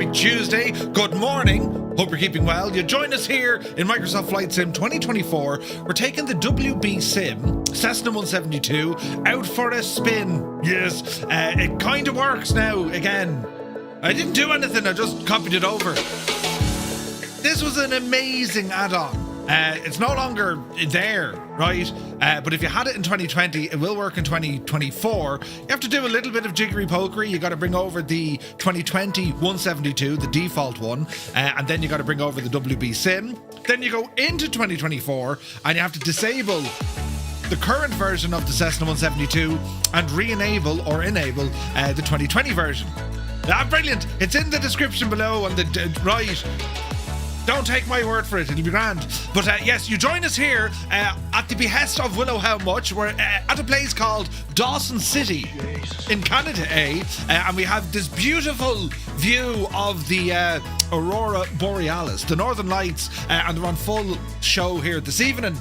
Terrific Tuesday. Good morning. Hope you're keeping well. You join us here in Microsoft Flight Sim 2024. We're taking the WBSim Cessna 172 out for a spin. Yes, it kind of works now again. I didn't do anything, I just copied it over. This was an amazing add-on. It's no longer there, right? But if you had it in 2020, it will work in 2024. You have to do a little bit of jiggery-pokery. You got to bring over the 2020 172, the default one, and then you got to bring over the WBSim. Then you go into 2024, and you have to disable the current version of the Cessna 172 and re-enable or enable the 2020 version. Brilliant! It's in the description below on the right. Don't take my word for it, it'll be grand. But yes, you join us here at the behest of Willow How Much. We're at a place called Dawson City in Canada, and we have this beautiful view of the Aurora Borealis, the Northern Lights, and they're on full show here this evening.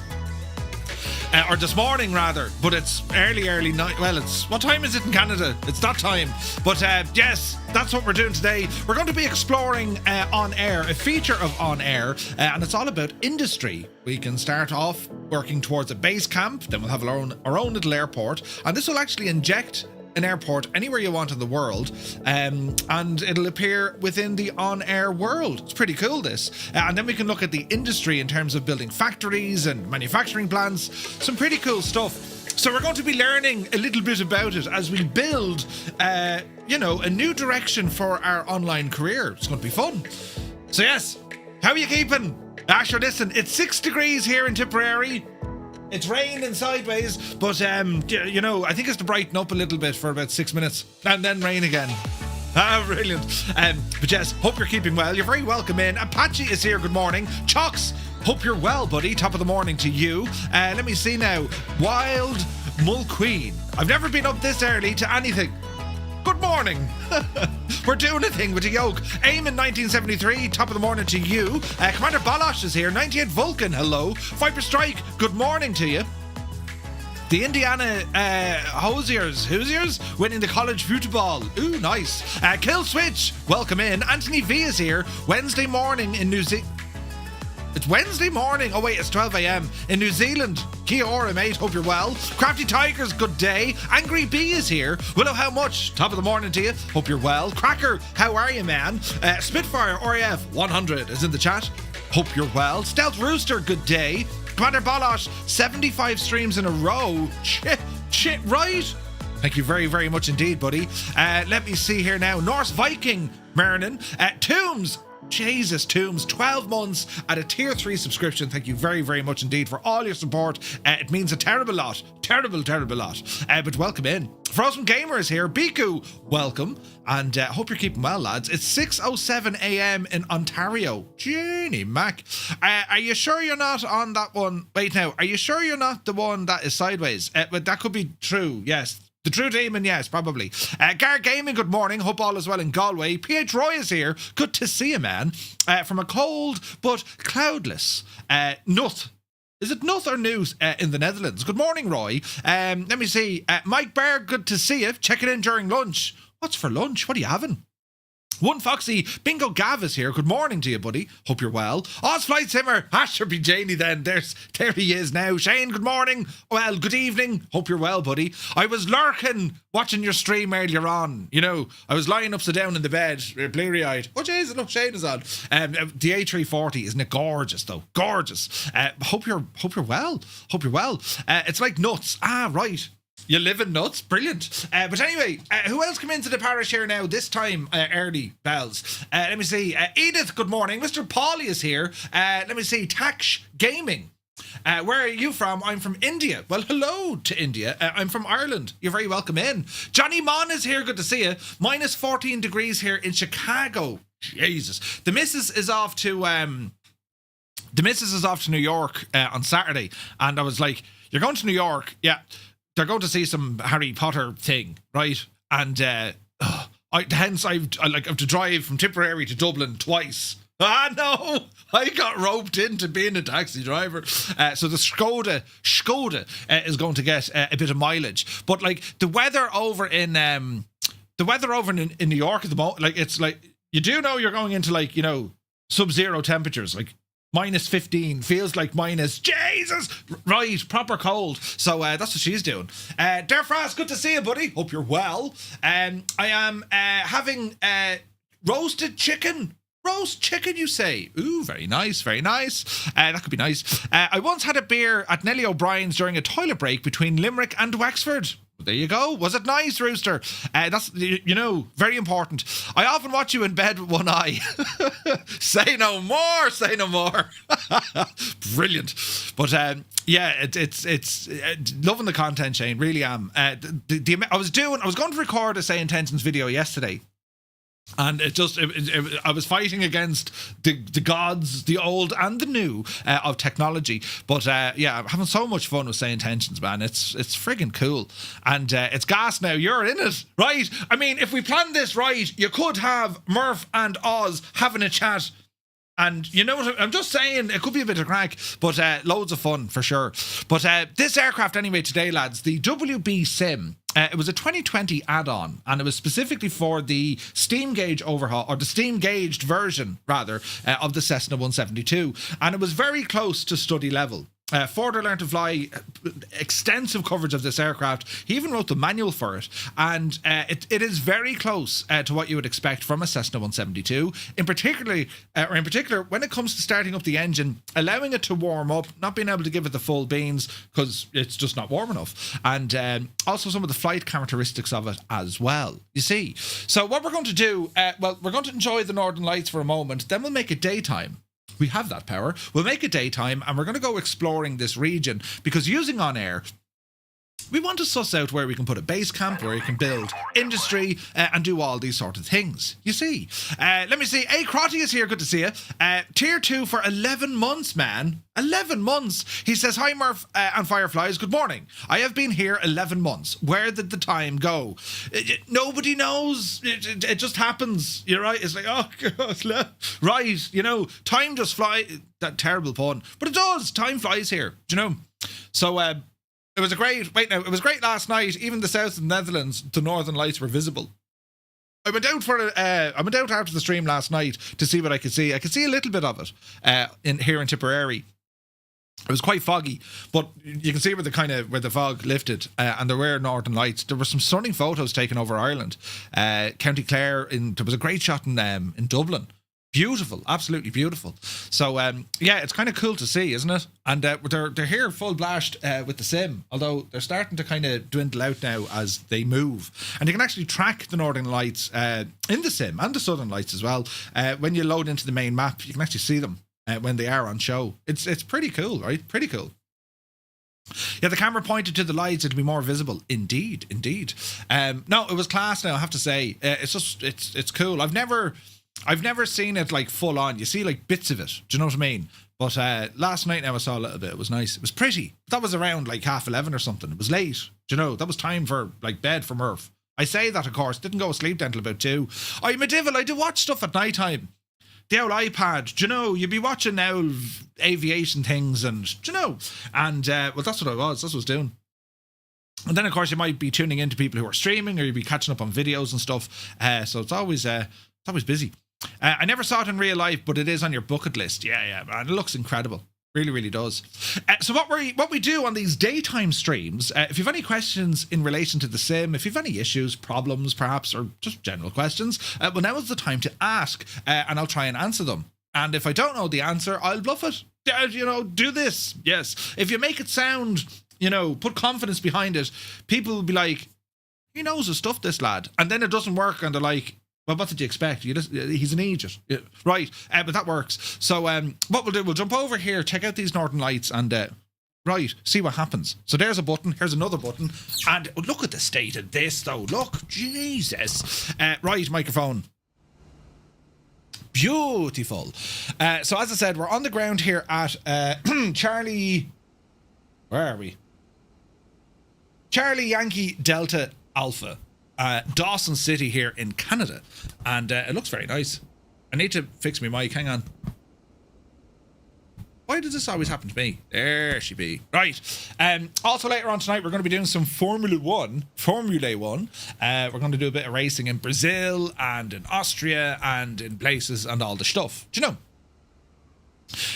Or this morning rather, but it's early night. Well, it's, what time is it in Canada? It's that time. But yes, that's what we're doing today. We're going to be exploring On Air, a feature of On Air, and it's all about industry. We can start off working towards a base camp, then we'll have our own little airport, and this will actually inject an airport anywhere you want in the world, and it'll appear within the on-air world. It's pretty cool, this. And then we can look at the industry in terms of building factories and manufacturing plants. Some pretty cool stuff. So we're going to be learning a little bit about it as we build, a new direction for our online career. It's going to be fun. So yes, how are you keeping? Sure, listen, it's 6 degrees here in Tipperary. It's raining sideways, but, I think it's to brighten up a little bit for about 6 minutes, and then rain again. Brilliant. But yes, hope you're keeping well. You're very welcome in. Apache is here, good morning. Chocks, hope you're well, buddy. Top of the morning to you. Let me see now. Wild Mulqueen. I've never been up this early to anything. Good morning. We're doing a thing with a yoke. Aim in 1973, top of the morning to you. Commander Balosh is here. 98 Vulcan, hello. Viper Strike, good morning to you. The Indiana Hoosiers winning the college football. Ooh, nice. Kill Switch, welcome in. Anthony V is here. Wednesday morning in New Zealand. It's Wednesday morning. Oh wait, it's 12 a.m. in New Zealand. Kia ora, mate. Hope you're well. Crafty Tigers, good day. Angry Bee is here. Willow, how much? Top of the morning to you. Hope you're well. Cracker, how are you, man? Spitfire RAF 100 is in the chat. Hope you're well. Stealth Rooster, good day. Commander Balosh, 75 streams in a row. Shit, right? Thank you very, very much indeed, buddy. Let me see here now. Norse Viking, Mernon. Tombs. Jesus, Tombs, 12 months at a tier 3 subscription. Thank you very, very much indeed for all your support. It means a terrible lot. Terrible lot. But welcome in. Frozen Gamer is here. Biku, welcome. And hope you're keeping well, lads. It's 6:07 a.m. in Ontario. Jeannie Mac. Are you sure you're not on that one? Wait now. Are you sure you're not the one that is sideways? But that could be true, yes. The True Demon, yes, probably. Gar Gaming, good morning. Hope all is well in Galway. PH Roy is here. Good to see you, man. From a cold but cloudless Nuth. Is it Nuth or News in the Netherlands? Good morning, Roy. Let me see. Mike Berg, good to see you. Checking in during lunch. What's for lunch? What are you having? One Foxy, Bingo Gav is here. Good morning to you, buddy. Hope you're well. Oz Flight Simmer. Should be Janie then. There he is now. Shane, good morning. Well, good evening. Hope you're well, buddy. I was lurking watching your stream earlier on. I was lying upside down in the bed, bleary-eyed. Oh, Jesus, look, Shane is on. The A340, isn't it gorgeous, though? Gorgeous. Hope you're well. Hope you're well. It's like nuts. Right. You live in nuts. Brilliant. But anyway, who else come into the parish here now? This time, early bells. Let me see. Edith, good morning. Mr. Paulie is here. Let me see. Tax Gaming. Where are you from? I'm from India. Well, hello to India. I'm from Ireland. You're very welcome in. Johnny Mon is here. Good to see you. Minus 14 degrees here in Chicago. Jesus. The missus is off to New York on Saturday. And I was like, you're going to New York? Yeah. They're going to see some Harry Potter thing, right? And hence I have to drive from Tipperary to Dublin twice. No, I got roped into being a taxi driver. So the Skoda is going to get a bit of mileage. But like the weather over in New York at the moment, like it's like you do know you're going into like, sub-zero temperatures, like -15, feels like minus, Jesus, right, proper cold. So that's what she's doing. Derfras, good to see you, buddy. Hope you're well. I am having roasted chicken. Roast chicken, you say? Ooh, very nice, very nice. That could be nice. I once had a beer at Nellie O'Brien's during a toilet break between Limerick and Wexford. There you go. Was it nice, Rooster? That's, very important. I often watch you in bed with one eye. Say no more, say no more. Brilliant. But it's loving the content, Shane. Really am. I was going to record a Say Intentions video yesterday. And I was fighting against the gods, the old and the new of technology. But I'm having so much fun with Say Intentions, man. It's friggin' cool. And it's gas now. You're in it, right? I mean, if we planned this right, you could have Murph and Oz having a chat. And you know what, I'm just saying, it could be a bit of crack, but loads of fun for sure. But this aircraft anyway today, lads, the WBSim, it was a 2020 add-on, and it was specifically for the steam gauge overhaul, or the steam gauged version, rather, of the Cessna 172. And it was very close to study level. Forder learned to fly, extensive coverage of this aircraft. He even wrote the manual for it, and it is very close to what you would expect from a Cessna 172. In particular, when it comes to starting up the engine, allowing it to warm up, not being able to give it the full beans because it's just not warm enough, and also some of the flight characteristics of it as well. You see, so what we're going to do, we're going to enjoy the Northern Lights for a moment, then we'll make it daytime. We have that power. We'll make it daytime, and we're going to go exploring this region, because using OnAir, we want to suss out where we can put a base camp, where you can build industry, and do all these sort of things. You see. Let me see. Hey, Crotty is here. Good to see you. Tier 2 for 11 months, man. 11 months. He says, hi, Murph and Fireflies. Good morning. I have been here 11 months. Where did the time go? Nobody knows. It just happens. You're right. It's like, oh, God. Right. Time just flies. That terrible pun. But it does. Time flies here. Do you know? So, it was great last night. Even the south of the Netherlands, the Northern Lights were visible. I went out after the stream last night to see what I could see. I could see a little bit of it here in Tipperary. It was quite foggy, but you can see where the fog lifted, and there were Northern Lights. There were some stunning photos taken over Ireland, County Clare. There was a great shot in Dublin. Beautiful, absolutely beautiful. So it's kind of cool to see, isn't it? And they're here full blast with the sim, although they're starting to kind of dwindle out now as they move. And you can actually track the Northern Lights in the sim, and the Southern Lights as well. When you load into the main map, you can actually see them when they are on show. It's pretty cool, right? Pretty cool. Yeah, the camera pointed to the lights, it'd be more visible. Indeed. No, it was class now, I have to say. It's cool. I've never seen it like full on. You see like bits of it. Do you know what I mean? But last night now I saw a little bit. It was nice. It was pretty. That was around like 11:30 or something. It was late. Do you know? That was time for like bed for Murph. I say that, of course. Didn't go to sleep then till about 2. I'm a devil. I do watch stuff at night time. The old iPad. Do you know? You'd be watching now aviation things, and do you know? And that's what I was. That's what I was doing. And then of course you might be tuning into people who are streaming, or you'd be catching up on videos and stuff. So it's always busy. I never saw it in real life, but it is on your bucket list. Yeah, man. It looks incredible. Really, really does. So what we do on these daytime streams, if you have any questions in relation to the sim, if you have any issues, problems perhaps, or just general questions, well, now is the time to ask, and I'll try and answer them. And if I don't know the answer, I'll bluff it. Do this. Yes. If you make it sound, put confidence behind it, people will be like, he knows his stuff, this lad. And then it doesn't work, and they're like, well, what did you expect? He's an idiot. Yeah, right, but that works. So what we'll do, we'll jump over here, check out these Northern Lights, and see what happens. So there's a button, here's another button, and look at the state of this, though. Look, Jesus. Right, microphone. Beautiful. So as I said, we're on the ground here at Charlie... Where are we? Charlie Yankee Delta Alpha. Dawson City here in Canada, and it looks very nice. I need to fix my mic, hang on. Why does this always happen to me? There she be. Right. Also later on tonight, we're going to be doing some Formula One. We're going to do a bit of racing in Brazil and in Austria and in places and all the stuff. Do you know?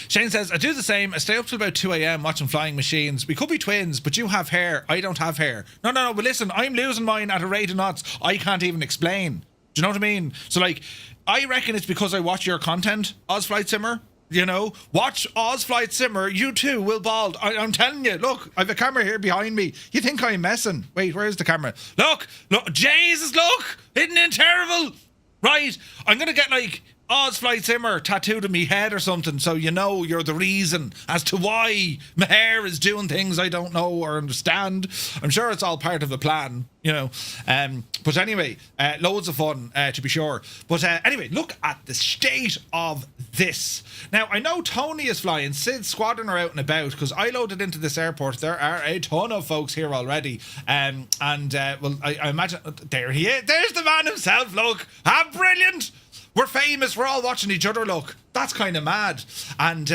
Shane says, I do the same. I stay up till about 2 a.m. watching flying machines. We could be twins, but you have hair. I don't have hair. No. But listen, I'm losing mine at a rate of knots I can't even explain. Do you know what I mean? So, like, I reckon it's because I watch your content, Oz Flight Simmer. You know, watch Oz Flight Simmer. You too will bald. I'm telling you. Look, I have a camera here behind me. You think I'm messing? Wait, where's the camera? Look. Jesus, look. Isn't it terrible? Right. I'm going to get, like, Oz Flight Simmer tattooed on me head or something, so you know you're the reason as to why my hair is doing things I don't know or understand. I'm sure it's all part of a plan, you know. But anyway, loads of fun, to be sure. But anyway, look at the state of this. Now, I know Tony is flying. Sid's squadron are out and about because I loaded into this airport. There are a ton of folks here already. Well, I imagine... There he is. There's the man himself, look. Ah, brilliant. We're famous. We're all watching each other, look. That's kind of mad. And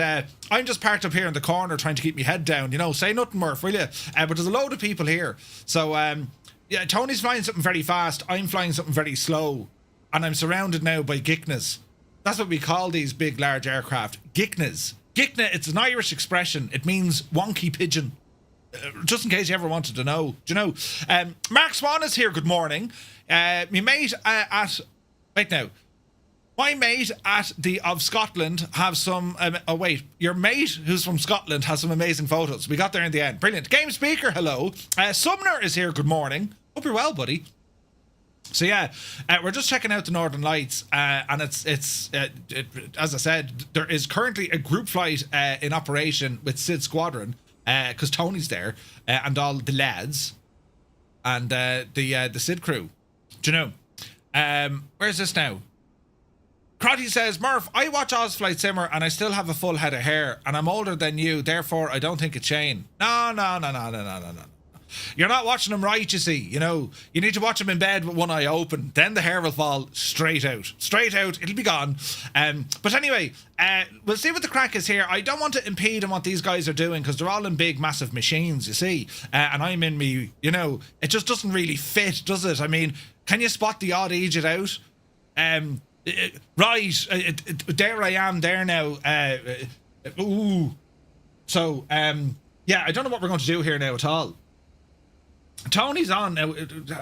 I'm just parked up here in the corner trying to keep my head down. You know, say nothing, Murph, will you? But there's a load of people here. So, yeah, Tony's flying something very fast. I'm flying something very slow. And I'm surrounded now by Gicknas. That's what we call these big, large aircraft. Gicknas. Gickna, it's an Irish expression. It means wonky pigeon. Just in case you ever wanted to know. Do you know? Mark Swan is here. Good morning. My mate at... Wait now. My mate at the of Scotland have some... your mate who's from Scotland has some amazing photos. We got there in the end. Brilliant. Game Speaker, hello. Sumner is here. Good morning. Hope you're well, buddy. So yeah, we're just checking out the Northern Lights, and it's as I said, there is currently a group flight in operation with Sid's squadron, because Tony's there, and all the lads, and the Sid crew. Do you know? Where's this now? Crotty says, Murph, I watch Oz Flight Simmer and I still have a full head of hair and I'm older than you, therefore I don't think it's Shane. No. You're not watching him right, you see. You know, you need to watch him in bed with one eye open. Then the hair will fall straight out. It'll be gone. But anyway, we'll see what the crack is here. I don't want to impede on what these guys are doing because they're all in big, massive machines, you see. And I'm in me, you know, it just doesn't really fit, does it? I mean, can you spot the odd idiot out? Right, there I am there now. So, yeah, I don't know what we're going to do here now at all. Tony's on now.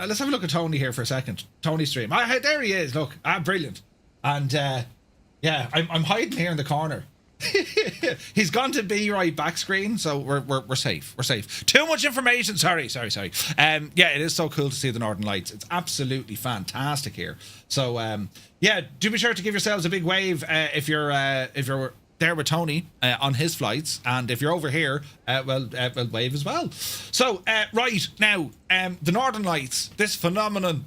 Let's have a look at Tony here for a second. Tony's stream. There he is. Look, brilliant. And yeah, I'm hiding here in the corner. He's gone to be right back screen, so we're safe. We're safe. Too much information. Sorry. Yeah, it is so cool to see the Northern Lights. It's absolutely fantastic here. So yeah, do be sure to give yourselves a big wave if you're there with Tony on his flights, and if you're over here, well, wave as well. So right now, the Northern Lights, this phenomenon,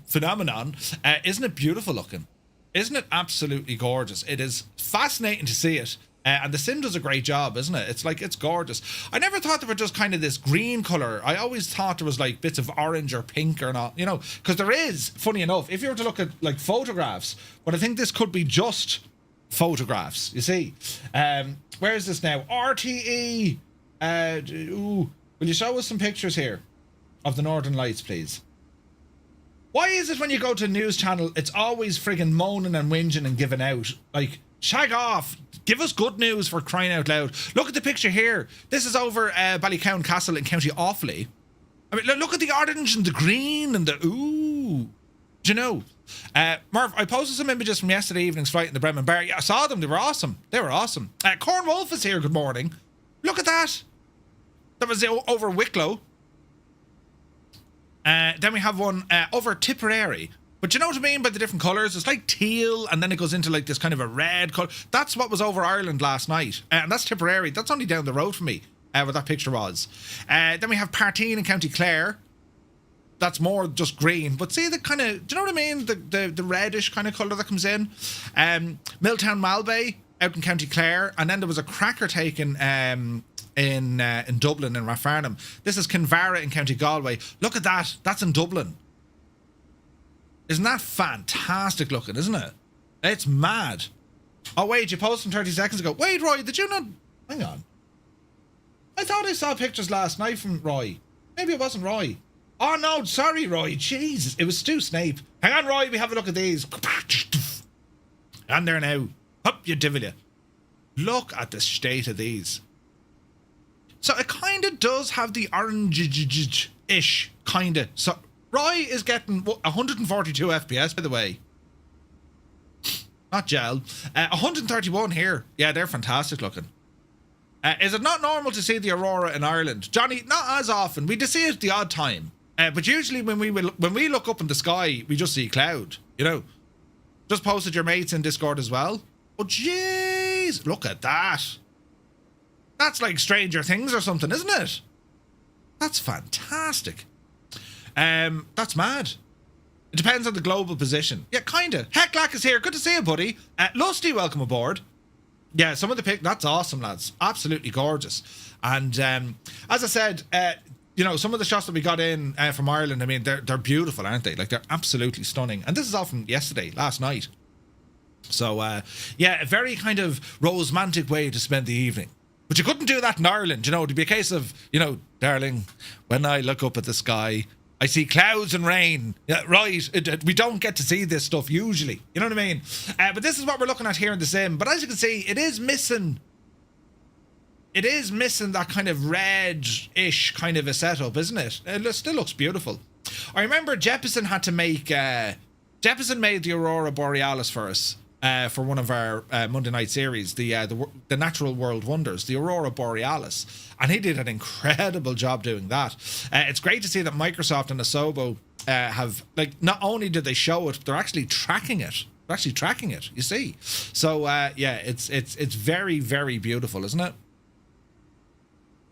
isn't it beautiful looking? Isn't it absolutely gorgeous? It is fascinating to see it. And the sim does a great job, isn't it? It's like, it's gorgeous. I never thought they were just kind of this green colour. I always thought there was like bits of orange or pink or not, you know, because there is, funny enough, if you were to look at like photographs, but I think this could be just photographs, you see. Where is this now? RTE. Will you show us some pictures here of the Northern Lights, please? Why is it when you go to a news channel, it's always friggin' moaning and whinging and giving out? Like, shag off. Give us good news, for crying out loud. Look at the picture here. This is over Ballycown Castle in County Offaly. I mean, look at the orange and the green and the... Ooh. Do you know? Murph, I posted some images from yesterday evening's flight in the Bremen Bar. Yeah, I saw them. They were awesome. Corn Wolf is here. Good morning. Look at that. That was over Wicklow. Then we have one over Tipperary. But you know what I mean by the different colours? It's like teal, and then it goes into like this kind of a red colour. That's what was over Ireland last night. And that's Tipperary. That's only down the road from me, where that picture was. Then we have Partine in County Clare. That's more just green. But see the kind of, do you know what I mean? The reddish kind of colour that comes in. Milltown Malbay out in County Clare. And then there was a cracker taken in Dublin, in Rathfarnham. This is Kinvara in County Galway. Look at that. That's in Dublin. Isn't that fantastic looking, isn't it? It's mad. Oh, wait, you posted 30 seconds ago. Wait, Roy, did you not... Hang on. I thought I saw pictures last night from Roy. Maybe it wasn't Roy. Oh no, sorry Roy. Jesus, it was Stu Snape. Hang on Roy, we have a look at these. And there now. Up you divil you. Look at the state of these. So it kind of does have the orange-ish, kind of. So Roy is getting 142 FPS, by the way. Not gel. 131 here. Yeah, they're fantastic looking. Is it not normal to see the aurora in Ireland? Johnny, not as often. We do see it the odd time. But usually when we look up in the sky, we just see cloud, you know. Just posted your mates in Discord as well. Oh, jeez. Look at that. That's like Stranger Things or something, isn't it? That's fantastic. That's mad. It depends on the global position. Yeah, kinda. Hecklack is here. Good to see you, buddy. Lusty, welcome aboard. Yeah, some of the that's awesome, lads. Absolutely gorgeous. And as I said, you know, some of the shots that we got in from Ireland, I mean, they're beautiful, aren't they? Like, they're absolutely stunning. And this is all from yesterday, last night. So, yeah, a very kind of romantic way to spend the evening. But you couldn't do that in Ireland, you know. It'd be a case of, you know, darling, when I look up at the sky, I see clouds and rain. Yeah, right. We don't get to see this stuff usually. You know what I mean? But this is what we're looking at here in the sim. But as you can see, it is missing that kind of red-ish kind of a setup, isn't it? It still looks beautiful. I remember Jeppesen had to make... Jeppesen made the Aurora Borealis for us. For one of our Monday night series, the Natural World Wonders, the Aurora Borealis, and he did an incredible job doing that. It's great to see that Microsoft and Asobo have, like, not only did they show it, they're actually tracking it. They're actually tracking it. You see, so yeah, it's very, very beautiful, isn't it?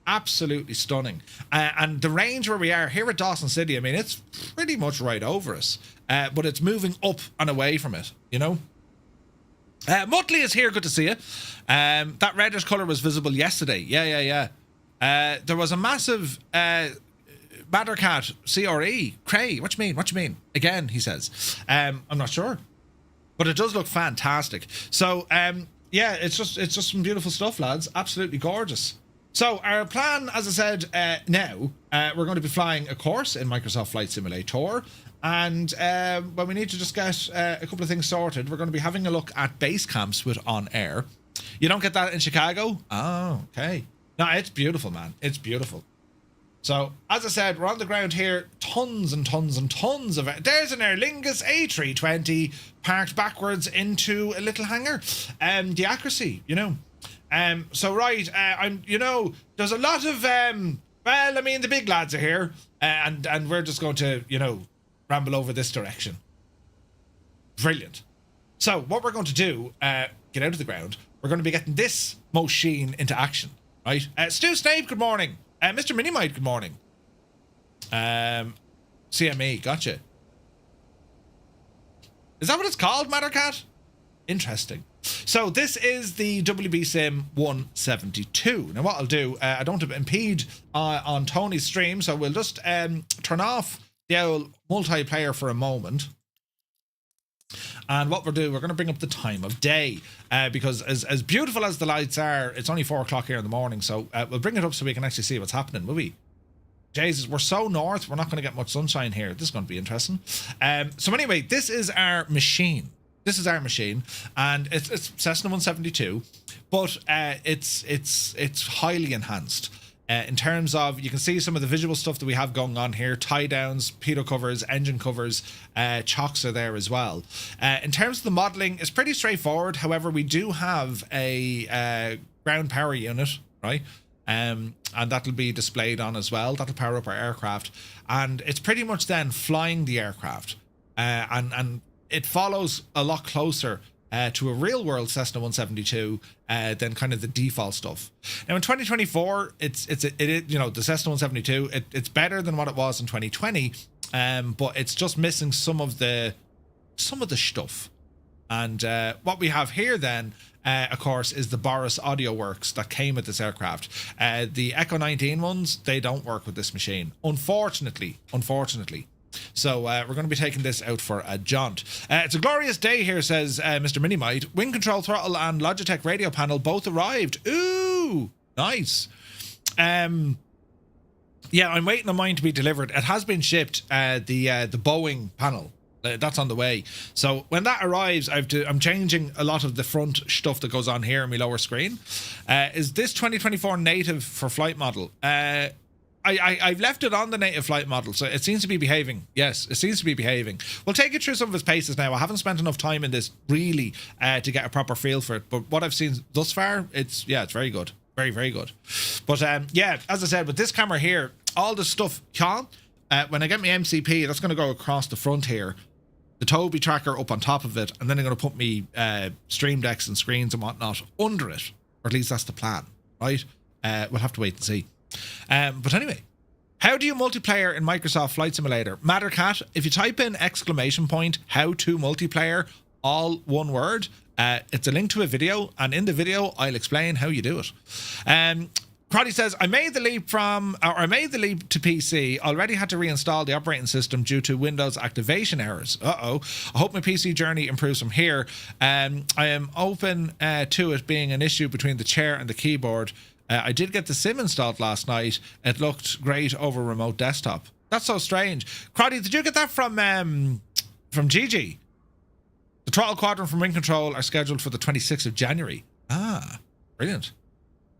Absolutely stunning. And the range where we are here at Dawson City, I mean, it's pretty much right over us, but it's moving up and away from it. You know. Muttley is here, good to see you. That reddish colour was visible yesterday. Yeah. There was a massive Mattercat CRE. Cray, what you mean? Again, he says. I'm not sure. But it does look fantastic. So, yeah, it's just some beautiful stuff, lads. Absolutely gorgeous. So, our plan, as I said, now, we're going to be flying a course in Microsoft Flight Simulator. And when we need to just get a couple of things sorted, we're going to be having a look at base camps with OnAir. You don't get that in Chicago? Oh, okay. No, it's beautiful, man. It's beautiful. So, as I said, we're on the ground here. Tons and tons and tons of it. There's an Aer Lingus A320 parked backwards into a little hangar. The accuracy, you know. So, right, there's a lot of, well, I mean, the big lads are here. And we're just going to, you know, ramble over this direction. Brilliant. So what we're going to do, get out of the ground, we're going to be getting this machine into action, right? Stu Snape, good morning. Mr. Minimite, good morning. CME, gotcha. Is that what it's called, Mattercat? Interesting. So this is the WBSim 172. Now what I'll do, I don't want to impede on Tony's stream, so we'll just turn off the old multiplayer for a moment. And what we'll do, we're going to bring up the time of day, because as beautiful as the lights are, it's only 4 o'clock here in the morning, so we'll bring it up so we can actually see what's happening, will we? Jesus, we're so north, we're not going to get much sunshine here. This is going to be interesting. So anyway, this is our machine. This is our machine, and it's Cessna 172, but it's highly enhanced. In terms of, you can see some of the visual stuff that we have going on here, tie downs, pitot covers, engine covers, chocks are there as well. In terms of the modelling, it's pretty straightforward. However, we do have a ground power unit, right? And that'll be displayed on as well. That'll power up our aircraft. And it's pretty much then flying the aircraft. And it follows a lot closer to a real world Cessna 172 than kind of the default stuff. Now in 2024, it you know, the Cessna 172, it's better than what it was in 2020, but it's just missing some of the stuff. And what we have here then, of course, is the Boris Audio Works that came with this aircraft. The Echo 19 ones, they don't work with this machine, unfortunately. So we're going to be taking this out for a jaunt. It's a glorious day here, says Mr. Minimite. Wind control throttle and Logitech radio panel both arrived. Ooh, nice. Yeah, I'm waiting on mine to be delivered. It has been shipped. The Boeing panel. That's on the way. So when that arrives, I'm changing a lot of the front stuff that goes on here in my lower screen. Is this 2024 native for flight model? I've left it on the native flight model, so it seems to be behaving. Yes, it seems to be behaving. We'll take you through some of its paces now. I haven't spent enough time in this really to get a proper feel for it, but what I've seen thus far, it's very good. Very, very good. But yeah, as I said, with this camera here, all the stuff, when I get my MCP, that's going to go across the front here. The Toby tracker up on top of it, and then I'm going to put me stream decks and screens and whatnot under it, or at least that's the plan, right? We'll have to wait and see. But anyway, how do you multiplayer in Microsoft Flight Simulator? Mattercat, if you type in ! how to multiplayer, all one word, it's a link to a video, and in the video I'll explain how you do it. Crotty says, I made the leap to PC, already had to reinstall the operating system due to Windows activation errors. I hope my PC journey improves from here. I am open to it being an issue between the chair and the keyboard. I did get the sim installed last night. It looked great over remote desktop. That's so strange. Crotty, did you get that from Gigi? The throttle quadrant from Ring Control are scheduled for the 26th of January. Brilliant.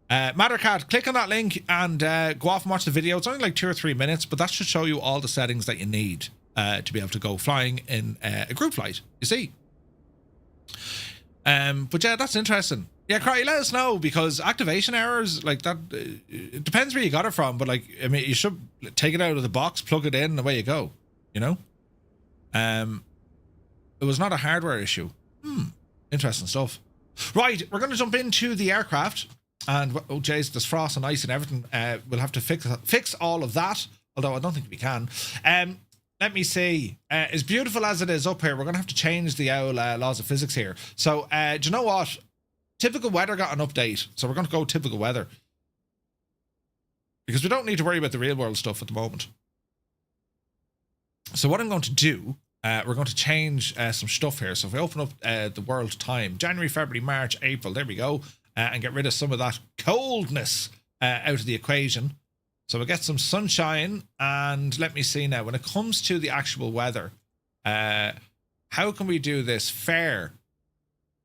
Mattercat, click on that link and go off and watch the video. It's only like 2 or 3 minutes, but that should show you all the settings that you need to be able to go flying in a group flight, you see. But yeah, that's interesting. Yeah, Crotty, let us know, because activation errors like that, it depends where you got it from, but like, I mean, you should take it out of the box, plug it in, and away you go, you know? It was not a hardware issue. Interesting stuff. Right, we're going to jump into the aircraft. And oh jeez, there's frost and ice and everything. We'll have to fix all of that, although I don't think we can. Let me see. As beautiful as it is up here, we're going to have to change the owl laws of physics here. So do you know what? Typical weather got an update, so we're going to go typical weather, because we don't need to worry about the real world stuff at the moment. So what I'm going to do, we're going to change some stuff here. So if we open up the world time, January, February, March, April, there we go. And get rid of some of that coldness out of the equation. So we'll get some sunshine. And let me see now, when it comes to the actual weather, how can we do this? Fair.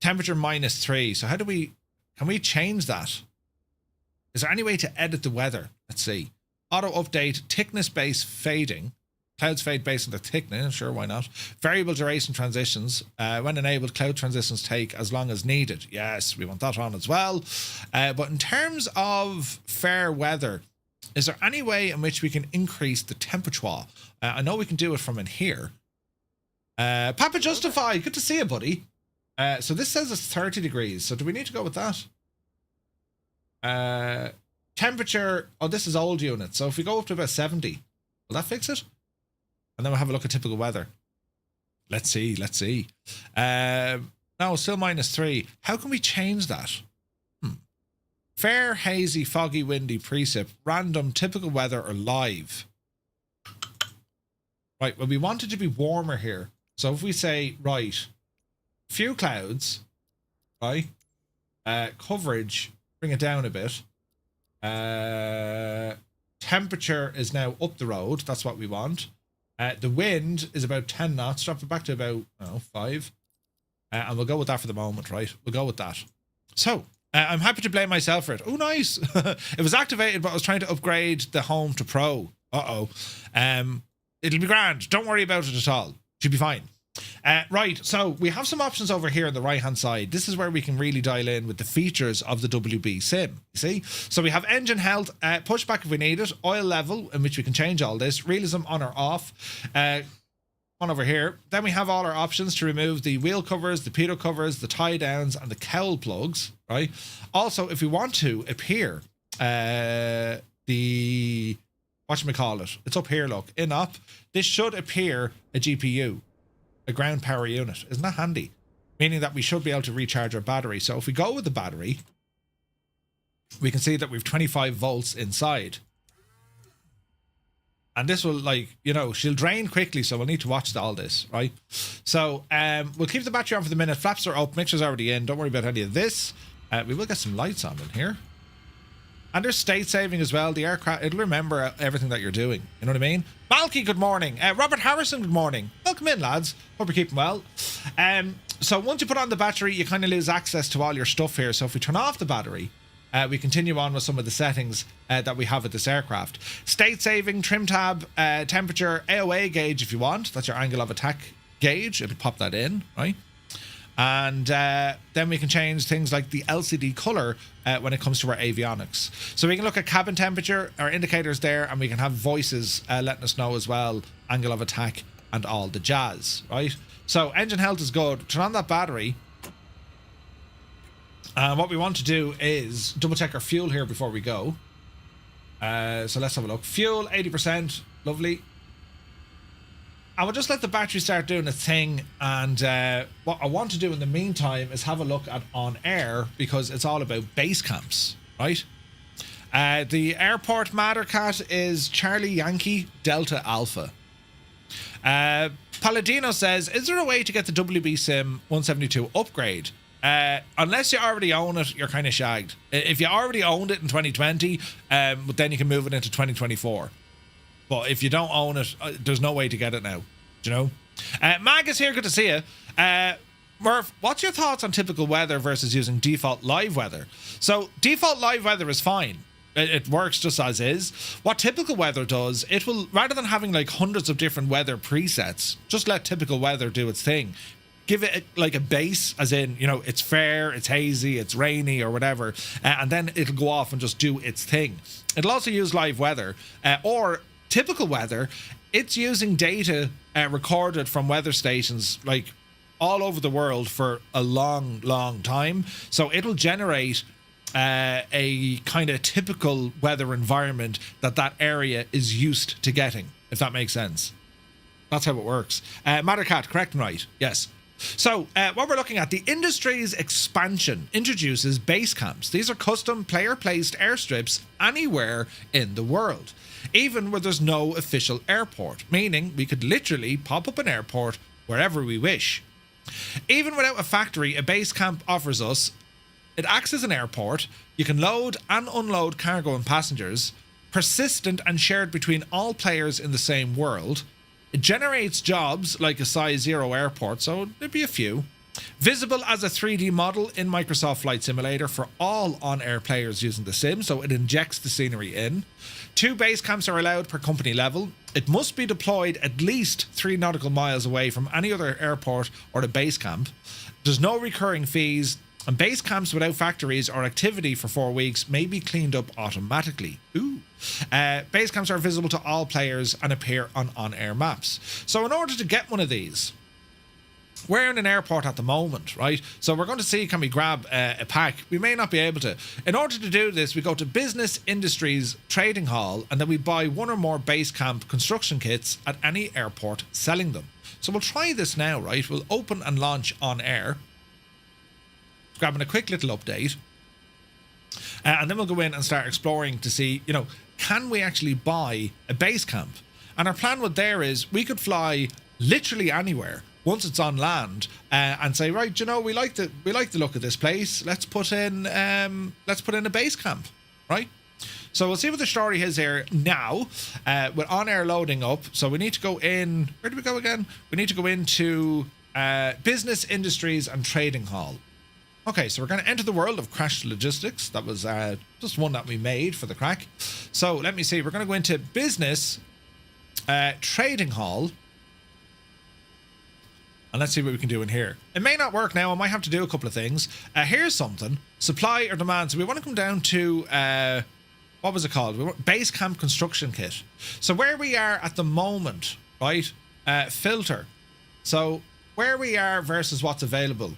Temperature -3. So can we change that? Is there any way to edit the weather? Let's see. Auto update, thickness base fading. Clouds fade based on the thickness, sure, why not? Variable duration transitions. When enabled, cloud transitions take as long as needed. Yes, we want that on as well. But in terms of fair weather, is there any way in which we can increase the temperature? I know we can do it from in here. Papa Justify, good to see you, buddy. So this says it's 30 degrees. So do we need to go with that? Temperature, oh, this is old unit. So if we go up to about 70, will that fix it? And then we'll have a look at typical weather. Let's see. No, still -3. How can we change that? Fair, hazy, foggy, windy, precip, random, typical weather, or live. Right, well, we want it to be warmer here. So if we say, right, few clouds, right, coverage, bring it down a bit. Temperature is now up the road. That's what we want. The wind is about 10 knots. Drop it back to about 5. And we'll go with that for the moment, right? We'll go with that. So, I'm happy to blame myself for it. Oh, nice. It was activated, but I was trying to upgrade the home to Pro. It'll be grand. Don't worry about it at all. Should be fine. Right, so we have some options over here on the right hand side. This is where we can really dial in with the features of the WBSim, you see. So we have engine health, pushback if we need it, oil level, in which we can change all this, realism on or off, on over here. Then we have all our options to remove the wheel covers, the pitot covers, the tie downs, and the cowl plugs, right? Also, if we want to appear the whatchamacallit, it's up here, look, in up, this should appear a GPU, a ground power unit. Isn't that handy? Meaning that we should be able to recharge our battery. So if we go with the battery, we can see that we've 25 volts inside. And this will, like, you know, she'll drain quickly, so we'll need to watch all this, right? So we'll keep the battery on for the minute. Flaps are up, mixer's already in. Don't worry about any of this. We will get some lights on in here. And there's state saving as well. The aircraft, it'll remember everything that you're doing. You know what I mean? Malky, good morning. Robert Harrison, good morning. Welcome in, lads. Hope you're keeping well. So once you put on the battery, you kind of lose access to all your stuff here. So if we turn off the battery, we continue on with some of the settings that we have with this aircraft. State saving, trim tab, temperature, AOA gauge if you want. That's your angle of attack gauge. It'll pop that in, right? And then we can change things like the LCD color when it comes to our avionics. So we can look at cabin temperature, our indicators there, and we can have voices letting us know as well, angle of attack and all the jazz, right? So engine health is good. Turn on that battery. What we want to do is double check our fuel here before we go. So let's have a look. Fuel, 80%. Lovely. And we'll just let the battery start doing its thing. And what I want to do in the meantime is have a look at OnAir, because it's all about base camps, right? The airport Mattercat is Charlie Yankee Delta Alpha. Palladino says, is there a way to get the WBSim 172 upgrade? Unless you already own it, you're kind of shagged. If you already owned it in 2020, then you can move it into 2024. But if you don't own it, there's no way to get it now. Do you know? Mag is here. Good to see you. Murph, what's your thoughts on typical weather versus using default live weather? So default live weather is fine. It works just as is. What typical weather does, it will, rather than having like hundreds of different weather presets, just let typical weather do its thing. Give it like a base, as in, you know, it's fair, it's hazy, it's rainy or whatever, and then it'll go off and just do its thing. It'll also use live weather or typical weather. It's using data recorded from weather stations like all over the world for a long time. So it'll generate a kind of typical weather environment that area is used to getting, if that makes sense. That's how it works. Mattercat, correct and right. Yes. So what we're looking at, the industry's expansion introduces base camps. These are custom player-placed airstrips anywhere in the world, even where there's no official airport, meaning we could literally pop up an airport wherever we wish. Even without a factory, a base camp offers us, it acts as an airport. You can load and unload cargo and passengers, persistent and shared between all players in the same world. It generates jobs like a size 0 airport, so there'd be a few. Visible as a 3D model in Microsoft Flight Simulator for all on-air players using the sim, so it injects the scenery in. 2 base camps are allowed per company level. It must be deployed at least 3 nautical miles away from any other airport or a base camp. There's no recurring fees, and base camps without factories or activity for 4 weeks may be cleaned up automatically. Ooh. Base camps are visible to all players and appear on on-air maps. So in order to get one of these, we're in an airport at the moment, right? So we're going to see, can we grab a pack? We may not be able to. In order to do this, we go to Business Industries Trading Hall, and then we buy 1 or more base camp construction kits at any airport selling them. So we'll try this now, right? We'll open and launch OnAir, grabbing a quick little update, and then we'll go in and start exploring to see, you know, can we actually buy a base camp? And our plan with there is we could fly literally anywhere once it's on land, and say, right, you know, we like the look of this place. Let's put in a base camp, right? So we'll see what the story is here now. With OnAir loading up, so we need to go in. Where do we go again? We need to go into Business Industries and Trading Hall. Okay, so we're going to enter the world of Crash Logistics. That was just one that we made for the crack. So let me see. We're going to go into Business Trading Hall. And let's see what we can do in here. It may not work now. I might have to do a couple of things. Here's something. Supply or demand. So we want to come down to, what was it called? Base Camp Construction Kit. So where we are at the moment, right? Filter. So where we are versus what's available.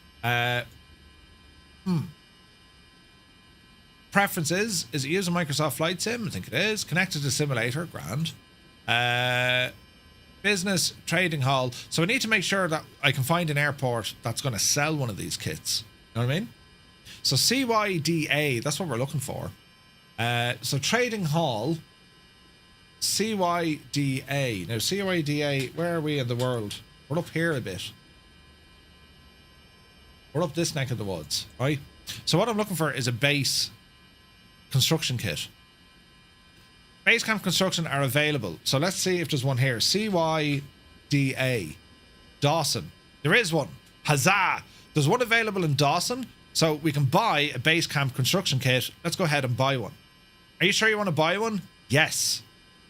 Preferences. Is it using Microsoft Flight Sim? I think it is. Connected to simulator. Grand. Business Trading Hall. So I need to make sure that I can find an airport that's going to sell one of these kits. You know what I mean? So CYDA, that's what we're looking for. So Trading Hall, CYDA. Now CYDA, where are we in the world? We're up here a bit. We're up this neck of the woods, right? So what I'm looking for is a base construction kit. Base camp construction are available. So let's see if there's one here. CYDA. Dawson. There is one. Huzzah! There's one available in Dawson. So we can buy a base camp construction kit. Let's go ahead and buy one. Are you sure you want to buy one? Yes.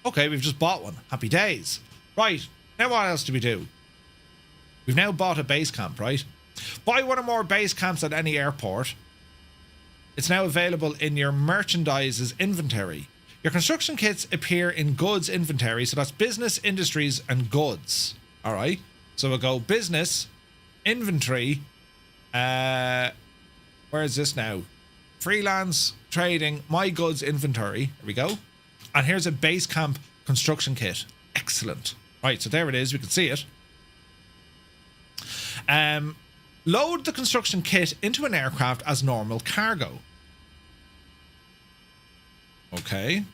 Okay, we've just bought one. Happy days. Right. Now what else do we do? We've now bought a base camp, right? Buy one or more base camps at any airport. It's now available in your merchandise's inventory. Your construction kits appear in goods inventory. So that's business, industries, and goods. All right. So we'll go business, inventory. Where is this now? Freelance, trading, my goods inventory. Here we go. And here's a base camp construction kit. Excellent. Right, so there it is. We can see it. Load the construction kit into an aircraft as normal cargo. Okay.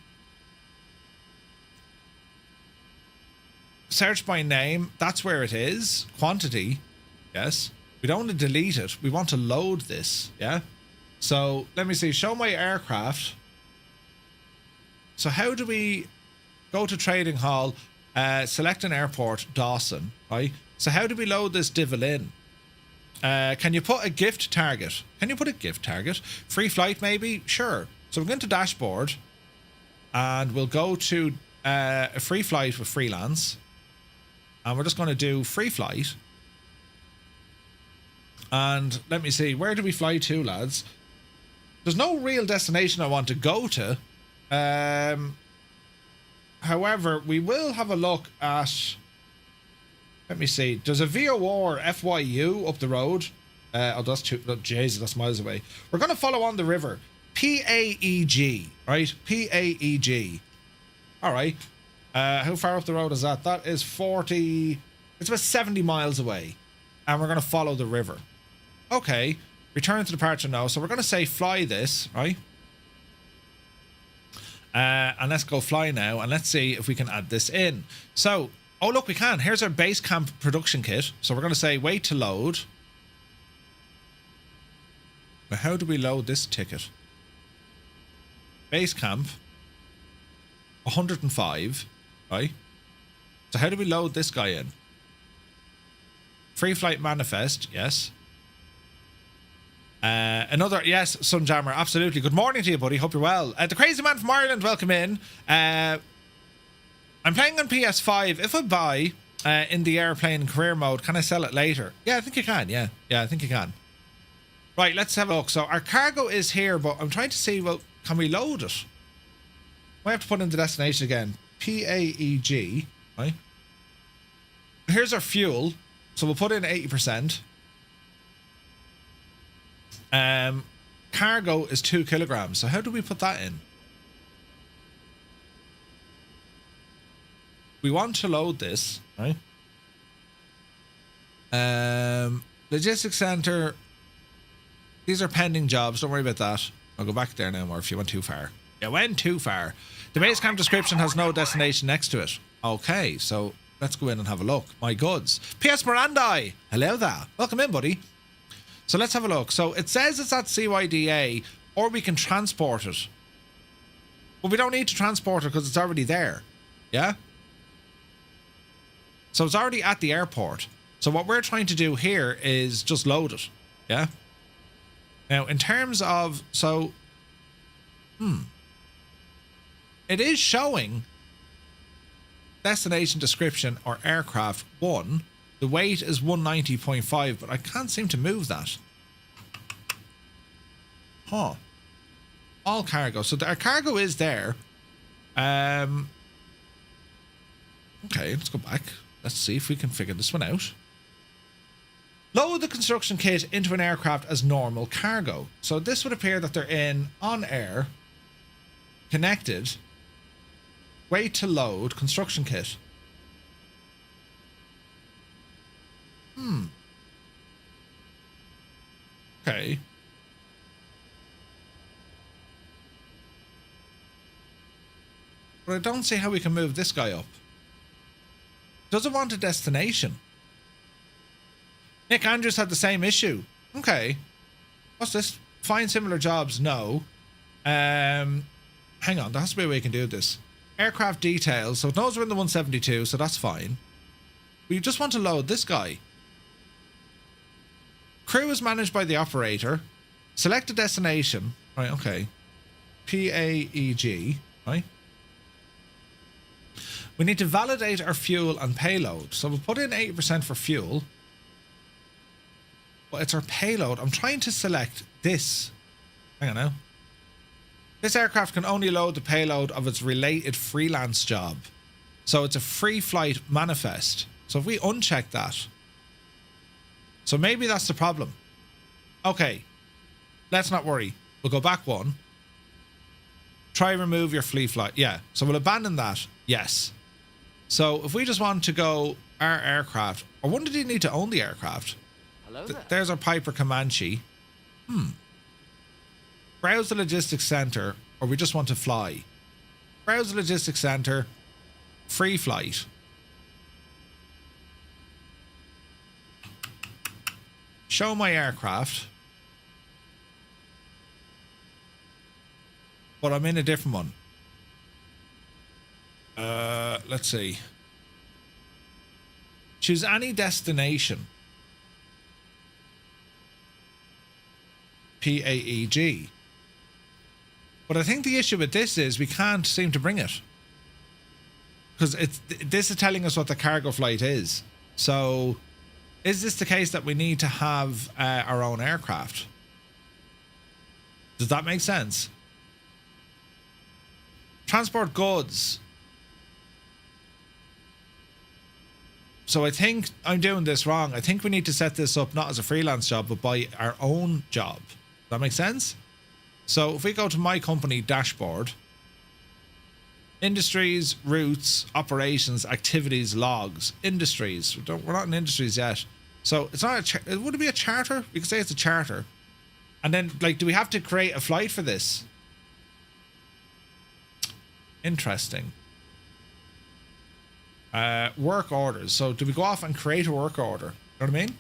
Search by name. That's where it is. Quantity. Yes. We don't want to delete it. We want to load this. Yeah. So let me see. Show my aircraft. So how do we go to trading hall? Select an airport, Dawson. Right. So how do we load this divil in? Can you put a gift target? Can you put a gift target? Free flight maybe? Sure. So we're going to dashboard. And we'll go to a free flight with freelance. And we're just going to do free flight. And let me see. Where do we fly to, lads? There's no real destination I want to go to. However, we will have a look at... Let me see. There's a VOR FYU up the road. Oh, that's too... Oh, Jesus, that's miles away. We're going to follow on the river. PAEG, right? PAEG. All right. How far up the road is that? That is 40... It's about 70 miles away. And we're going to follow the river. Okay. Return to departure now. So we're going to say fly this, right? And let's go fly now. And let's see if we can add this in. So, oh, look, we can. Here's our base camp production kit. So we're going to say wait to load. But how do we load this ticket? Base camp. 105. Right? So how do we load this guy in? Free flight manifest, yes. Another, yes, Sunjammer, absolutely. Good morning to you, buddy. Hope you're well. The Crazy Man from Ireland, welcome in. I'm playing on PS5. If I buy in the airplane career mode, can I sell it later? Yeah, I think you can, yeah. Yeah, I think you can. Right, let's have a look. So our cargo is here, but I'm trying to see, well, can we load it? I have to put in the destination again. PAEG, right? Here's our fuel. So we'll put in 80%. Cargo is 2 kilograms. So how do we put that in? We want to load this, right? Logistics center. These are pending jobs. Don't worry about that. I'll go back there now, or if you went too far. You went too far. The base camp description has no destination next to it. Okay, so let's go in and have a look. My goods. P.S. Mirandai. Hello there. Welcome in, buddy. So let's have a look. So it says it's at CYDA, or we can transport it. But we don't need to transport it because it's already there. Yeah? So it's already at the airport. So what we're trying to do here is just load it. Yeah? Now, in terms of... So... It is showing... Destination description or aircraft 1. The weight is 190.5, but I can't seem to move that. Huh. All cargo. So our cargo is there. Okay, let's go back. Let's see if we can figure this one out. Load the construction kit into an aircraft as normal cargo. So this would appear that they're in OnAir, connected. Wait to load construction kit. Okay. But I don't see how we can move this guy up. Does it want a destination? Nick Andrews had the same issue. Okay. What's this? Find similar jobs? No. Hang on, there has to be a way we can do this. Aircraft details. So it knows we're in the 172, so that's fine. We just want to load this guy. Crew is managed by the operator. Select a destination. Right, okay. PAEG, right? We need to validate our fuel and payload. So we'll put in 80% for fuel. But it's our payload. I'm trying to select this. Hang on now. This aircraft can only load the payload of its related freelance job. So it's a free flight manifest. So if we uncheck that. So maybe that's the problem. Okay. Let's not worry. We'll go back one. Try remove your free flight. Yeah. So we'll abandon that. Yes. So if we just want to go our aircraft. Or when did you need to own the aircraft? Hello there. There's our Piper Comanche. Browse the logistics center, or we just want to fly. Browse the logistics center. Free flight. Show my aircraft. But I'm in a different one. Let's see. Choose any destination. PAEG. But I think the issue with this is we can't seem to bring it. Because this is telling us what the cargo flight is. So, is this the case that we need to have our own aircraft? Does that make sense? Transport goods. So I think I'm doing this wrong. I think we need to set this up not as a freelance job, but by our own job. Does that make sense? So if we go to my company dashboard, industries, routes, operations, activities, logs, industries. We're not in industries yet. So it's not would it be a charter? We could say it's a charter. And then, like, do we have to create a flight for this? Interesting. Work orders. So do we go off and create a work order? You know what I mean?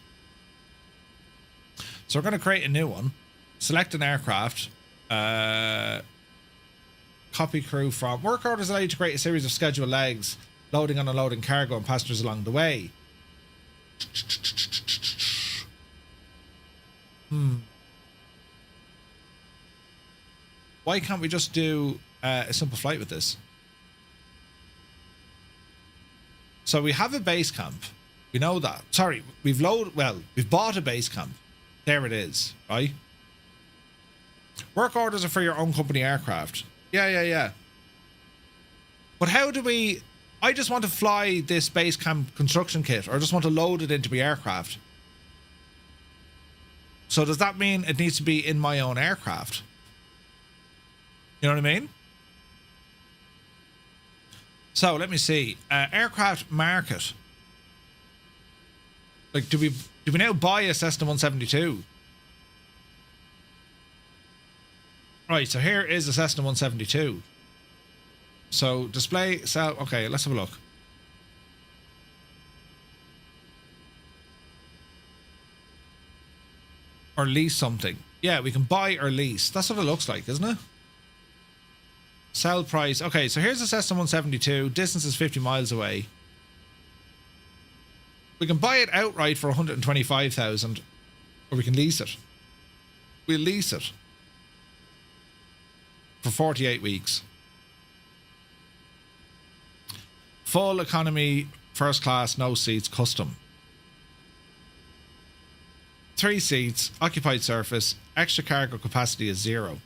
So we're going to create a new one. Select an aircraft. Copy crew from. Work orders allow you to create a series of scheduled legs, loading and unloading cargo and passengers along the way. Why can't we just do a simple flight with this? So we have a base camp. We know that. Sorry, we've bought a base camp. There it is, right? Work orders are for your own company aircraft. Yeah. But how do we... I just want to fly this base camp construction kit, or I just want to load it into my aircraft. So does that mean it needs to be in my own aircraft? You know what I mean? So let me see. Aircraft market. Like, do we now buy a Cessna 172? Right, so here is a Cessna 172. So display, sell. Okay, let's have a look. Or lease something. Yeah, we can buy or lease. That's what it looks like, isn't it? Sell price. Okay, so here's a Cessna 172. Distance is 50 miles away. We can buy it outright for 125,000, or we can lease it. We'll lease it for 48 weeks. Full economy, first class, no seats, custom. 3 seats, occupied surface, extra cargo capacity is 0.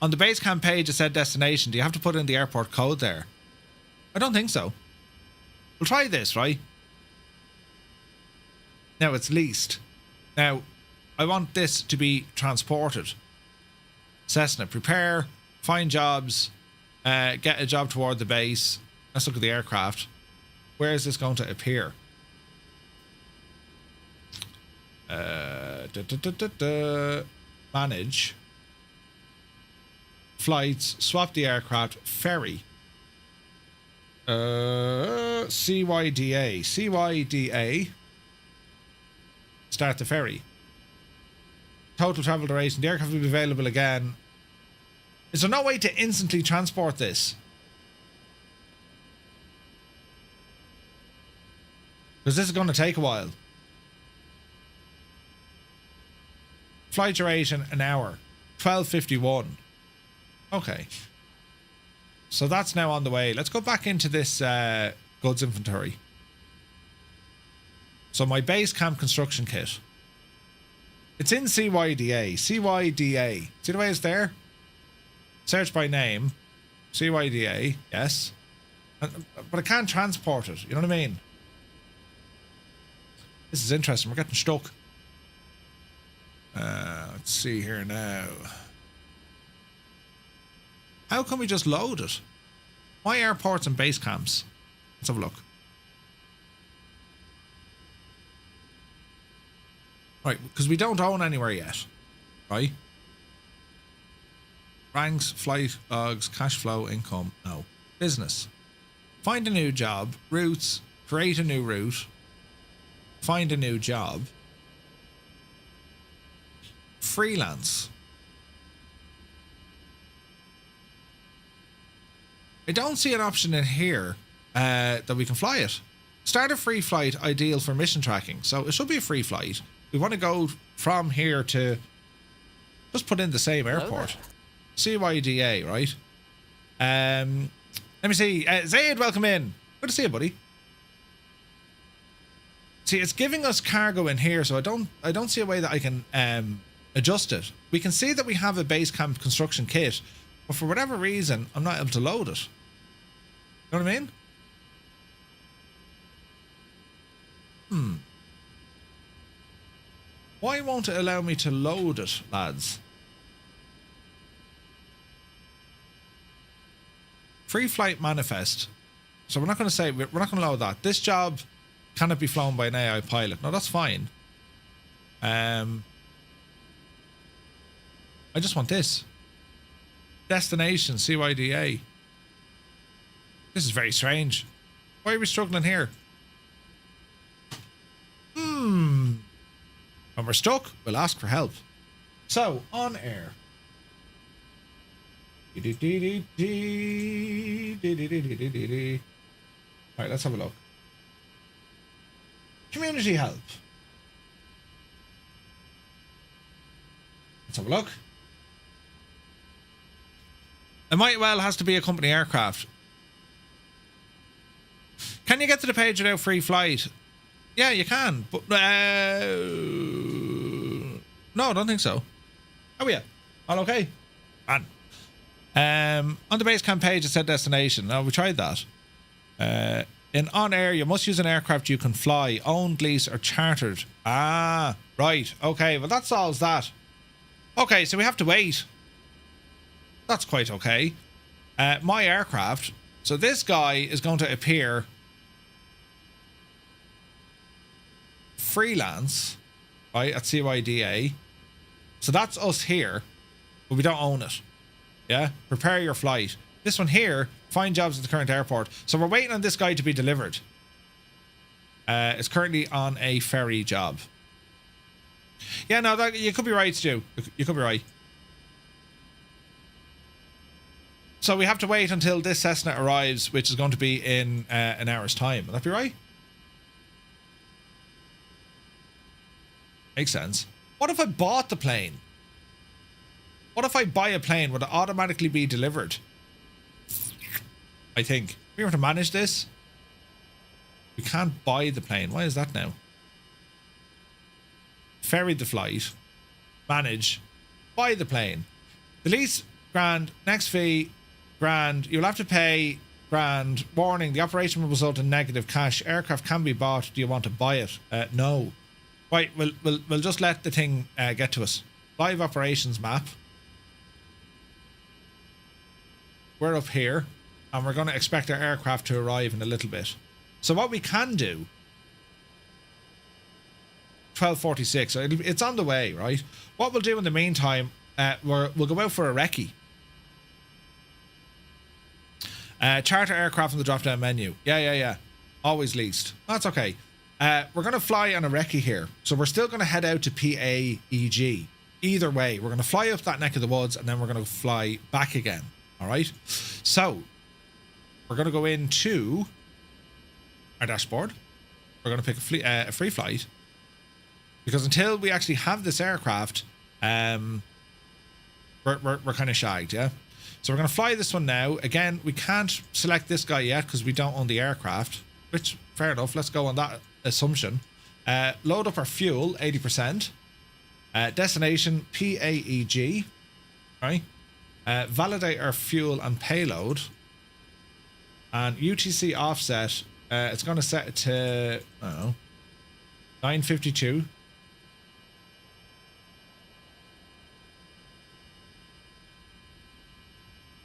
On the base camp page, it said destination. Do you have to put in the airport code there? I don't think so. We'll try this, right? Now it's leased. Now, I want this to be transported. Cessna, prepare, find jobs, get a job toward the base. Let's look at the aircraft. Where is this going to appear? Manage. Flights, swap the aircraft, ferry. CYDA. Start the ferry. Total travel duration. The aircraft will be available again. Is there no way to instantly transport this? Because this is going to take a while. Flight duration, an hour. 12:51. Okay. So that's now on the way. Let's go back into this goods inventory. So my base camp construction kit. It's in CYDA. CYDA. See the way it's there? Search by name. CYDA. Yes. But I can't transport it. You know what I mean? This is interesting. We're getting stuck. Let's see here now. How can we just load it? My airports and base camps. Let's have a look. Right, because we don't own anywhere yet. Right? Ranks, flight, logs, cash flow, income. No. Business. Find a new job. Routes. Create a new route. Find a new job. Freelance. I don't see an option in here that we can fly it. Start a free flight, ideal for mission tracking. So it should be a free flight. We want to go from here to... Just put in the same airport. CYDA, right? Let me see. Zaid, welcome in. Good to see you, buddy. See, it's giving us cargo in here, so I don't see a way that I can adjust it. We can see that we have a base camp construction kit, but for whatever reason, I'm not able to load it. You know what I mean? Why won't it allow me to load it, lads? Free flight manifest. So we're not going to say, we're not going to load that. This job cannot be flown by an AI pilot. No, that's fine. I just want this. Destination, CYDA. This is very strange. Why are we struggling here? When we're stuck, we'll ask for help. So, OnAir. Alright, let's have a look. Community help. Let's have a look. It might well has to be a company aircraft. Can you get to the page without free flight? Yeah, you can. But no, I don't think so. Oh yeah, all okay. Man. On the base camp page it said destination. Now we tried that. In OnAir, you must use an aircraft you can fly, owned, leased, or chartered. Ah, right. Okay, well that solves that. Okay, so we have to wait. That's quite okay. My aircraft. So this guy is going to appear freelance, right, at CYDA. So that's us here, but we don't own it. Yeah? Prepare your flight. This one here, find jobs at the current airport. So we're waiting on this guy to be delivered. It's currently on a ferry job. Yeah, no, you could be right, Stu. You could be right. So we have to wait until this Cessna arrives, which is going to be in an hour's time. Will that be right? Makes sense. What if I bought the plane? What if I buy a plane? Would it automatically be delivered? I think. We have to manage this. We can't buy the plane. Why is that now? Ferry the flight. Manage. Buy the plane. The lease, grand. Next fee, grand. You'll have to pay, grand. Warning, the operation will result in negative cash. Aircraft can be bought. Do you want to buy it? No. Right, we'll just let the thing get to us. Live operations map. We're up here, and we're going to expect our aircraft to arrive in a little bit. So what we can do... 12:46, so it's on the way, right? What we'll do in the meantime, we'll go out for a recce. Charter aircraft in the drop-down menu. Yeah. Always leased. That's okay. We're going to fly on a recce here. So we're still going to head out to PAEG. either way. We're going to fly up that neck of the woods and then we're going to fly back again. All right. So we're going to go into our dashboard. We're going to pick a free flight, because until we actually have this aircraft, we're kind of shagged. Yeah. So we're going to fly this one now. Again, we can't select this guy yet because we don't own the aircraft, which fair enough. Let's go on that assumption. Load up our fuel, 80%. Destination, PAEG. Right. Validate our fuel and payload. And UTC offset, it's going to set it to, I don't know, 952.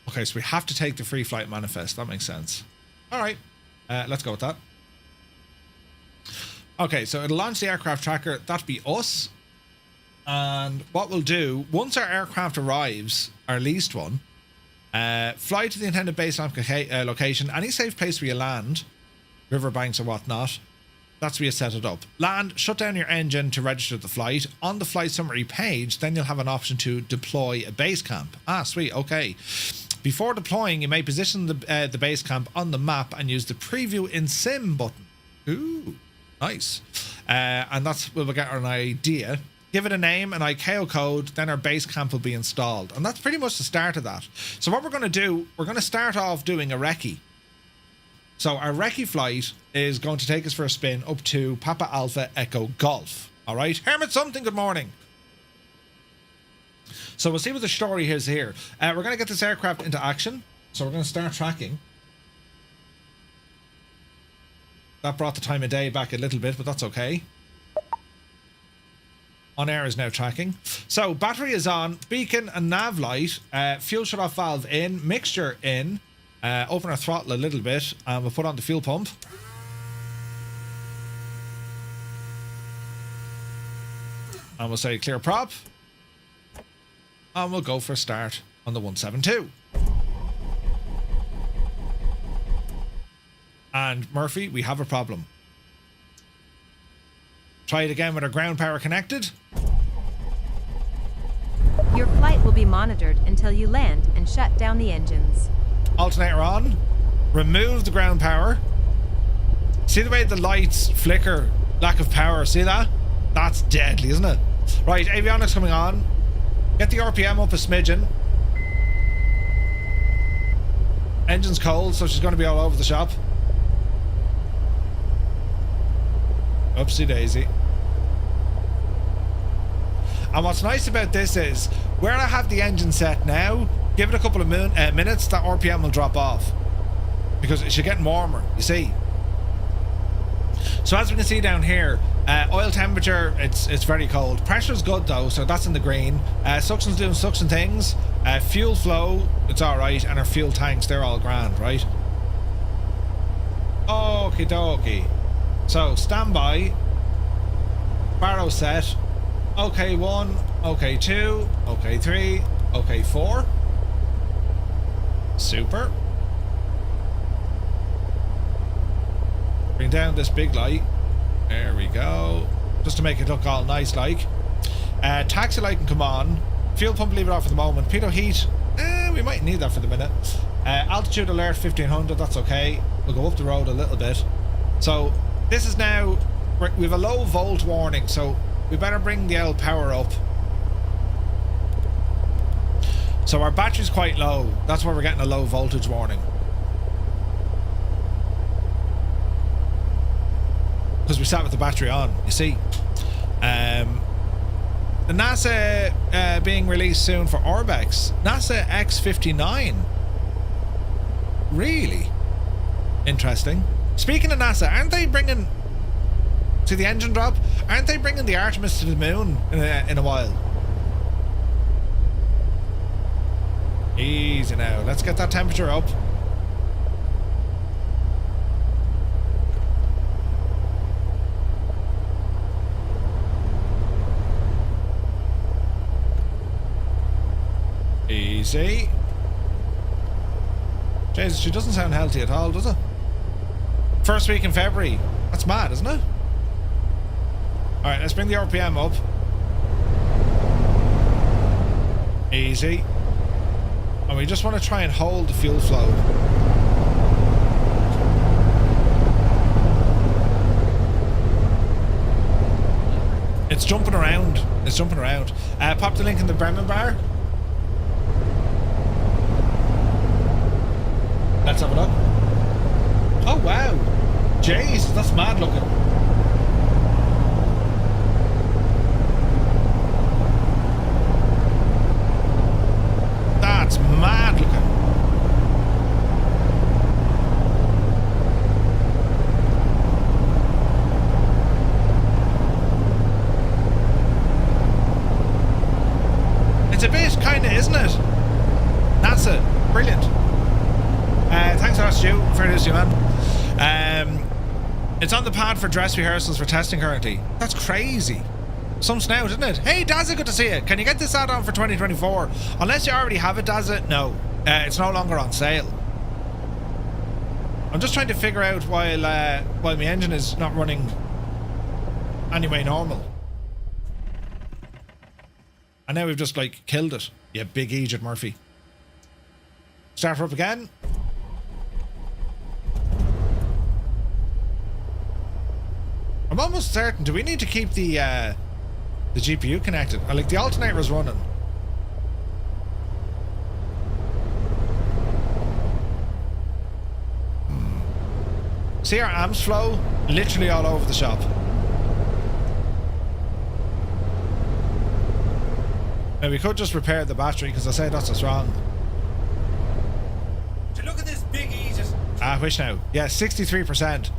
Okay, so we have to take the free flight manifest. That makes sense. All right, let's go with that. Okay, so it'll launch the aircraft tracker. That'd be us. And what we'll do, once our aircraft arrives, our leased one, fly to the intended base location, any safe place where you land, riverbanks or whatnot, that's where you set it up. Land, shut down your engine to register the flight. On the flight summary page, then you'll have an option to deploy a base camp. Ah, sweet, okay. Before deploying, you may position the base camp on the map and use the preview in sim button. Ooh, nice. And that's where we'll get an idea. Give it a name, an ICAO code, then our base camp will be installed. And that's pretty much the start of that. So what we're going to do, we're going to start off doing a recce. So our recce flight is going to take us for a spin up to Papa Alpha Echo Golf. All right, Hermit something, good morning. So we'll see what the story is here. We're going to get this aircraft into action. So we're going to start tracking. That brought the time of day back a little bit, but that's okay. OnAir is now tracking. So battery is on, beacon and nav light, fuel shut off valve in, mixture in, open our throttle a little bit, and we'll put on the fuel pump. And we'll say clear prop. And we'll go for a start on the 172. And Murphy, we have a problem. Try it again with our ground power connected. Your flight will be monitored until you land and shut down the engines. Alternator on. Remove the ground power. See the way the lights flicker? Lack of power. See that? That's deadly, isn't it? Right, avionics coming on. Get the RPM up a smidgen. Engine's cold, so she's going to be all over the shop. Oopsie daisy. And what's nice about this is, where I have the engine set now, give it a couple of minutes, that RPM will drop off. Because it should get warmer, you see. So as we can see down here, oil temperature, it's very cold. Pressure's good though, so that's in the green. Suction's doing suction things. Fuel flow, it's alright. And our fuel tanks, they're all grand, right? Okie dokie. So, standby. Barrow set. OK 1, OK 2, OK 3, OK 4. Super. Bring down this big light. There we go. Just to make it look all nice like. Taxi light can come on. Fuel pump, leave it off for the moment. Pitot heat, we might need that for the minute. Altitude alert 1500, that's okay. We'll go up the road a little bit. So this is now, we have a low volt warning, so we better bring the L power up. So our battery's quite low. That's why we're getting a low voltage warning. Because we sat with the battery on, you see. The NASA being released soon for Orbex. NASA X-59. Really? Interesting. Speaking of NASA, aren't they bringing... See the engine drop? Aren't they bringing the Artemis to the moon in a while? Easy now. Let's get that temperature up. Easy. Jesus, she doesn't sound healthy at all, does it? First week in February. That's mad, isn't it? Alright, let's bring the RPM up. Easy. And we just want to try and hold the fuel flow. It's jumping around. It's jumping around. Pop the link in the Bremen bar. Let's have a look. Oh, wow. Jeez, that's mad looking. That's mad looking. It's a bit kind of, isn't it? That's it. Brilliant. Thanks a lot, Stu, for this, you man. It's on the pad for dress rehearsals for testing currently. That's crazy. Some snout, isn't it? Hey, Dazza, good to see you. Can you get this add-on for 2024? Unless you already have it, Dazza, no. It's no longer on sale. I'm just trying to figure out while my engine is not running anyway normal. And now we've just, like, killed it. You big Egypt Murphy. Start her up again. I'm almost certain. Do we need to keep the GPU connected? I like the alternator is running. See our amps flow literally all over the shop. Now we could just repair the battery because I say that's what's wrong. Look at this big Aegis. Which now? Yeah, 63%.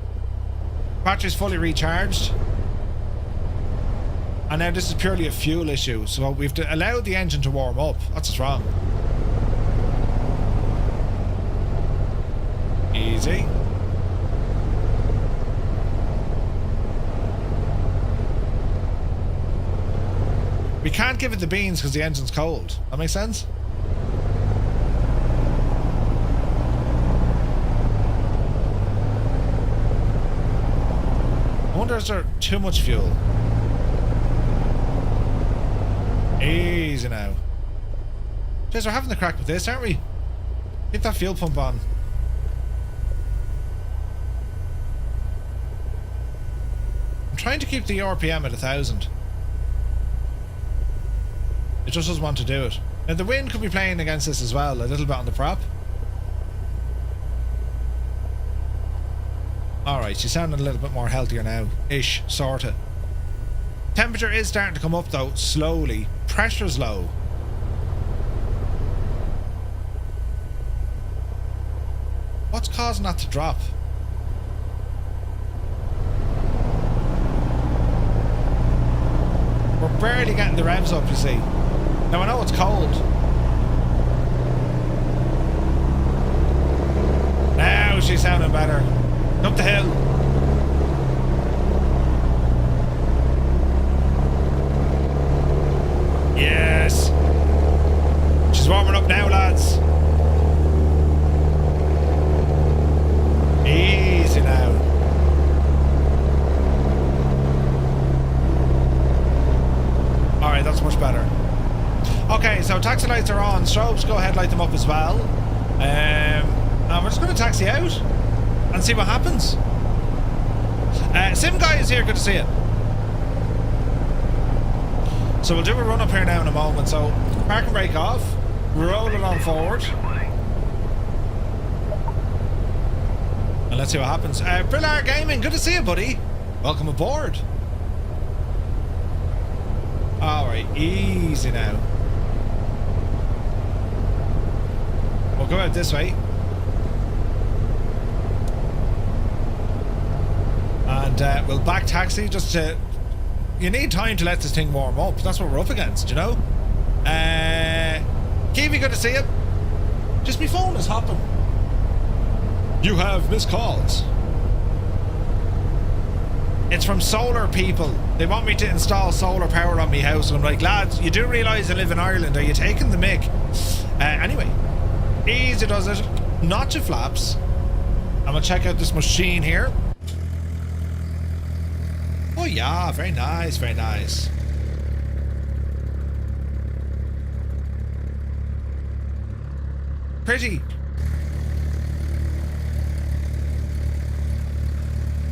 Battery's fully recharged. And now this is purely a fuel issue, so we've allowed the engine to warm up. That's what's wrong. Easy. We can't give it the beans because the engine's cold. That makes sense? I wonder, is there too much fuel? Easy now. Jeez, we're having the crack with this, aren't we? Keep that fuel pump on. I'm trying to keep the RPM at 1,000. It just doesn't want to do it. Now the wind could be playing against this as well, a little bit on the prop. Alright, she's sounding a little bit more healthier now. Ish, sorta. Temperature is starting to come up though, slowly. Pressure's low. What's causing that to drop? We're barely getting the revs up, you see. Now I know it's cold. Now she's sounding better. Up the hill. Yes. She's warming up now, lads. Easy now. Alright, that's much better. Okay, so taxi lights are on. Strobes, go ahead, light them up as well. And we're just going to taxi out and see what happens. Sim Guy is here, good to see you. So we'll do a run up here now in a moment. So park and brake off, roll it on forward, and let's see what happens. Brillar Gaming, good to see you, buddy. Welcome aboard. Alright, easy now. We'll go out this way. And we'll back taxi just to... You need time to let this thing warm up. That's what we're up against, you know? Kiwi, good to see you. Just my phone is hopping. You have missed calls. It's from solar people. They want me to install solar power on my house. And I'm like, lads, you do realise I live in Ireland. Are you taking the mick? Anyway, easy does it. Notch your flaps. I'm going to check out this machine here. Oh yeah, very nice, very nice. Pretty.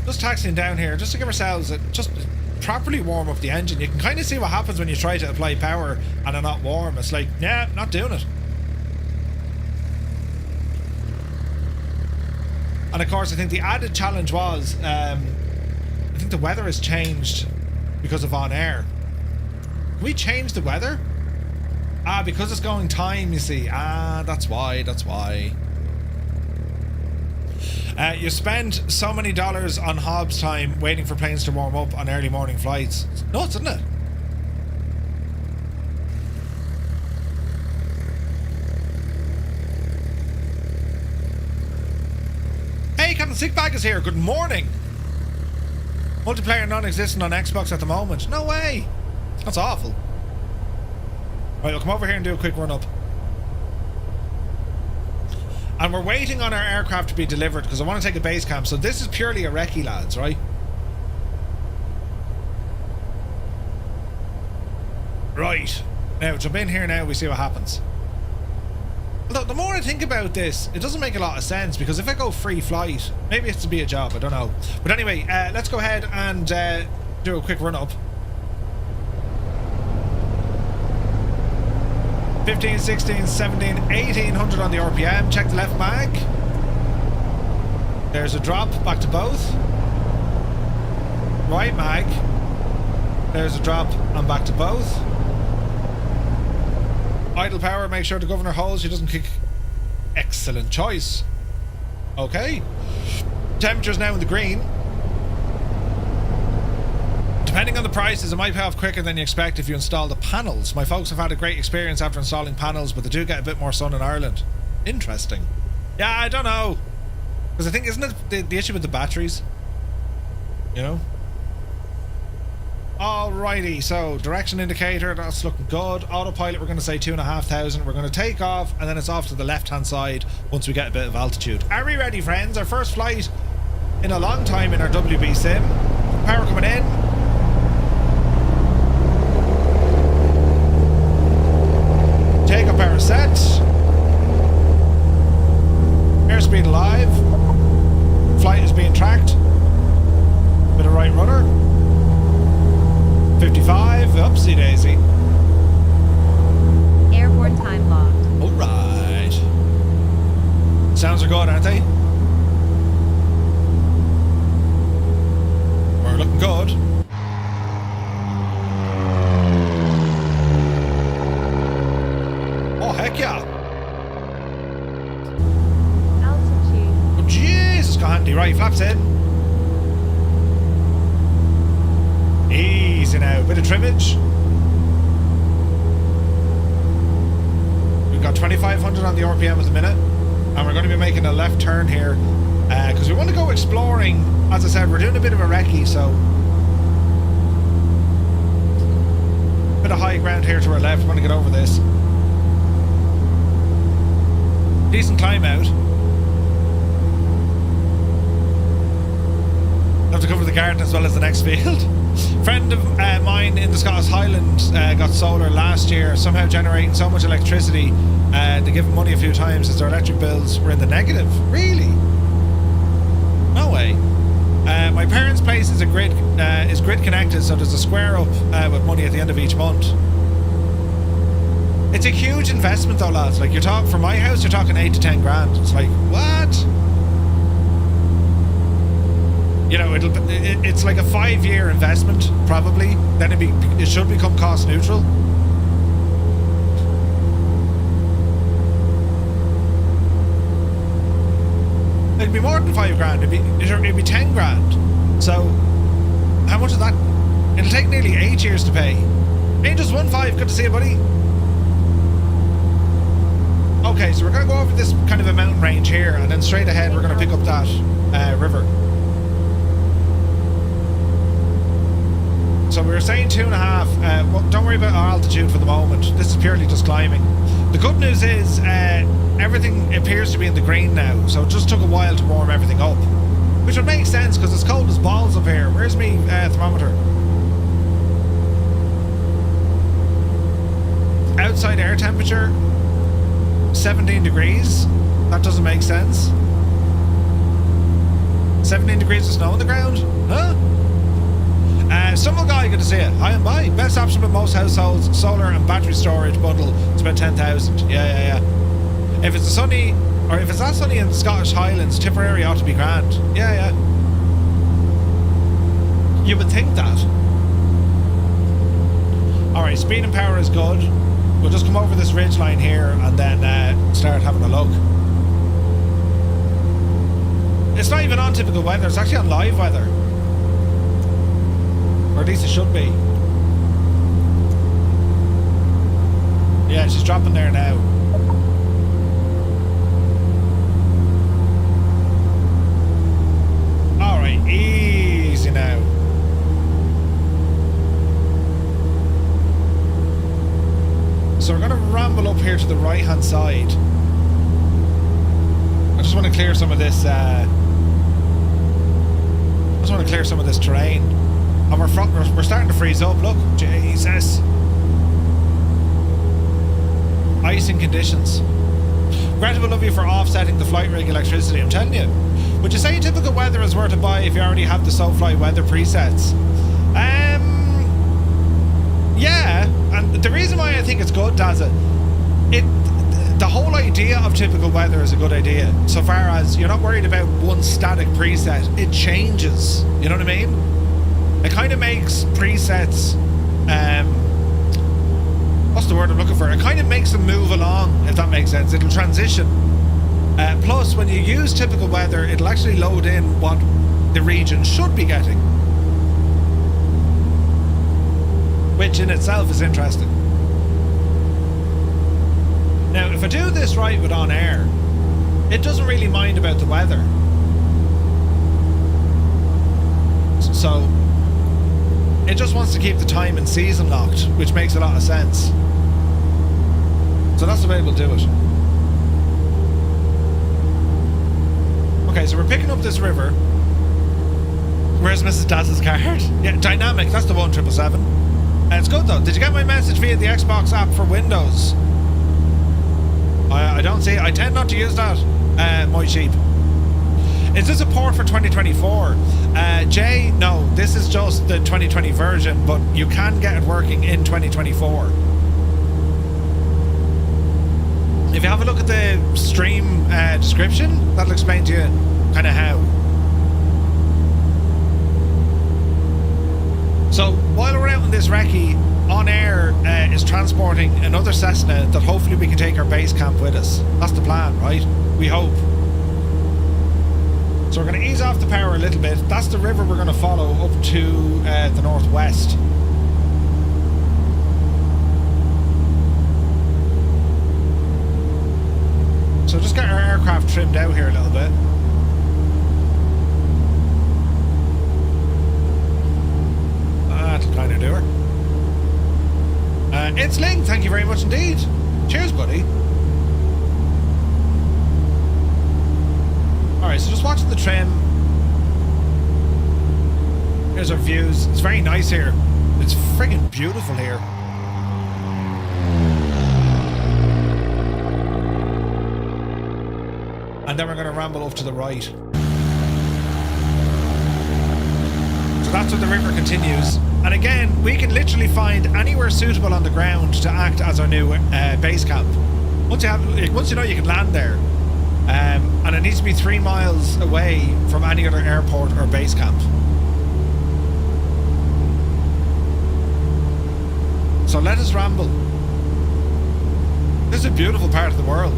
Just taxiing down here, just to give ourselves just properly warm up the engine. You can kind of see what happens when you try to apply power and they're not warm. It's like, yeah, not doing it. And of course, I think the added challenge was, I think the weather has changed because of OnAir. Can we change the weather? Ah, because it's going time, you see. Ah, that's why, that's why. You spend so many dollars on Hobbs time waiting for planes to warm up on early morning flights. It's nuts, isn't it? Hey, Captain Sickbag is here. Good morning. Multiplayer non-existent on Xbox at the moment. No way. That's awful. Right, we'll come over here and do a quick run-up. And we're waiting on our aircraft to be delivered because I want to take a base camp. So this is purely a recce, lads, right? Right. Now, jump in here now, we see what happens. Although, the more I think about this, it doesn't make a lot of sense because if I go free flight, maybe it's to be a job, I don't know. But anyway, let's go ahead and do a quick run-up. 15, 16, 17, 1800 on the RPM. Check the left mag. There's a drop back to both. Right mag. There's a drop and back to both. Idle power, make sure the governor holds, she doesn't kick. Excellent choice. Okay. Temperature's now in the green. Depending on the prices, it might pay off quicker than you expect if you install the panels. My folks have had a great experience after installing panels, but they do get a bit more sun in Ireland. Interesting. Yeah, I don't know. Because I think, isn't it the issue with the batteries? You know? Alrighty, so direction indicator, that's looking good. Autopilot, we're going to say 2,500. We're going to take off, and then it's off to the left-hand side once we get a bit of altitude. Are we ready, friends? Our first flight in a long time in our WBSim. Power coming in. Take-up power set. Airspeed alive. Flight is being tracked. Bit of right rudder. 55. Oopsie daisy. Airborne time logged. Alright. Sounds are good, aren't they? We're looking good. Oh, heck yeah. Altitude. Oh, Jesus, got handy. Right, flaps in. Easy now. Bit of trimmage. We've got 2,500 on the RPM at the minute. And we're going to be making a left turn here. Because we want to go exploring. As I said, we're doing a bit of a recce, so... Bit of high ground here to our left. We want to get over this. Decent climb out. Have to cover the garden as well as the next field. Friend of mine in the Scottish Highlands got solar last year, somehow generating so much electricity they give them money a few times as their electric bills were in the negative. Really? No way. My parents' place is grid connected, so there's a square up with money at the end of each month. It's a huge investment though, lads. Like, you're talking, for my house, you're talking 8 to 10 grand. It's like, what? You know, it's like a 5-year investment, probably. Then it should become cost neutral. It'd be more than 5 grand. It'd be 10 grand. So, how much is that? It'll take nearly 8 years to pay. Angels 1-5, good to see you, buddy. Okay, so we're going to go over this kind of a mountain range here, and then straight ahead we're going to pick up that river. So we were saying 2.5. Well, don't worry about our altitude for the moment. This is purely just climbing. The good news is everything appears to be in the green now, so it just took a while to warm everything up. Which would make sense because it's cold as balls up here. Where's me thermometer? Outside air temperature 17 degrees. That doesn't make sense. 17 degrees of snow on the ground? Huh? Stumble guy, good to see you. Hi and bye. Best option with most households, solar and battery storage bundle. It's about 10,000. Yeah. If it's sunny, or if it's not sunny in the Scottish Highlands, Tipperary ought to be grand. Yeah. You would think that. Alright, speed and power is good. We'll just come over this ridge line here and then start having a look. It's not even on typical weather, it's actually on live weather. Or at least it should be. Yeah, she's dropping there now. Alright, easy now. So we're going to ramble up here to the right hand side. I just want to clear some of this terrain. And we're starting to freeze up, look. Jesus. Icing conditions. Greta will love you for offsetting the flight rig electricity, I'm telling you. Would you say typical weather is worth to buy if you already have the SoFly weather presets? Yeah, and the reason why I think it's good, Dazza, the whole idea of typical weather is a good idea. So far as you're not worried about one static preset, it changes. You know what I mean? It kind of makes presets, what's the word I'm looking for? It kind of makes them move along, if that makes sense. It'll transition. Plus, when you use typical weather, it'll actually load in what the region should be getting. Which in itself is interesting. Now, if I do this right with OnAir, it doesn't really mind about the weather. So, it just wants to keep the time and season locked, which makes a lot of sense. So that's the way we'll do it. Okay, so we're picking up this river. Where's Mrs. Daz's card? Yeah, dynamic, that's the 1777. It's good though. Did you get my message via the Xbox app for Windows? I don't see it. I tend not to use that, my sheep. Is this a port for 2024? Jay, no, this is just the 2020 version, but you can get it working in 2024. If you have a look at the stream description, that'll explain to you kind of how. So while we're out in this recce, OnAir is transporting another Cessna that hopefully we can take our base camp with us. That's the plan, right? We hope. So we're going to ease off the power a little bit. That's the river we're going to follow up to the northwest. So just get our aircraft trimmed out here a little bit. That'll kind of do her. It's Ling, thank you very much indeed. Cheers, buddy. Alright, so just watching the trim. Here's our views. It's very nice here. It's friggin' beautiful here. And then we're going to ramble off to the right. So that's where the river continues. And again, we can literally find anywhere suitable on the ground to act as our new base camp. Once you know you can land there. And it needs to be 3 miles away from any other airport or base camp. So let us ramble. This is a beautiful part of the world.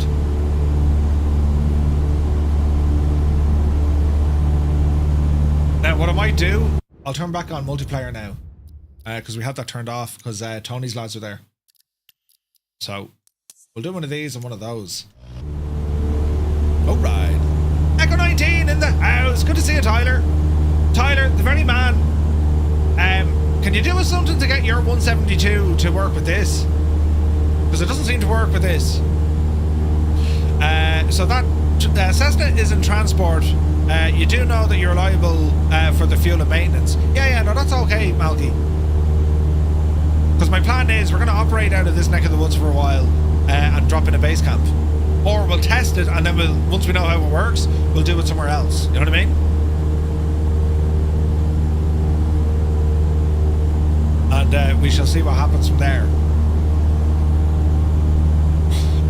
Now what I might do, I'll turn back on multiplayer now. Because we have that turned off because Tony's lads are there. So we'll do one of these and one of those. Alright. Echo 19 in the house. Good to see you, Tyler. Tyler, the very man. Can you do us something to get your 172 to work with this? Because it doesn't seem to work with this. So that Cessna is in transport. You do know that you're liable for the fuel and maintenance. Yeah, no, that's okay, Malky. Because my plan is we're going to operate out of this neck of the woods for a while and drop in a base camp. Or we'll test it and then once we know how it works, we'll do it somewhere else. You know what I mean? And we shall see what happens from there.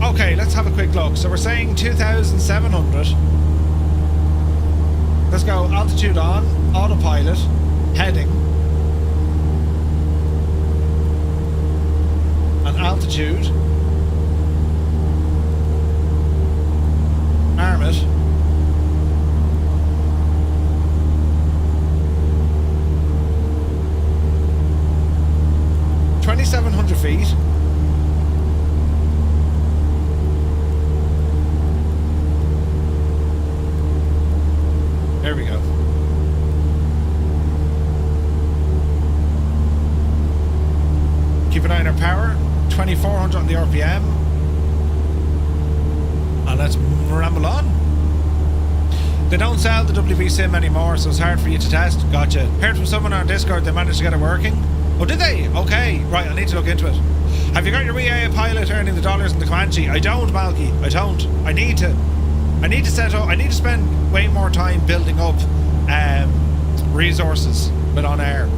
Okay, let's have a quick look. So we're saying 2,700. Let's go altitude on, autopilot, heading. And altitude. Arm it. $2,700 feet. There we go. Keep an eye on our power. 2,400 on the RPM. And let's ramble on. They don't sell the WBSim anymore, so it's hard for you to test. Gotcha. Heard from someone on Discord they managed to get it working. Oh, did they? Okay. Right, I need to look into it. Have you got your EA pilot earning the dollars in the Comanche? I don't, Malky. I don't. I need to set up. I need to spend way more time building up resources with OnAir.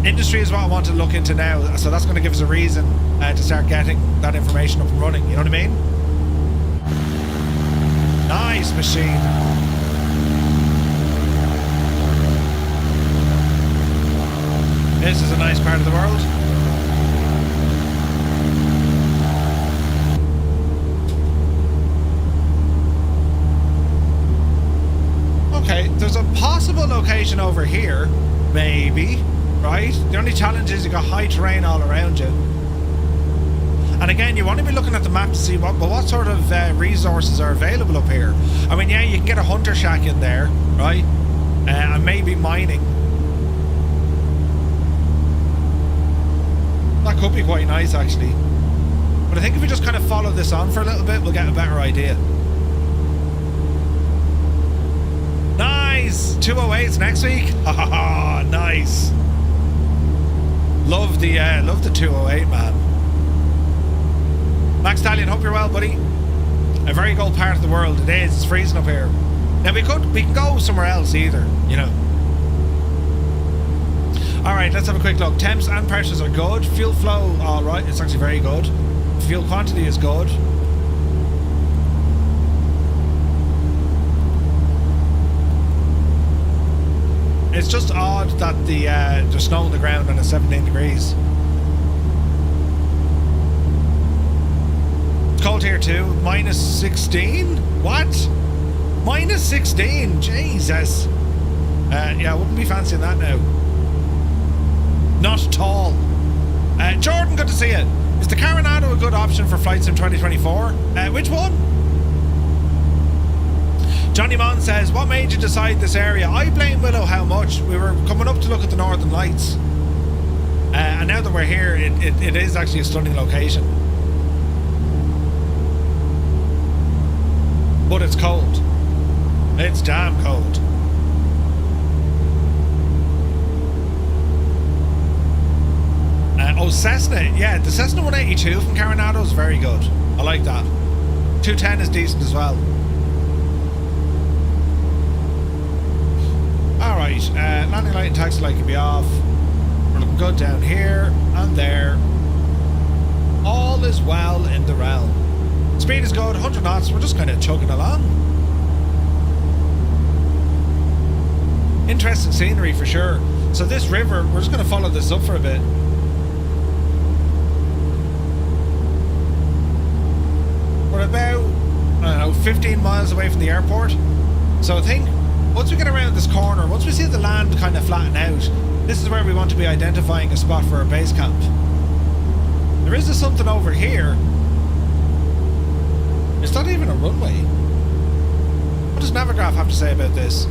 Industry is what I want to look into now, so that's going to give us a reason to start getting that information up and running. You know what I mean? Nice machine. This is a nice part of the world. Okay, there's a possible location over here, maybe, right? The only challenge is you got high terrain all around you. And again, you want to be looking at the map to see what sort of resources are available up here. I mean, yeah, you can get a hunter shack in there, right? And maybe mining. That could be quite nice, actually. But I think if we just kind of follow this on for a little bit, we'll get a better idea. Nice! 208s next week. Ha ha ha! Nice. Love the 208, man. Max Stallion, hope you're well, buddy. A very cold part of the world. It is. It's freezing up here. Now we can go somewhere else either, you know. All right, let's have a quick look. Temps and pressures are good. Fuel flow, all right. It's actually very good. Fuel quantity is good. It's just odd that there's snow on the ground and it's 17 degrees. It's cold here too. Minus 16? What? Minus 16? Jesus. Yeah, I wouldn't be fancying that now. Not at all. Jordan, good to see you. Is the Coronado a good option for Flight Sim 2024? Which one? Johnny Mon says, what made you decide this area? I blame Willow how much. We were coming up to look at the Northern Lights. And now that we're here, it is actually a stunning location. But it's cold. It's damn cold. Oh, Cessna. Yeah, the Cessna 182 from Coronado is very good. I like that. 210 is decent as well. Alright, landing light and taxi light can be off. We're looking good down here and there. All is well in the realm. Speed is good, 100 knots. We're just kind of chugging along. Interesting scenery for sure. So this river, we're just going to follow this up for a bit. We're about, I don't know, 15 miles away from the airport. So I think once we get around this corner, once we see the land kind of flatten out, this is where we want to be identifying a spot for our base camp. There is something over here. It's not even a runway. What does Navigraph have to say about this?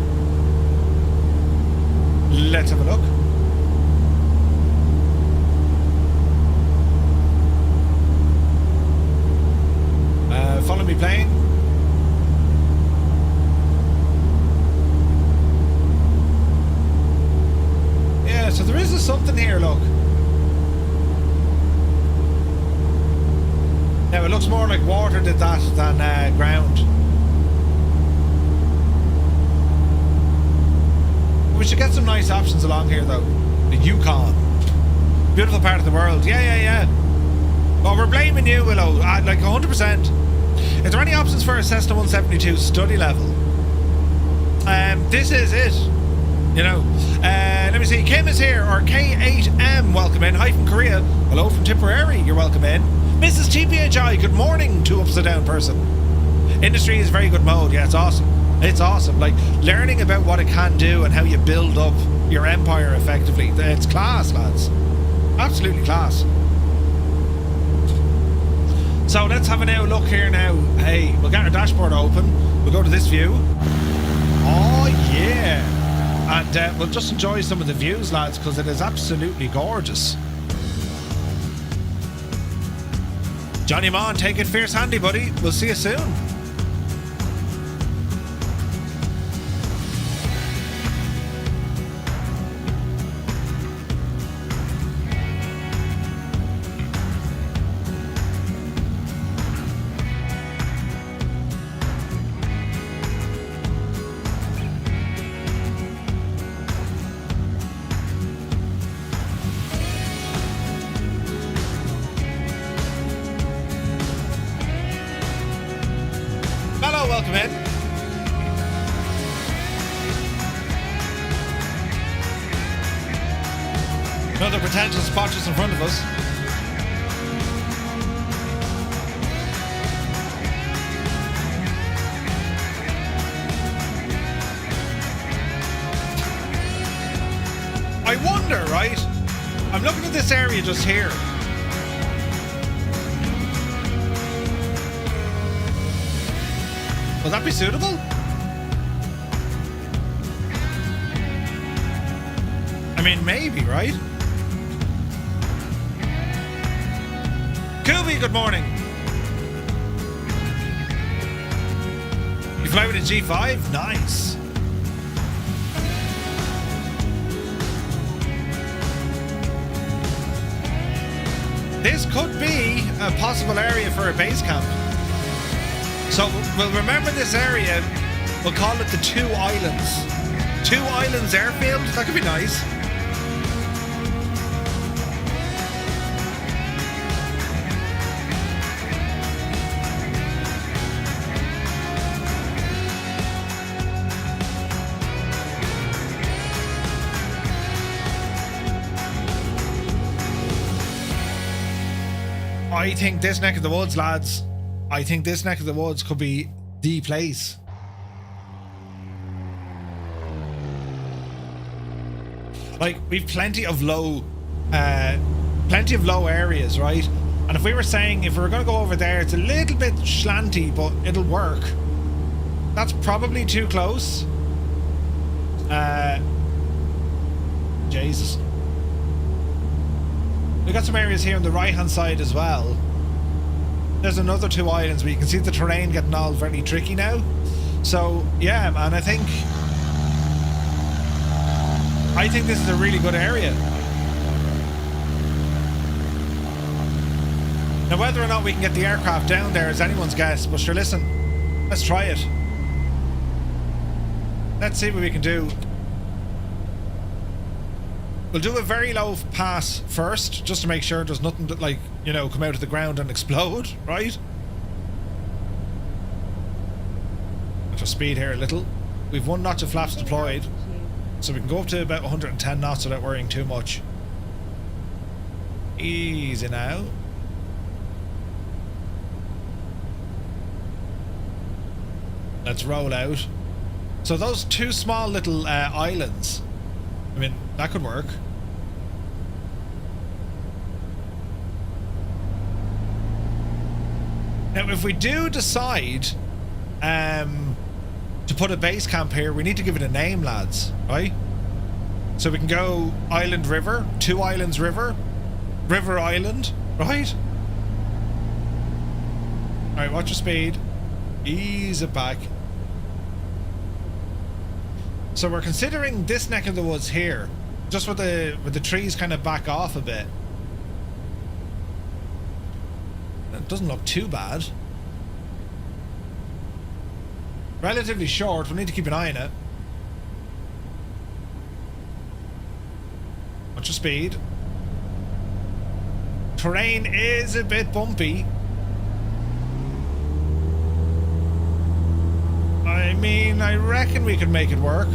Let's have a look. Follow me, plane. Yeah, so there is something here, look. Now Now it looks more like water did that than ground. We should get some nice options along here though. The Yukon. Beautiful part of the world. Yeah. Well, we're blaming you, Willow. Like 100%. Is there any options for a Cessna 172 study level? This is it. You know. Let me see. Kim is here, or K8M. Welcome in. Hi from Korea. Hello from Tipperary. You're welcome in. Mrs. TPHI. Good morning to upside down person. Industry is very good mode. Yeah, it's awesome. It's awesome. Like learning about what it can do and how you build up your empire effectively. It's class, lads. Absolutely class. So let's have a now look here now. Hey, we'll get our dashboard open. We'll go to this view. Oh yeah. And we'll just enjoy some of the views, lads, because it is absolutely gorgeous. Johnny Mon, take it fierce handy, buddy. We'll see you soon. Welcome in. Another potential spot just in front of us. I wonder, right? I'm looking at this area just here. Will that be suitable? I mean, maybe, right? Kubi, good morning. You fly with a G5? Nice. This could be a possible area for a base camp. So we'll remember this area, we'll call it the Two Islands. Two Islands Airfield, that could be nice. I think this neck of the woods, lads, I think this neck of the woods could be the place. Like, we've plenty of low areas, right? And if we were saying, if we were going to go over there, it's a little bit slanty, but it'll work. That's probably too close. Jesus. We've got some areas here on the right-hand side as well. There's another two islands where you can see the terrain getting all very tricky now. So, yeah, man, I think this is a really good area. Now, whether or not we can get the aircraft down there is anyone's guess, but sure, listen, let's try it. Let's see what we can do. We'll do a very low pass first, just to make sure there's nothing that, like, you know, come out of the ground and explode, right? Let's speed here a little. We've 1 notch of flaps deployed, so we can go up to about 110 knots without worrying too much. Easy now. Let's roll out. So those two small little islands, I mean, that could work. Now, if we do decide to put a base camp here, we need to give it a name, lads, right? So we can go Island River, Two Islands River, River Island, right? Alright, watch your speed. Ease it back. So we're considering this neck of the woods here, just with the trees kind of back off a bit. It doesn't look too bad. Relatively short, we'll need to keep an eye on it. Watch your speed. Terrain is a bit bumpy. I mean, I reckon we could make it work.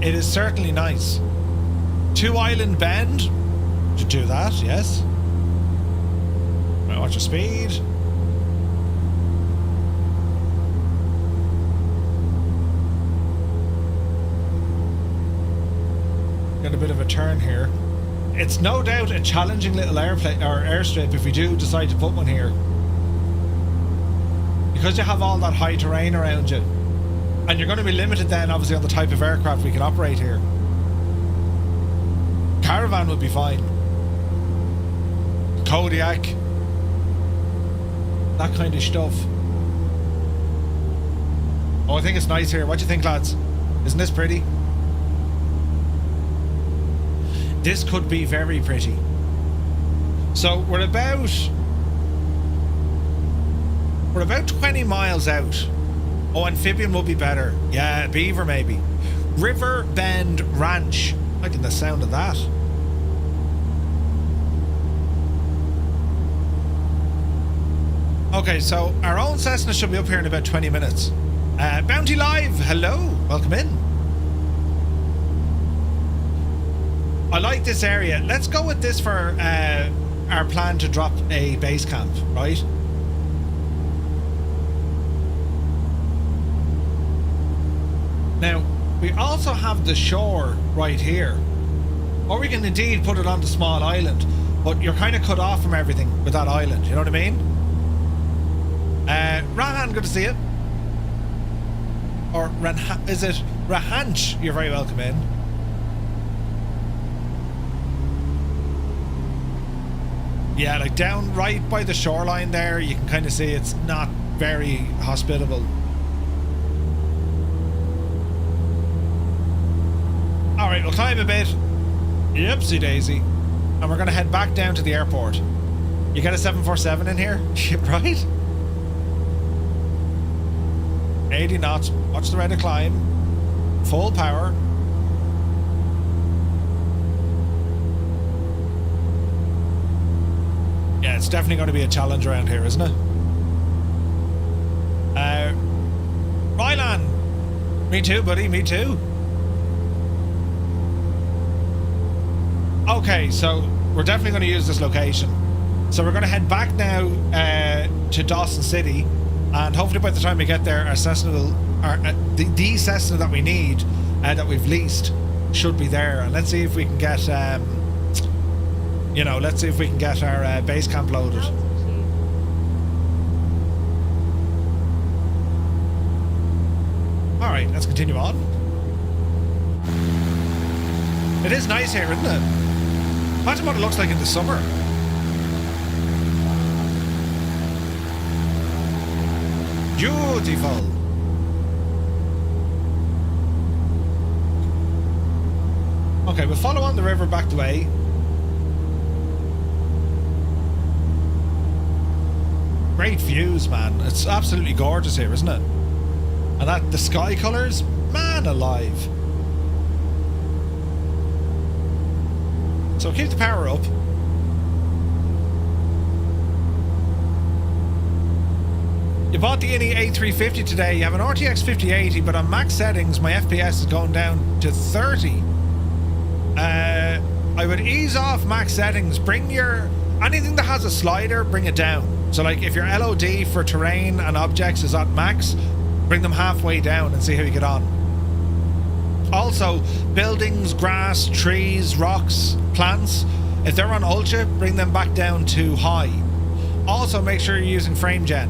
It is certainly nice. 2 Island Bend. Should do that, yes. Right, watch your speed. Got a bit of a turn here. It's no doubt a challenging little airplane or airstrip if we do decide to put one here. Because you have all that high terrain around you. And you're going to be limited then, obviously, on the type of aircraft we can operate here. Caravan would be fine. Kodiak. That kind of stuff. Oh, I think it's nice here. What do you think, lads? Isn't this pretty? This could be very pretty. So we're about 20 miles out. Oh, amphibian will be better. Yeah, beaver maybe. River Bend Ranch. Liking the sound of that. Okay, so our own Cessna should be up here in about 20 minutes. Bounty Live, hello. Welcome in. I like this area. Let's go with this for our plan to drop a base camp, right? Now, we also have the shore right here. Or we can indeed put it on the small island. But you're kind of cut off from everything with that island. You know what I mean? Rahan, good to see you. Or is it Rahanch? You're very welcome in. Yeah, like down right by the shoreline there, you can kind of see it's not very hospitable. Alright, we'll climb a bit. Yipsy daisy. And we're going to head back down to the airport. You get a 747 in here? Right? 80 knots. Watch the rate of climb. Full power. Yeah, it's definitely going to be a challenge around here, isn't it? Rylan. Me too, buddy. Me too. Okay, so we're definitely going to use this location. So we're going to head back now to Dawson City, and hopefully by the time we get there, our Cessna will, the Cessna that we need, that we've leased, should be there. And let's see if we can get, you know, let's see if we can get our base camp loaded. All right, let's continue on. It is nice here, isn't it? Imagine what it looks like in the summer. Beautiful. Okay, we'll follow on the river back the way. Great views, man. It's absolutely gorgeous here, isn't it? And the sky colours, man alive. So keep the power up. You bought the Innie A350 today. You have an RTX 5080, but on max settings, my FPS is going down to 30. I would ease off max settings. Bring your... anything that has a slider, bring it down. So like if your LOD for terrain and objects is at max, bring them halfway down and see how you get on. Also, buildings, grass, trees, rocks, plants, if they're on ultra, bring them back down to high. Also, make sure you're using frame gen.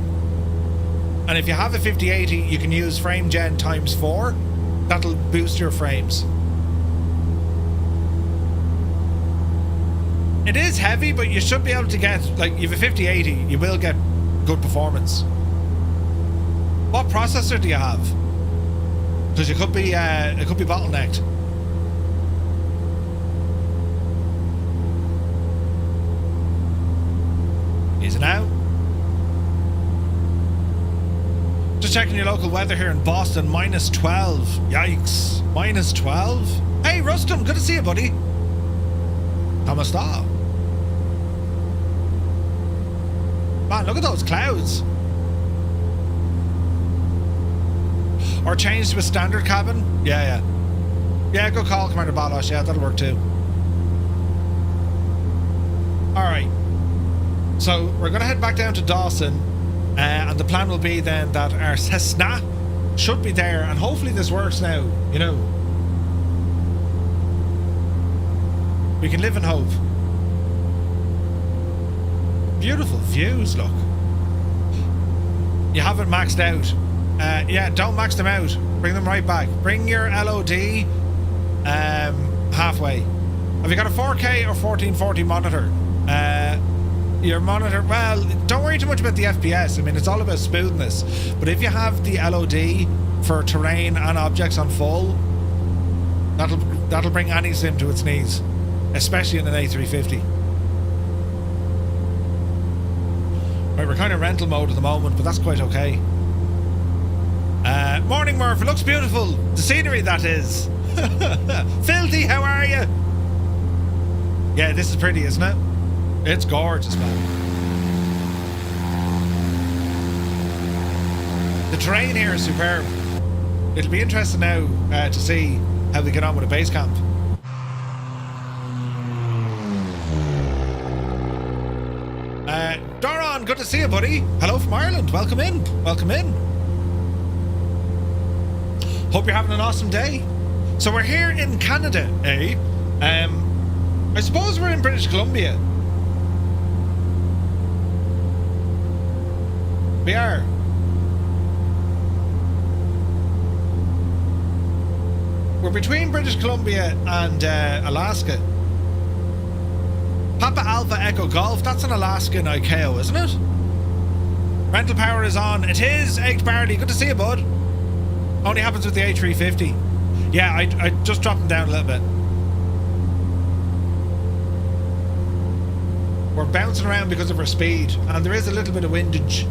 And if you have a 5080, you can use frame gen times 4. That'll boost your frames. It is heavy, but you should be able to get, like, you have a 5080, you will get good performance. What processor do you have? Because it could be bottlenecked. Easy now. Just checking your local weather here in Boston, minus 12. Yikes. Minus 12? Hey, Rustum, good to see you, buddy. How much that? Man, look at those clouds. Or change to a standard cabin? Yeah. Yeah, good call, Commander Balosh. Yeah, that'll work too. Alright. So, we're going to head back down to Dawson. And the plan will be then that our Cessna should be there. And hopefully this works now, you know. We can live in hope. Beautiful views, look. You have it maxed out. Yeah, don't max them out. Bring them right back. Bring your LOD halfway. Have you got a 4K or 1440 monitor? Your monitor, well, don't worry too much about the FPS. I mean, it's all about smoothness. But if you have the LOD for terrain and objects on full, that'll bring any sim to its knees, especially in an A350. Right, we're kind of rental mode at the moment, but that's quite okay. Morning, Murph. It looks beautiful. The scenery, that is. Filthy, how are you? Yeah, this is pretty, isn't it? It's gorgeous, man. The terrain here is superb. It'll be interesting now to see how they get on with a base camp. Doron, good to see you, buddy. Hello from Ireland. Welcome in. Welcome in. Hope you're having an awesome day. So we're here in Canada, eh? I suppose we're in British Columbia. We are. We're between British Columbia and Alaska. Papa Alpha Echo Golf, that's an Alaskan ICAO, isn't it? Rental power is on. It is. Egged Barley, good to see you, bud. Only happens with the A350. Yeah, I just dropped them down a little bit. We're bouncing around because of our speed, and there is a little bit of windage.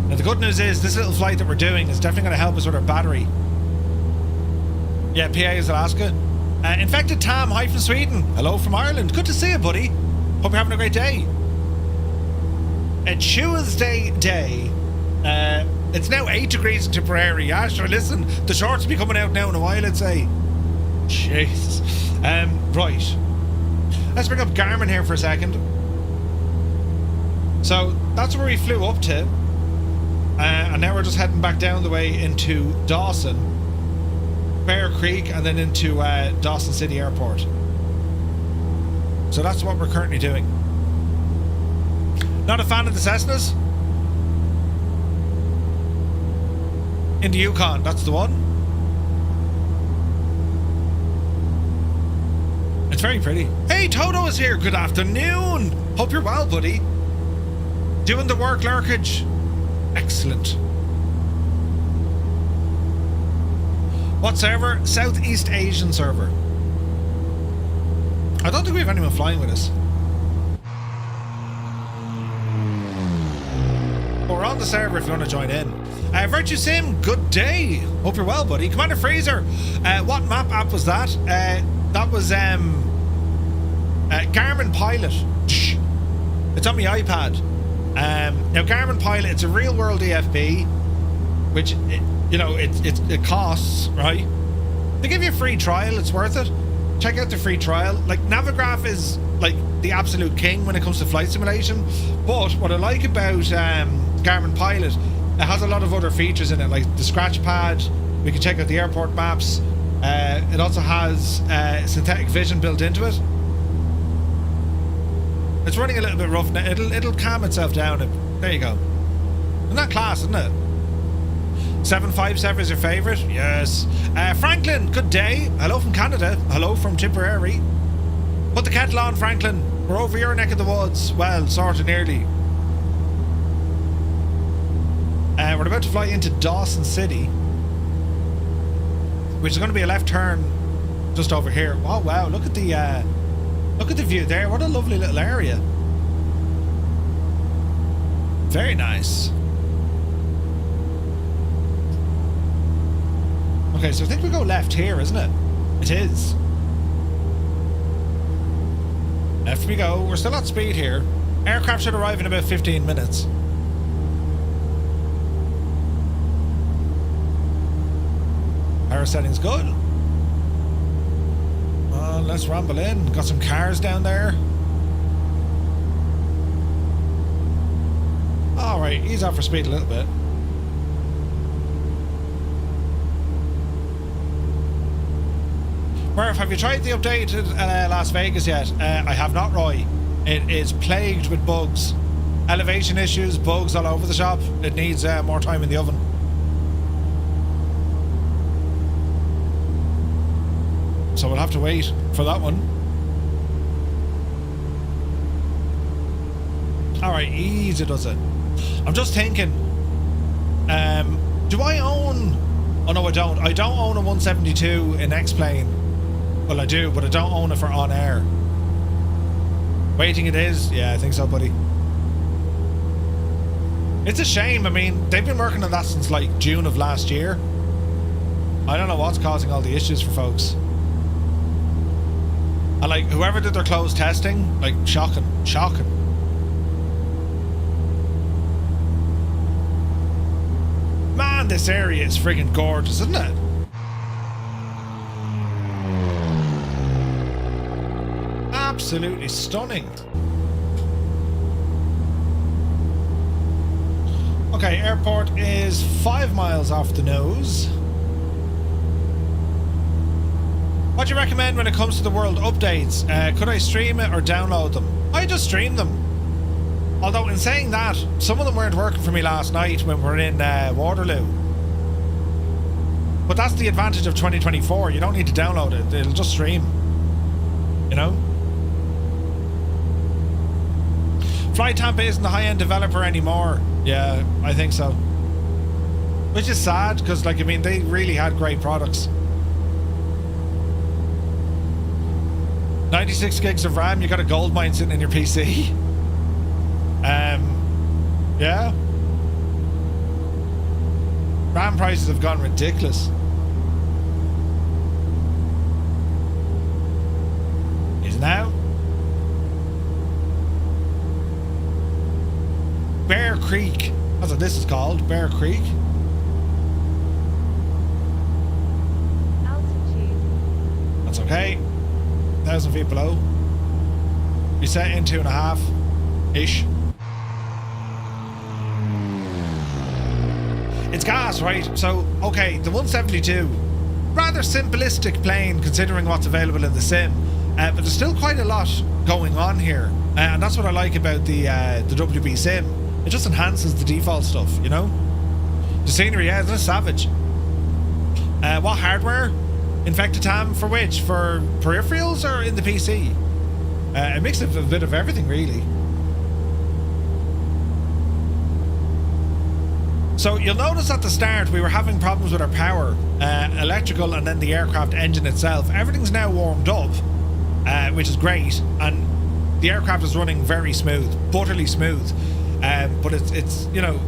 Now the good news is this little flight that we're doing is definitely going to help us with our battery. Yeah, PA is Alaska. Infected Tam, hi from Sweden. Hello from Ireland. Good to see you, buddy. Hope you're having a great day. A Tuesday day. It's now 8 degrees in Tipperary. Yeah, sure, listen, the shorts will be coming out now in a while, I'd say. Jesus. Right. Let's bring up Garmin here for a second. So, that's where we flew up to. And now we're just heading back down the way into Dawson, Bear Creek, and then into Dawson City Airport. So that's what we're currently doing. Not a fan of the Cessnas? In the Yukon, that's the one. It's very pretty. Hey, Toto is here. Good afternoon. Hope you're well, buddy. Doing the work, Lurkage. Excellent. What server? Southeast Asian server. I don't think we have anyone flying with us. But we're on the server if you want to join in. Virtue Sim, good day. Hope you're well, buddy. Commander Fraser, what map app was that? That was Garmin Pilot. It's on my iPad. Now Garmin Pilot, it's a real world EFB, which it costs, right? They give you a free trial, it's worth it. Check out the free trial. Like, Navigraph is like the absolute king when it comes to flight simulation, but what I like about Garmin Pilot, it has a lot of other features in it, like the scratch pad. We can check out the airport maps. It also has synthetic vision built into it. It's running a little bit rough now. It'll calm itself down. There you go. Isn't that class, isn't it? 757 is your favourite? Yes. Franklin, good day. Hello from Canada. Hello from Tipperary. Put the kettle on, Franklin. We're over your neck of the woods. Well, sort of nearly. We're about to fly into Dawson City, which is going to be a left turn just over here. Oh wow, look at the Look at the view there. What a lovely little area. Very nice. Okay, so I think we go left here, isn't it? It is. Left we go. We're still at speed here. Aircraft should arrive in about 15 minutes. Power setting's good. Let's ramble in. Got some cars down there. Alright, ease off for speed a little bit. Murph, have you tried the updated Las Vegas yet? I have not, Roy. It is plagued with bugs. Elevation issues, bugs all over the shop. It needs more time in the oven. So we'll have to wait for that one. Alright, easy does it. I'm just thinking, do I own... Oh no, I don't. I don't own a 172 in X-Plane. Well, I do, but I don't own it for OnAir. Waiting it is? Yeah, I think so, buddy. It's a shame. I mean, they've been working on that since like June of last year. I don't know what's causing all the issues for folks. And like, whoever did their closed testing, like, shocking. Shocking. Man, this area is friggin' gorgeous, isn't it? Absolutely stunning. Okay, airport is 5 miles off the nose. What do you recommend when it comes to the world updates? Could I stream it or download them? I just stream them. Although in saying that, some of them weren't working for me last night when we were in Waterloo. But that's the advantage of 2024. You don't need to download it. It'll just stream. You know? Fly Tampa isn't the high-end developer anymore. Yeah, I think so. Which is sad, because, like, I mean, they really had great products. 96 gigs of RAM, you got a gold mine sitting in your PC. Yeah. RAM prices have gone ridiculous. Is now. Bear Creek. That's what this is called. Bear Creek. Altitude. That's okay. 1,000 feet below. We set in 2.5-ish. It's gas, right? So, okay, the 172, rather simplistic plane considering what's available in the sim, but there's still quite a lot going on here, and that's what I like about the WBSim. It just enhances the default stuff, you know? The scenery, yeah, it's savage. What hardware? Infectatam for which? For peripherals or in the PC? A mix of a bit of everything, really. So you'll notice at the start we were having problems with our power, electrical, and then the aircraft engine itself. Everything's now warmed up, which is great, and the aircraft is running very smooth, butterly smooth. But it's you know,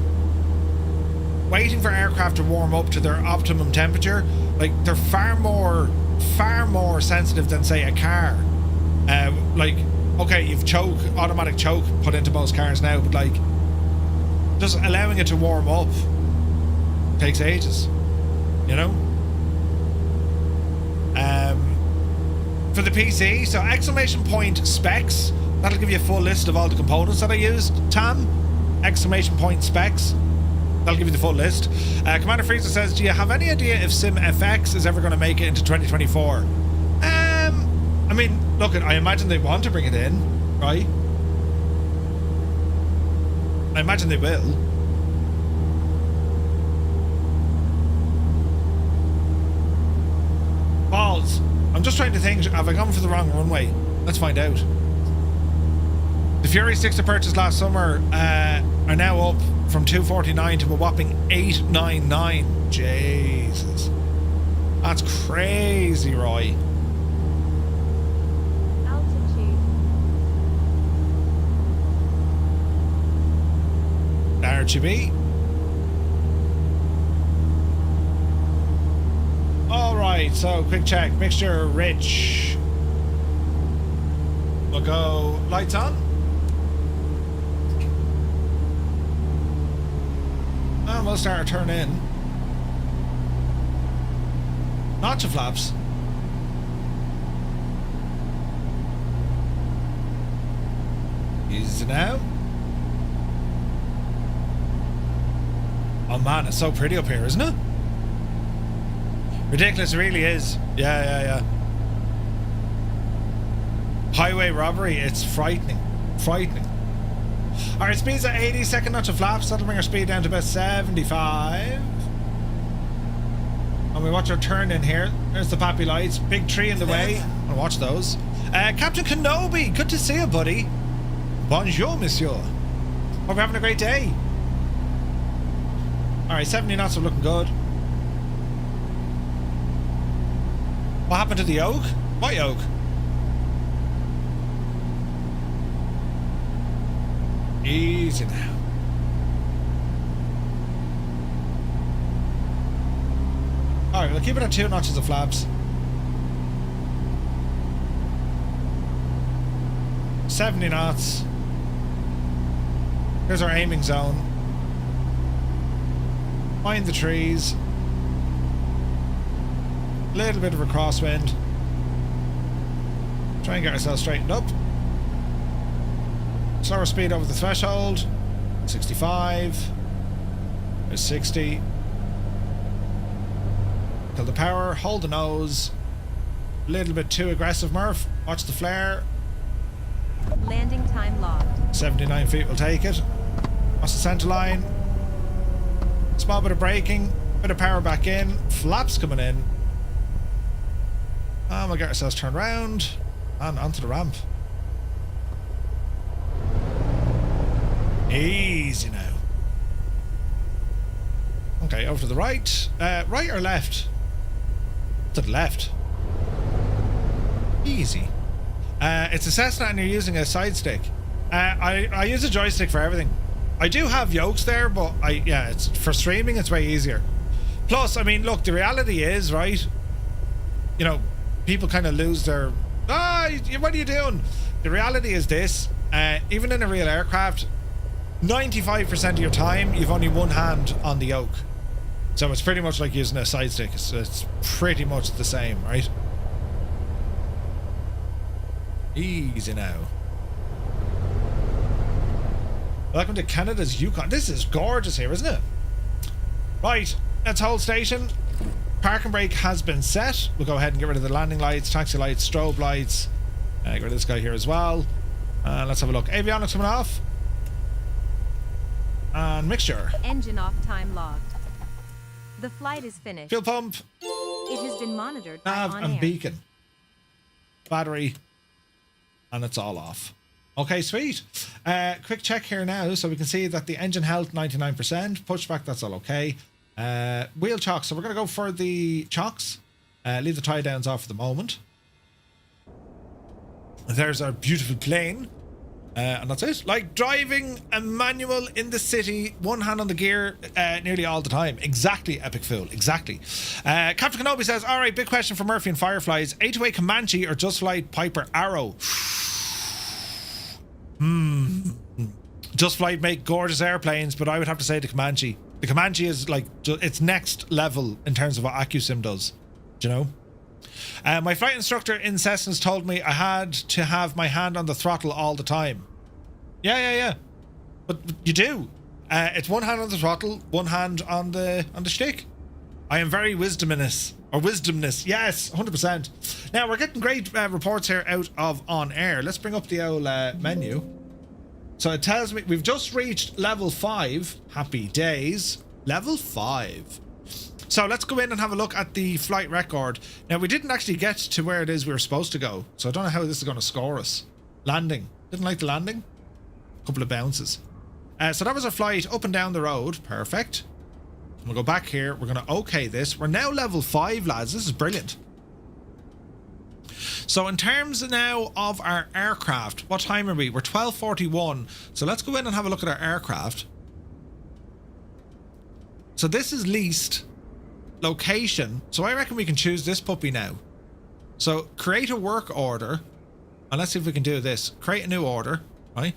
waiting for aircraft to warm up to their optimum temperature. Like, they're far more sensitive than, say, a car. Like, okay, you've automatic choke put into most cars now, but like, just allowing it to warm up takes ages, you know? For the PC, so exclamation point specs, that'll give you a full list of all the components that I used. TAM, exclamation point specs, that'll give you the full list. Commander Freezer says, do you have any idea if SimFX is ever going to make it into 2024? I mean, look, I imagine they want to bring it in, right? I imagine they will. Balls. I'm just trying to think, have I gone for the wrong runway? Let's find out. The Fury 6 I purchased last summer are now up from 249 to a whopping 899. Jesus. That's crazy, Roy. Altitude. RGB. Alright, so quick check. Mixture rich. We'll go lights on. And we'll start our turn in. Notch flaps. Easy now. Oh man, it's so pretty up here, isn't it? Ridiculous, it really is. Yeah. Highway robbery, it's frightening. Frightening. Alright, speed's at 80, second notch of flaps. That'll bring our speed down to about 75. And we watch our turn in here. There's the pappy lights. Big tree in the way. I'll watch those. Captain Kenobi, good to see you, buddy. Bonjour, monsieur. Hope you're having a great day. Alright, 70 knots are looking good. What happened to the yoke? What yoke? Easy now. Alright, we'll keep it at 2 notches of flaps. 70 knots. Here's our aiming zone. Mind the trees. Little bit of a crosswind. Try and get ourselves straightened up. Slower speed over the threshold. 65. There's 60. Kill the power. Hold the nose. A little bit too aggressive, Murph. Watch the flare. Landing time logged. 79 feet will take it. Watch the centre line. Small bit of braking. Bit of power back in. Flaps coming in. And we'll get ourselves turned around. And onto the ramp. Easy now. Okay, over to the right. Right or left? To the left. Easy. It's a Cessna and you're using a side stick. I use a joystick for everything. I do have yokes there, but it's for streaming it's way easier. Plus, I mean, look, the reality is, right? You know, people kind of lose their... what are you doing? The reality is this. Even in a real aircraft, 95% of your time, you've only one hand on the yoke. So it's pretty much like using a side stick. It's pretty much the same, right? Easy now. Welcome to Canada's Yukon. This is gorgeous here, isn't it? Right, let's hold station. Park and brake has been set. We'll go ahead and get rid of the landing lights, taxi lights, strobe lights. Get rid of this guy here as well. Let's have a look. Avionics coming off. And mixture. Engine off time logged. The flight is finished. Fuel pump. It has been monitored by Nav OnAir. and beacon. Battery. And it's all off. Okay, sweet. Quick check here now, so we can see that the engine health 99%. Pushback, that's all okay. Wheel chocks. So we're going to go for the chocks. Leave the tie downs off for the moment. There's our beautiful plane. And that's it. Like driving a manual in the city, one hand on the gear nearly all the time. Exactly, Epic Fool. Exactly. Captain Kenobi says, all right, big question for Murphy and Fireflies. A2A Comanche or Just Flight Piper Arrow? Just Flight make gorgeous airplanes, but I would have to say the Comanche. The Comanche is like, it's next level in terms of what AccuSim does. Do you know? My flight instructor in Cessnas told me I had to have my hand on the throttle all the time. Yeah. But you do. It's one hand on the throttle, one hand on the stick. I am very wisdomness. Yes, 100%. Now, we're getting great reports here out of OnAir. Let's bring up the old menu. So it tells me we've just reached level 5. Happy days. Level 5. So let's go in and have a look at the flight record. Now, we didn't actually get to where it is we were supposed to go. So I don't know how this is going to score us. Landing. Didn't like the landing. Couple of bounces. So that was our flight up and down the road. Perfect. We'll go back here. We're going to okay this. We're now level 5, lads. This is brilliant. So in terms now of our aircraft, what time are we? We're 12:41. So let's go in and have a look at our aircraft. So this is leased. Location. So I reckon we can choose this puppy now. So create a work order. And let's see if we can do this. Create a new order, right?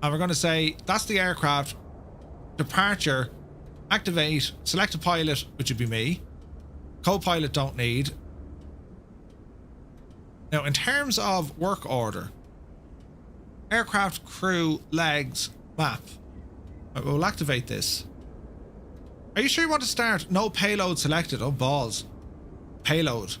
And we're going to say, that's the aircraft. Departure. Activate. Select a pilot, which would be me. Co-pilot don't need. Now, in terms of work order, aircraft crew legs map. Right, we'll activate this. Are you sure you want to start? No payload selected. Oh, balls. Payload.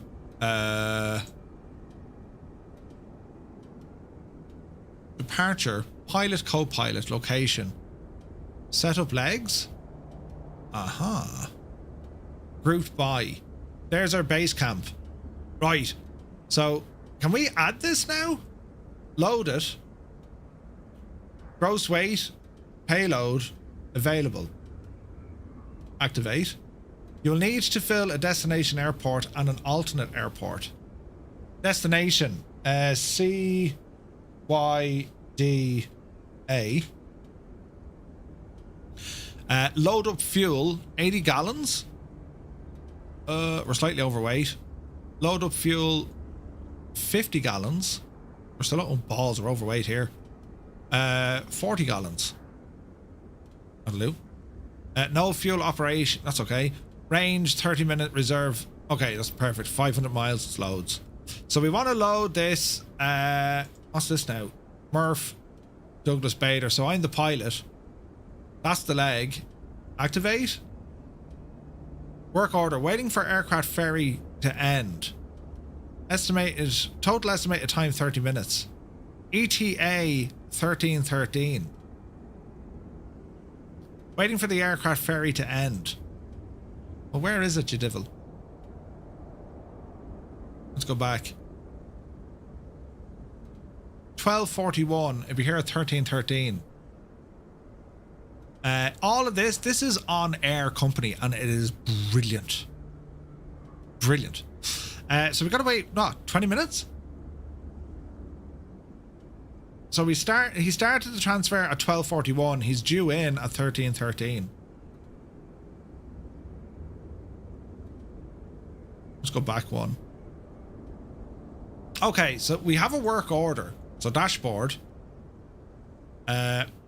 Departure. Pilot, co-pilot. Location. Set up legs. Aha. Grouped by. There's our base camp. Right. So, can we add this now? Load it. Gross weight. Payload. Available. Activate. You'll need to fill a destination airport and an alternate airport. Destination. CYDA. Load up fuel. 80 gallons. We're slightly overweight. Load up fuel. 50 gallons. We're still on balls. We're overweight here. 40 gallons. That'll do. No fuel operation. That's okay. Range 30-minute reserve. Okay, that's perfect. 500 miles. It's loads. So we want to load this. What's this now? Murph Douglas Bader. So I'm the pilot. That's the leg. Activate. Work order. Waiting for aircraft ferry to end. Total estimated time 30 minutes. ETA 1313. Waiting for the aircraft ferry to end. Well, where is it, you devil? Let's go back. 12:41. It'll be here at 13:13. All of this is OnAir Company, and it is brilliant. Brilliant. So we gotta wait, 20 minutes? So he started the transfer at 12:41. He's due in at 13:13. Let's go back one. Okay, so we have a work order. So dashboard.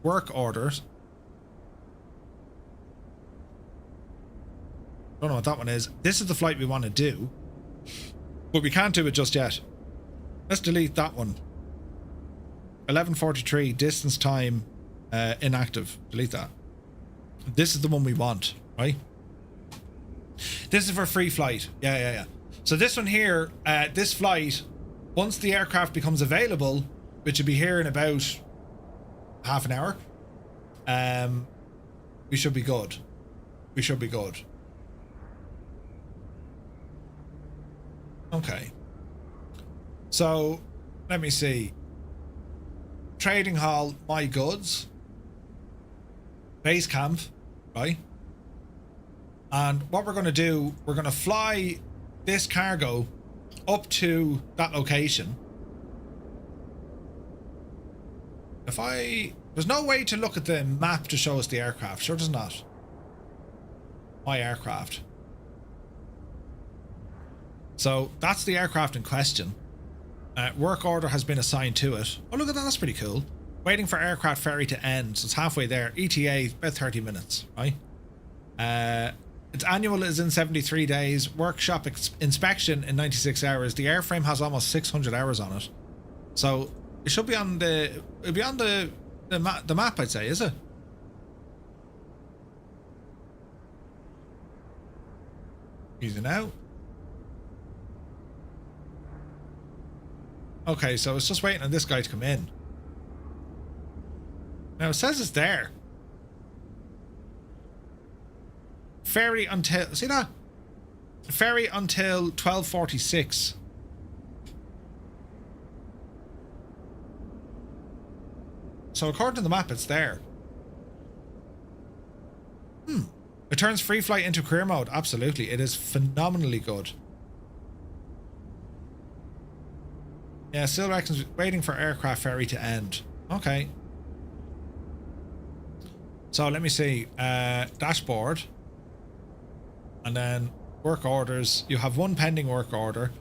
Work orders. Don't know what that one is. This is the flight we want to do. But we can't do it just yet. Let's delete that one. 11:43, distance time, inactive. Delete that. This is the one we want, right? This is for free flight. Yeah. So this one here, this flight, once the aircraft becomes available, which will be here in about half an hour, we should be good. We should be good. Okay. So, let me see. Trading hall, my goods. Base camp, right? And what we're going to do, we're going to fly this cargo up to that location. There's no way to look at the map to show us the aircraft. Sure there's not. My aircraft. So that's the aircraft in question. Work order has been assigned to it. Oh, look at that. That's pretty cool. Waiting for aircraft ferry to end. So it's halfway there. ETA, about 30 minutes, right? Its annual is in 73 days. Workshop inspection in 96 hours. The airframe has almost 600 hours on it. So it should be on the... It'll be on the map, I'd say, is it? Easy now. Okay, so it's just waiting on this guy to come in. Now it says it's there. Ferry until... See that? Ferry until 12:46. So according to the map, it's there. It turns free flight into career mode. Absolutely. It is phenomenally good. Yeah, still reckons waiting for aircraft ferry to end. Okay. So let me see. Dashboard. And then work orders. You have 1 pending work order.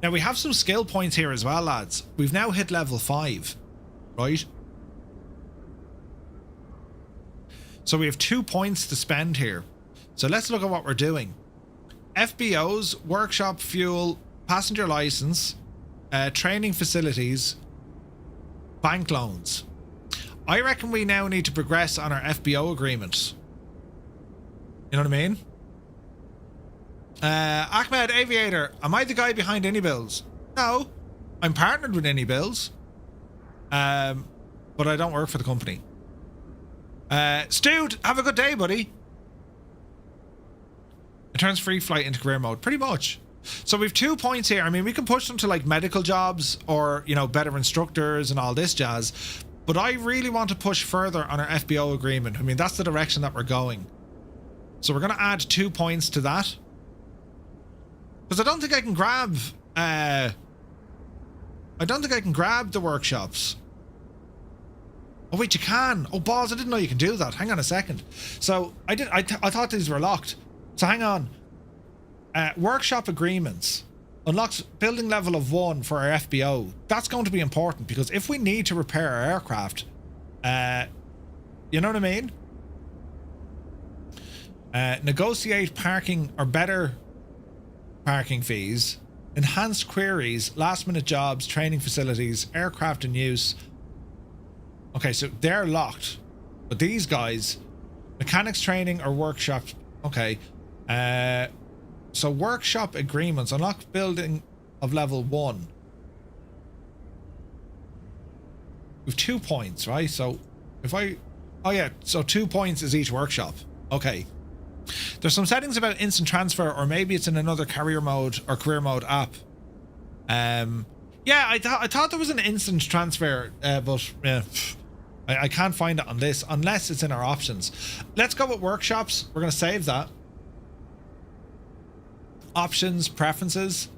Now we have some skill points here as well, lads. We've now hit level 5, right? So we have 2 points to spend here. So let's look at what we're doing. FBOs, workshop fuel, passenger license, training facilities, bank loans. I reckon we now need to progress on our FBO agreement. You know what I mean? Ahmed Aviator, am I the guy behind AnyBuilds? No, I'm partnered with AnyBuilds, but I don't work for the company. Stu, have a good day, buddy. It turns free flight into career mode, pretty much. So we've 2 points here. I mean, we can push them to like medical jobs or, you know, better instructors and all this jazz. But I really want to push further on our FBO agreement. I mean, that's the direction that we're going. So we're going to add 2 points to that. Because I don't think I can grab... I don't think I can grab the workshops. Oh, wait, you can. Oh, balls, I didn't know you can do that. Hang on a second. So, I thought these were locked. So, hang on. Workshop agreements. Unlocks building level of 1 for our FBO. That's going to be important because if we need to repair our aircraft, you know what I mean? Negotiate parking or better parking fees, enhanced queries, last minute jobs, training facilities, aircraft in use. Okay, so they're locked. But these guys, mechanics training or workshop. Okay. So workshop agreements, unlock building of level 1. We've 2 points, right? So if I... Oh yeah, so 2 points is each workshop. Okay. There's some settings about instant transfer, or maybe it's in another career mode or career mode app. Yeah, I thought there was an instant transfer, but I can't find it on this unless it's in our options. Let's go with workshops. We're going to save that. Options, preferences,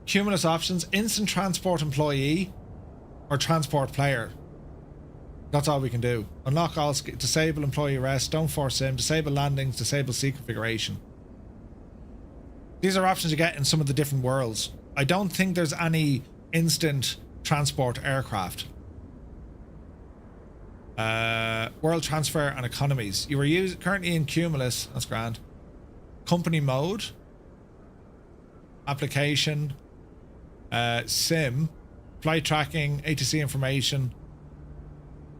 cumulus options, instant transport employee or transport player. That's all we can do. Unlock all, disable employee arrest, don't force sim, disable landings, disable seat configuration. These are options you get in some of the different worlds. I don't think there's any instant transport aircraft. World transfer and economies. You are currently in cumulus. That's grand. Company mode. Application. Sim. Flight tracking. ATC information.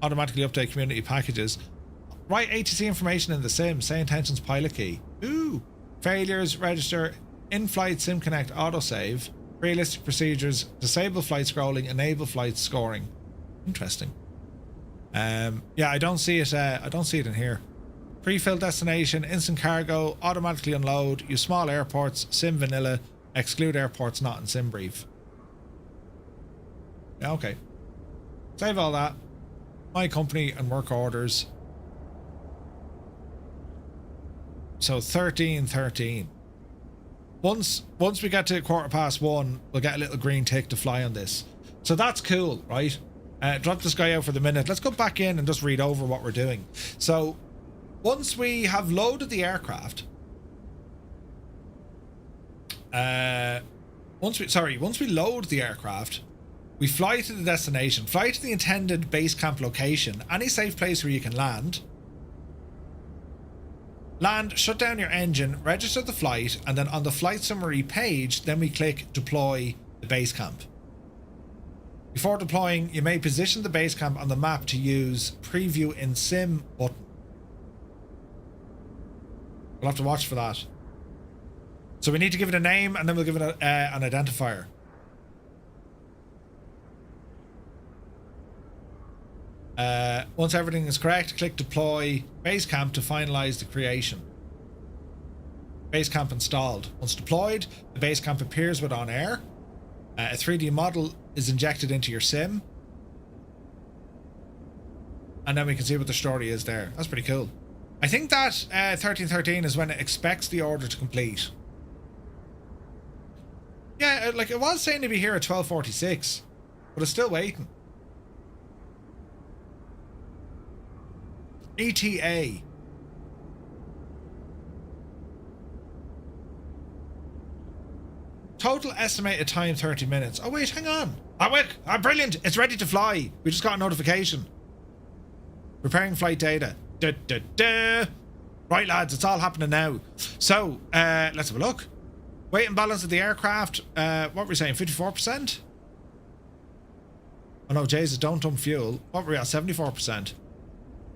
Automatically update community packages. Write ATC information in the sim. Say intentions pilot key. Ooh. Failures. Register. In-flight sim connect autosave. Realistic procedures. Disable flight scrolling. Enable flight scoring. Interesting. Yeah, I don't see it. I don't see it in here. Pre-fill destination. Instant cargo. Automatically unload. Use small airports. Sim vanilla. Exclude airports not in sim brief. Yeah, okay. Save all that. My company and work orders. So 13:13. Once we get to 1:15, we'll get a little green tick to fly on this. So that's cool, right? Drop this guy out for the minute. Let's go back in and just read over what we're doing. So once we have loaded the aircraft, once we load the aircraft, we fly to the destination, fly to the intended base camp location, any safe place where you can land. Land, shut down your engine, register the flight, and then on the flight summary page, then we click deploy the base camp. Before deploying, you may position the base camp on the map to use preview in sim button. We'll have to watch for that. So we need to give it a name and then we'll give it an identifier. Once everything is correct, click deploy base camp to finalize the creation. Base camp installed. Once deployed, the base camp appears with OnAir. A 3D model is injected into your sim. And then we can see what the story is there. That's pretty cool. I think that 13:13 is when it expects the order to complete. Yeah, like it was saying to be here at 12:46, but it's still waiting. ETA. Total estimated time 30 minutes. Oh wait, hang on. Oh wait, brilliant. It's ready to fly. We just got a notification. Preparing flight data. Da, da, da. Right lads, it's all happening now. So, let's have a look. Weight and balance of the aircraft. What were we saying? 54%? Oh no, Jesus, don't dump fuel. What were we at? 74%.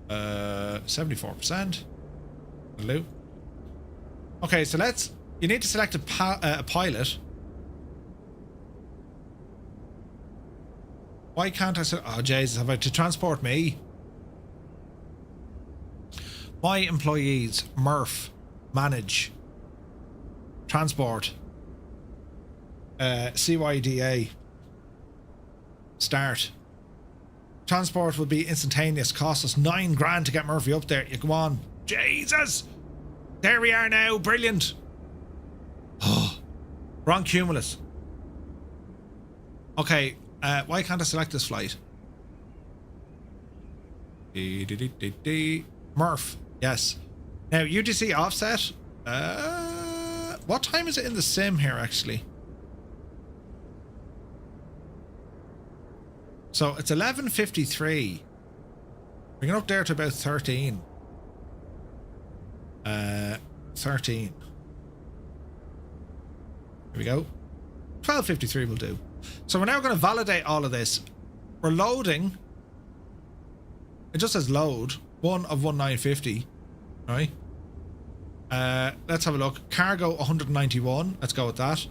74%. Hello. Okay, so let's... You need to select a pilot. Why can't I... Oh, Jesus, have I to transport me? My employees. Murph. Manage. Transport. CYDA. Start. Transport will be instantaneous. Cost us $9 grand to get Murphy up there. You go on. Jesus! There we are now. Brilliant. Oh, wrong cumulus. Okay, why can't I select this flight? Murph, yes. Now, UTC offset. What time is it in the sim here, actually? So, it's 11:53. Bring it up there to about 13. 13. Here we go. 12:53 will do. So we're now going to validate all of this. We're loading. It just says load. 1 of 1950. Right. Let's have a look. Cargo 191. Let's go with that.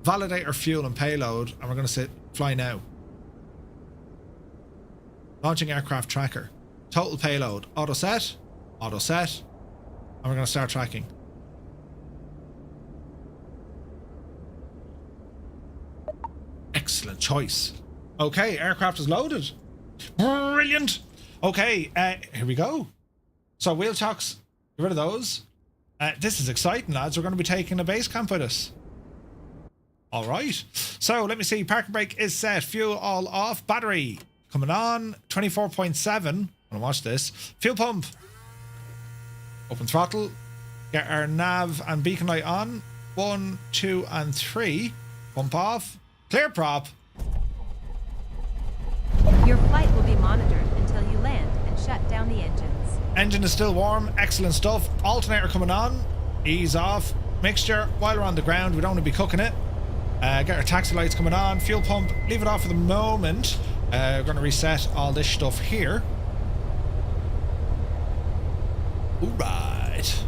Validate our fuel and payload. And we're going to fly now. Launching aircraft tracker. Total payload. Auto set. Auto set. And we're going to start tracking. Excellent choice. Okay, aircraft is loaded. Brilliant. Okay, here we go. So wheel chocks, get rid of those. This is exciting, lads. We're going to be taking a base camp with us. All right. So let me see. Parking brake is set. Fuel all off. Battery coming on. 24.7. I'm going to watch this. Fuel pump. Open throttle. Get our nav and beacon light on. 1, 2, and 3. Pump off. Clear prop. Your flight will be monitored until you land and shut down the engines. Engine is still warm. Excellent stuff. Alternator coming on. Ease off. Mixture while we're on the ground. We don't want to be cooking it. Get our taxi lights coming on. Fuel pump. Leave it off for the moment. We're going to reset all this stuff here. Alright.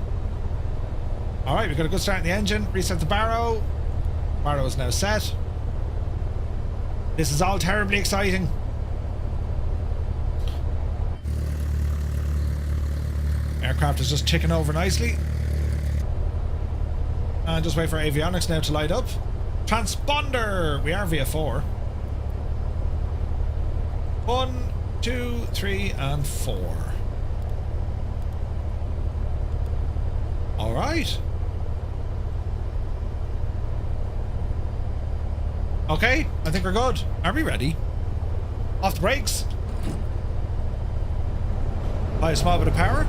Alright, we've got a good start in the engine. Reset the barrow. Barrow is now set. This is all terribly exciting. Aircraft is just ticking over nicely. And just wait for avionics now to light up. Transponder! We are via 4. 1, 2, 3, and 4. Alright. Okay, I think we're good. Are we ready? Off the brakes. Apply a small bit of power.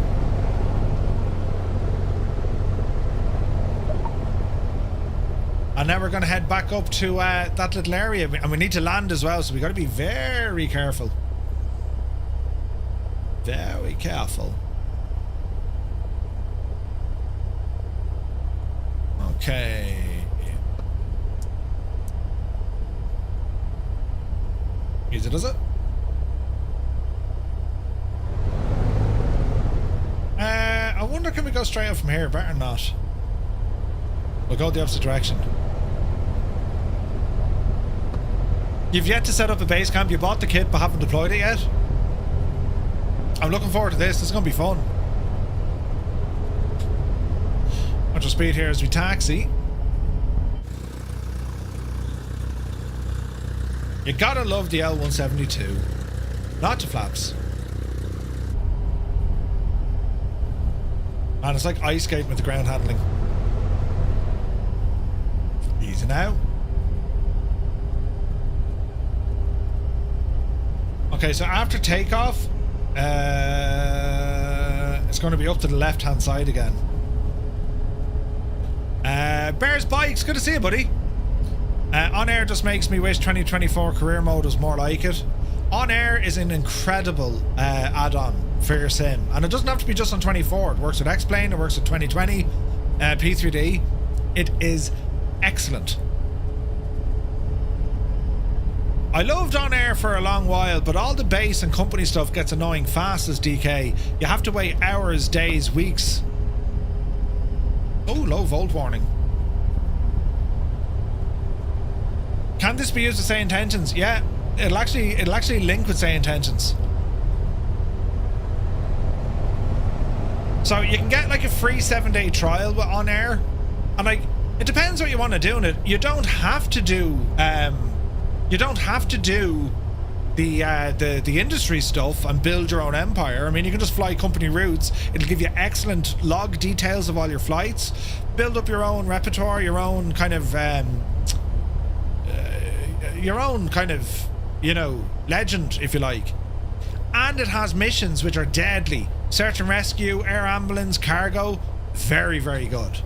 And now we're going to head back up to that little area. And we need to land as well, so we got to be very careful. Very careful. Okay. Easy, does it? I wonder, can we go straight up from here? Better not. We'll go the opposite direction. You've yet to set up a base camp. You bought the kit but haven't deployed it yet. I'm looking forward to this. This is going to be fun. Watch our speed here as we taxi. You gotta love the L172. Not to flaps. Man, it's like ice skating with the ground handling. Easy now. Okay, so after takeoff, it's going to be up to the left-hand side again. Bears Bikes, good to see you, buddy. OnAir just makes me wish 2024 career mode was more like it. OnAir is an incredible add-on for your sim, and it doesn't have to be just on 24. It works with X-Plane, it works with 2020, P3D. It is excellent. I loved OnAir for a long while, but all the base and company stuff gets annoying fast as DK. You have to wait hours, days, weeks. Oh, low volt warning. Can this be used to say intentions? Yeah, it'll actually link with say intentions. So you can get like a free 7-day trial with OnAir, and like it depends what you want to do in it. You don't have to do the industry stuff and build your own empire. I mean, you can just fly company routes. It'll give you excellent log details of all your flights. Build up your own repertoire, your own kind of legend, if you like. And it has missions which are deadly. Search and rescue, air ambulance, cargo. Very, very good.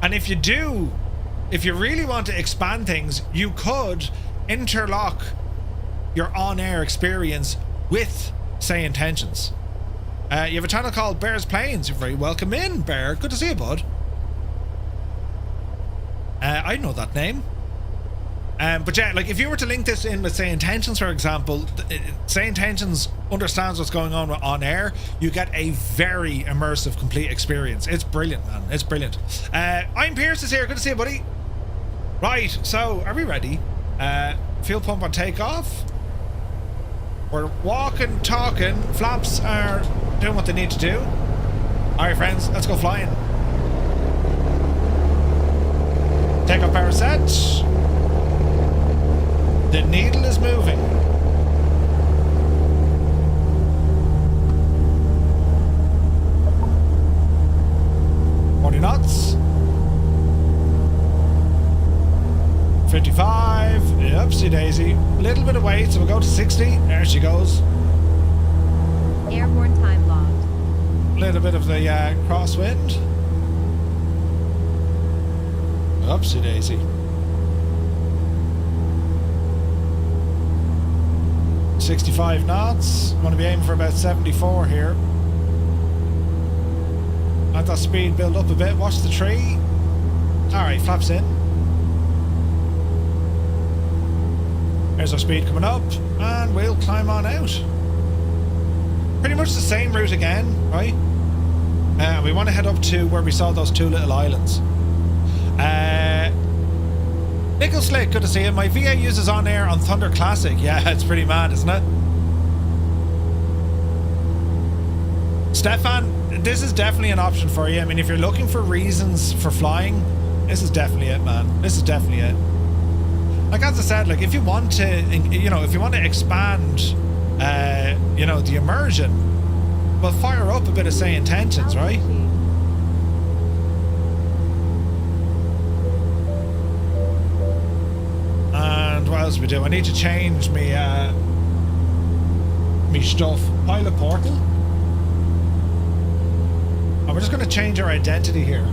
And if you really want to expand things, you could interlock your on-air experience with say intentions. You have a channel called Bear's Planes. You're very welcome in, Bear. Good to see you, bud. I know that name. But yeah, like if you were to link this in with say intentions, for example, say intentions understands what's going on with OnAir, you get a very immersive, complete experience. It's brilliant, man. It's brilliant. I'm Pierce is here. Good to see you, buddy. Right, so are we ready? Fuel pump on takeoff. We're walking, talking. Flaps are doing what they need to do. All right, friends, let's go flying. Takeoff power set. The needle is moving. Knots. 55. Oopsie daisy. A little bit of weight, so we'll go to 60. There she goes. Airborne time logged. A little bit of the crosswind. Oopsie daisy. 65 knots. Want to be aiming for about 74 here. Let that speed build up a bit. Watch the tree. Alright, flaps in. There's our speed coming up, and we'll climb on out. Pretty much the same route again, right? We want to head up to where we saw those two little islands. Nickel Slick, good to see you. My VA uses OnAir on Thunder Classic. Yeah, it's pretty mad, isn't it? Stefan, this is definitely an option for you. I mean, if you're looking for reasons for flying, this is definitely it, man. This is definitely it. Like as I said, like if you want to, if you want to expand, the immersion, well, fire up a bit of say intentions, right? And what else we do? I need to change me stuff. Pilot portal. And we're just going to change our identity here.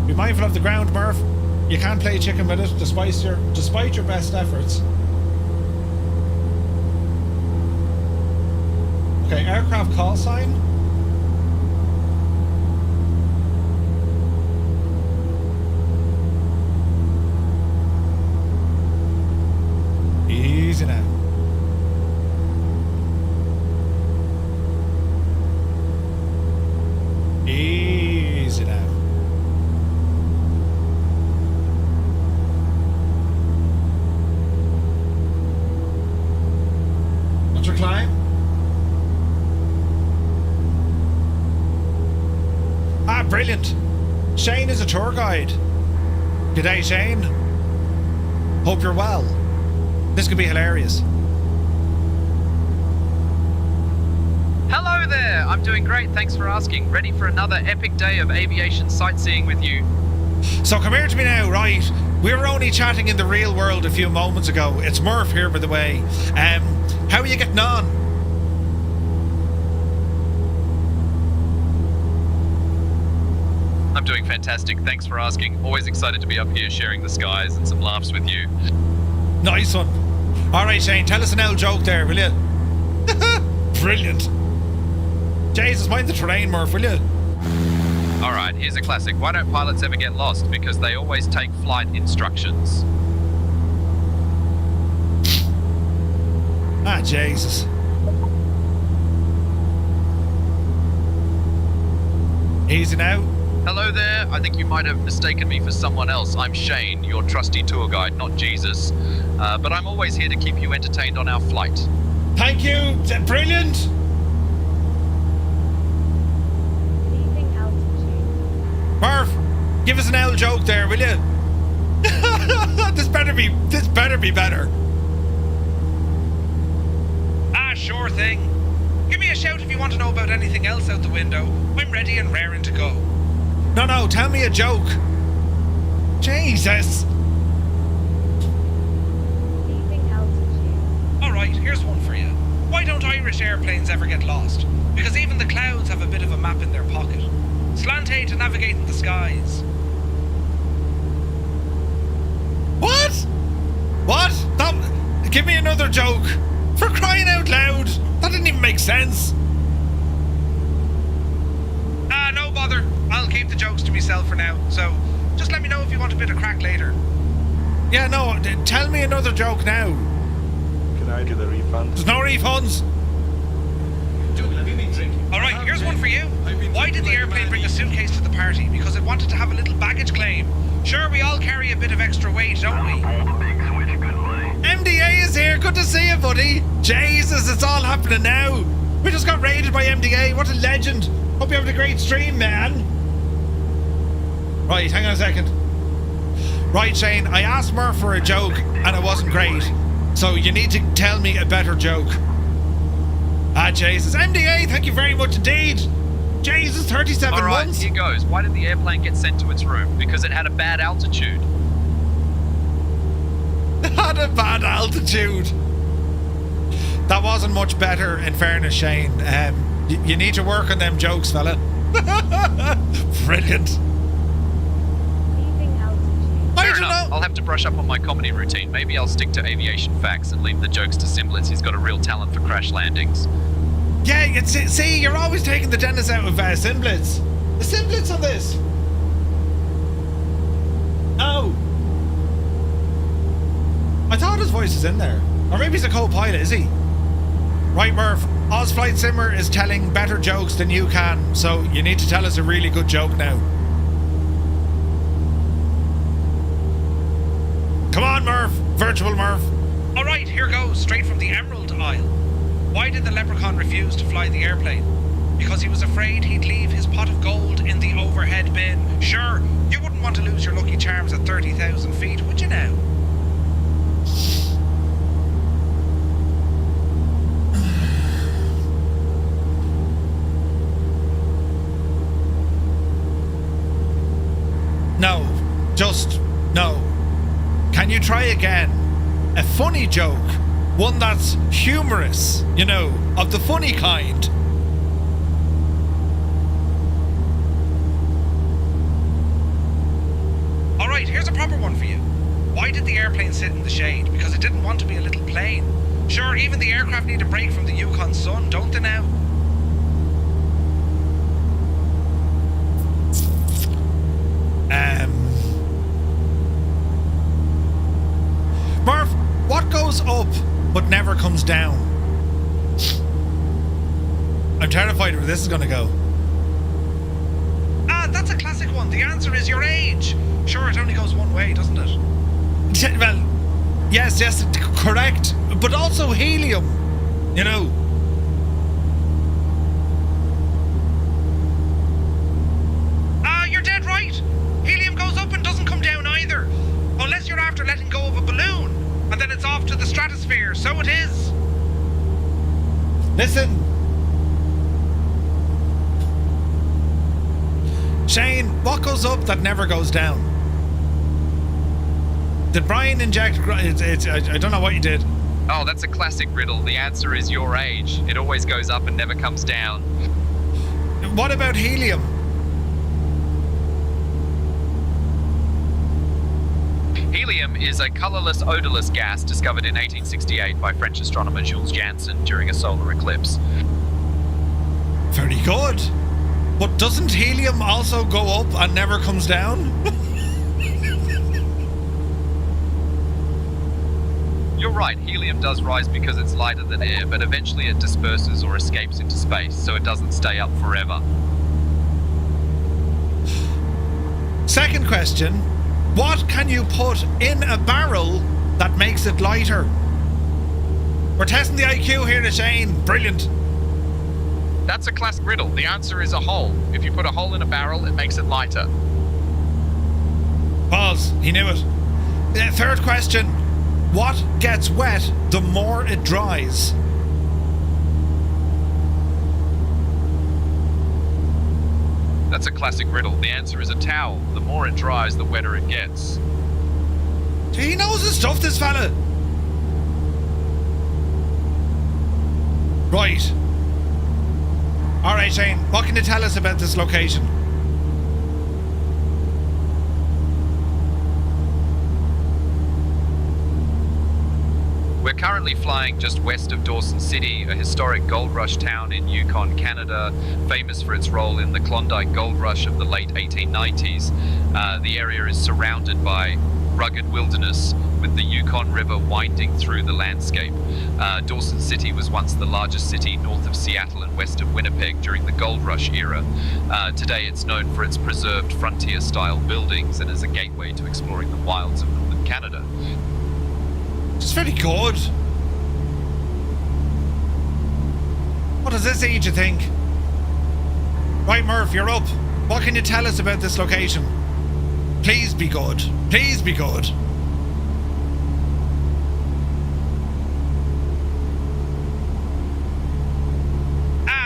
Be mindful of the ground, Murph. You can't play chicken with it, despite your best efforts. Okay, aircraft call sign. Easy now. Easy now. What's your climb? Ah, brilliant. Shane is a tour guide. G'day, Shane. Hope you're well. This could be hilarious. Hello there, I'm doing great, thanks for asking. Ready for another epic day of aviation sightseeing with you. So come here to me now, right? We were only chatting in the real world a few moments ago. It's Murph here, by the way. How are you getting on? I'm doing fantastic. Thanks for asking. Always excited to be up here sharing the skies and some laughs with you. Nice one. All right, Shane, tell us an L joke there, will you? Brilliant. Jesus, mind the terrain, Murph, will you? Alright, here's a classic. Why don't pilots ever get lost? Because they always take flight instructions. Ah, Jesus. Easy now. Hello there. I think you might have mistaken me for someone else. I'm Shane, your trusty tour guide, not Jesus. But I'm always here to keep you entertained on our flight. Thank you. Brilliant. Leaving altitude. Murph, give us an L joke there, will you? This better be better. Ah, sure thing. Give me a shout if you want to know about anything else out the window. I'm ready and raring to go. No, tell me a joke. Jesus. Leaving altitude. Alright, here's one for you. Why don't Irish airplanes ever get lost? Because even the clouds have a bit of a map in their pocket. Slant A to navigate in the skies. What? Give me another joke. For crying out loud. That didn't even make sense. Ah, no bother. I'll keep the jokes to myself for now. So, just let me know if you want a bit of crack later. Yeah, no, tell me another joke now. Can I get a refund? There's no refunds. Alright, here's one for you. Why did the airplane bring a suitcase to the party? Because it wanted to have a little baggage claim. Sure, we all carry a bit of extra weight, don't we? MDA is here. Good to see you, buddy. Jesus, it's all happening now. We just got raided by MDA. What a legend. Hope you're having a great stream, man. Right, hang on a second. Right, Shane, I asked Murph for a joke and it wasn't great. So you need to tell me a better joke. Ah, Jesus. MDA, thank you very much indeed. Jesus, 37 Alright, months. here goes. Why did the airplane get sent to its room? Because it had a bad altitude. Had a bad altitude. That wasn't much better, in fairness, Shane. You need to work on them jokes, fella. Brilliant. Leaving altitude. I Fair don't enough. know. I'll have to brush up on my comedy routine. Maybe I'll stick to aviation facts and leave the jokes to Simblets. He's got a real talent for crash landings. Yeah, see, you're always taking the dentist out of Simblets. The Simblets on this. Oh. I thought his voice is in there. Or maybe he's a co-pilot, is he? Right, Murph. Oz Flight Simmer is telling better jokes than you can, so you need to tell us a really good joke now. Come on, Murph. Virtual Murph. Alright, here goes, straight from the Emerald Isle. Why did the leprechaun refuse to fly the airplane? Because he was afraid he'd leave his pot of gold in the overhead bin. Sure, you wouldn't want to lose your lucky charms at 30,000 feet, would you now? No, just no. Can you try again? A funny joke. One that's humorous, you know, of the funny kind. Alright, here's a proper one for you. Why did the airplane sit in the shade? Because it didn't want to be a little plane. Sure, even the aircraft need a break from the Yukon sun, don't they now? Murph, what goes up but never comes down? I'm terrified where this is gonna go. Ah, that's a classic one. The answer is your age. Sure, it only goes one way, doesn't it? Well, yes, correct. But also helium, you know. Ah, you're dead right. Helium goes up and doesn't come down either. Unless you're after letting go of a balloon. And then it's off to the stratosphere, so it is. Listen. Shane, what goes up that never goes down? Did Brian inject... I don't know what you did. Oh, that's a classic riddle. The answer is your age. It always goes up and never comes down. What about helium? Helium is a colorless, odorless gas discovered in 1868 by French astronomer Jules Janssen during a solar eclipse. Very good. But doesn't helium also go up and never comes down? You're right, helium does rise because it's lighter than air, but eventually it disperses or escapes into space, so it doesn't stay up forever. Second question. What can you put in a barrel that makes it lighter? We're testing the IQ here to Shane. Brilliant. That's a classic riddle. The answer is a hole. If you put a hole in a barrel, it makes it lighter. Pause. He knew it. Third question. What gets wet the more it dries? That's a classic riddle. The answer is a towel. The more it dries, the wetter it gets. He knows his stuff, this fella. Right. Alright, Shane, what can you tell us about this location? We're currently flying just west of Dawson City, a historic gold rush town in Yukon, Canada, famous for its role in the Klondike Gold Rush of the late 1890s. The area is surrounded by rugged wilderness, with the Yukon River winding through the landscape. Dawson City was once the largest city north of Seattle and west of Winnipeg during the Gold Rush era. Today it's known for its preserved frontier-style buildings and as a gateway to exploring the wilds of northern Canada. It's very good. What does this eat, you think? Right, Murph, you're up. What can you tell us about this location? Please be good. Please be good.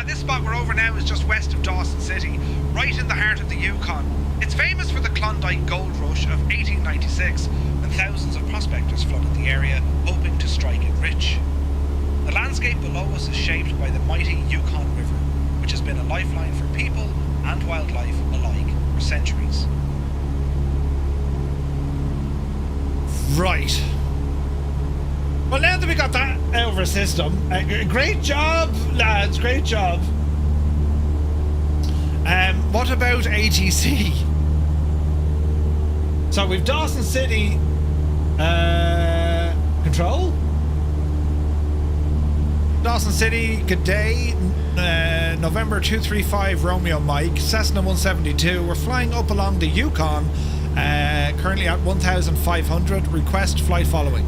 This spot we're over now is just west of Dawson City, right in the heart of the Yukon. It's famous for the Klondike Gold Rush of 1896, when thousands of prospectors flooded the area, hoping to strike it rich. The landscape below us is shaped by the mighty Yukon River, which has been a lifeline for people and wildlife alike for centuries. Right. Well, now that we got that out of our system, great job, lads, great job. What about ATC? So we've Dawson City control. Dawson City, good day. November 235 Romeo Mike, Cessna 172. We're flying up along the Yukon, currently at 1,500. Request flight following.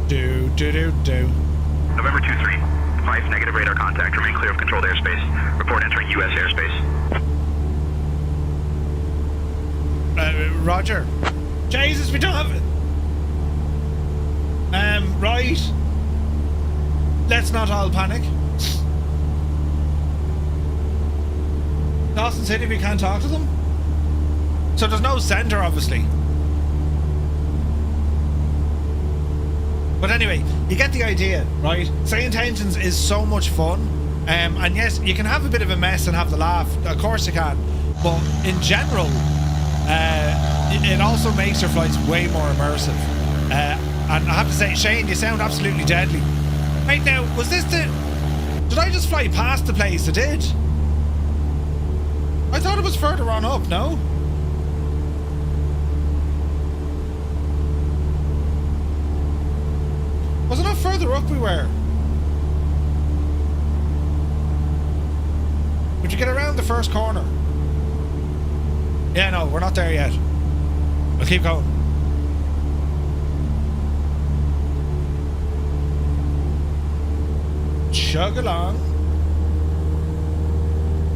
Do. November 23. 5 negative radar contact. Remain clear of controlled airspace. Report entering U.S. airspace. Roger. Jesus, we don't have it. Right. Let's not all panic. Dawson City, we can't talk to them. So there's no centre, obviously. But anyway, you get the idea, right? Saying Intentions is so much fun. And yes, you can have a bit of a mess and have the laugh. Of course you can. But in general, it also makes your flights way more immersive. And I have to say, Shane, you sound absolutely deadly. Right now, was this the... Did I just fly past the place? I did. I thought it was further on up, no? Was it not further up we were? Would you get around the first corner? Yeah, no, we're not there yet. We'll keep going. Chug along.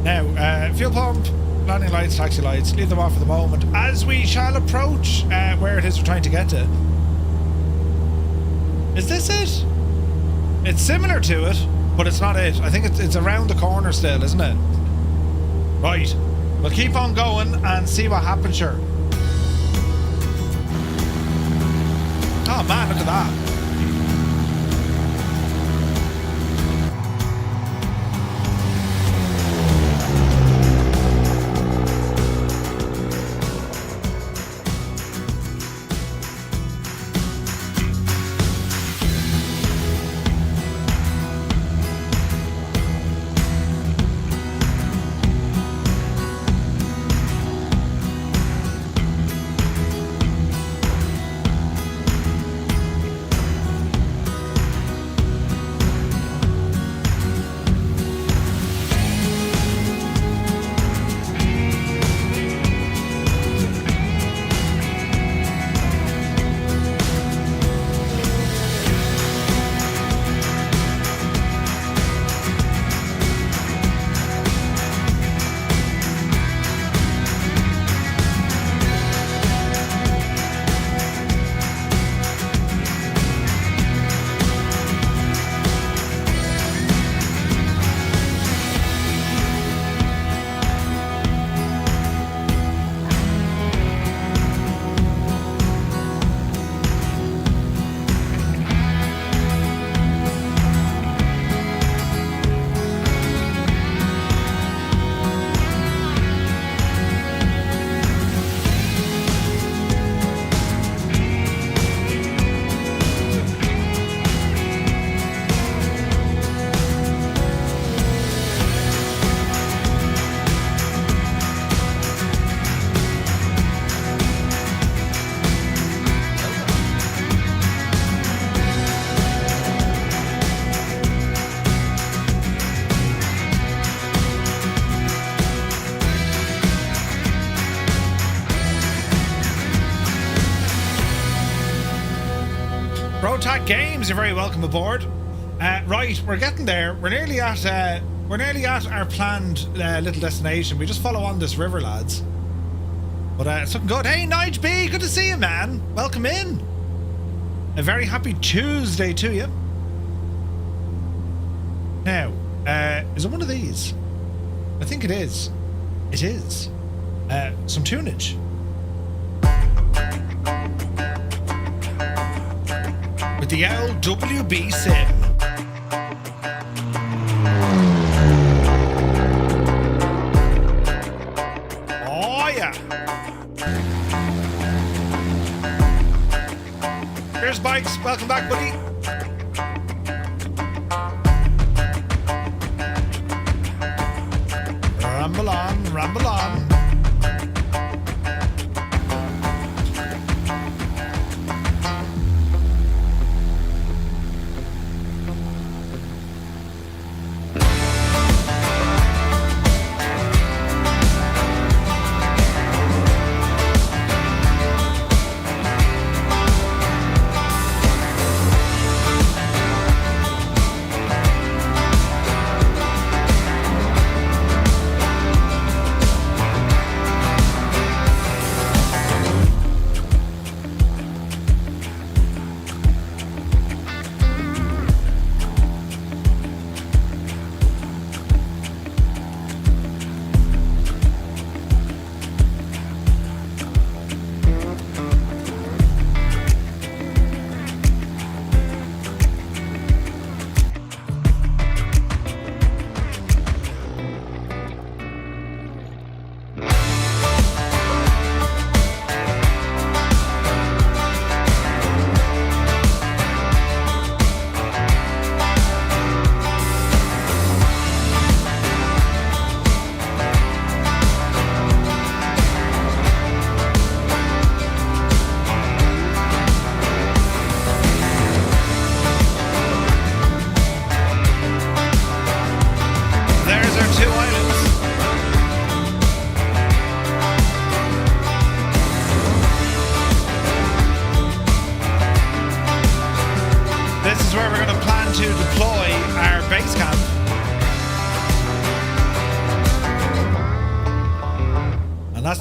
Now, fuel pump, landing lights, taxi lights, leave them off for the moment as we shall approach where it is we're trying to get to. Is this it? It's similar to it, but it's not it. I think it's around the corner still, isn't it? Right. We'll keep on going and see what happens, sure. Oh man, look at that. Rotac Games, you're very welcome aboard. Right, we're getting there. We're nearly at our planned little destination. We just follow on this river, lads. But it's looking good. Hey, Nige B, good to see you, man. Welcome in. A very happy Tuesday to you. Now, is it one of these? I think it is. It is. Some tunage. With the old WBSim. Oh yeah. Here's Bikes. Welcome back, buddy. Ramble on, ramble on.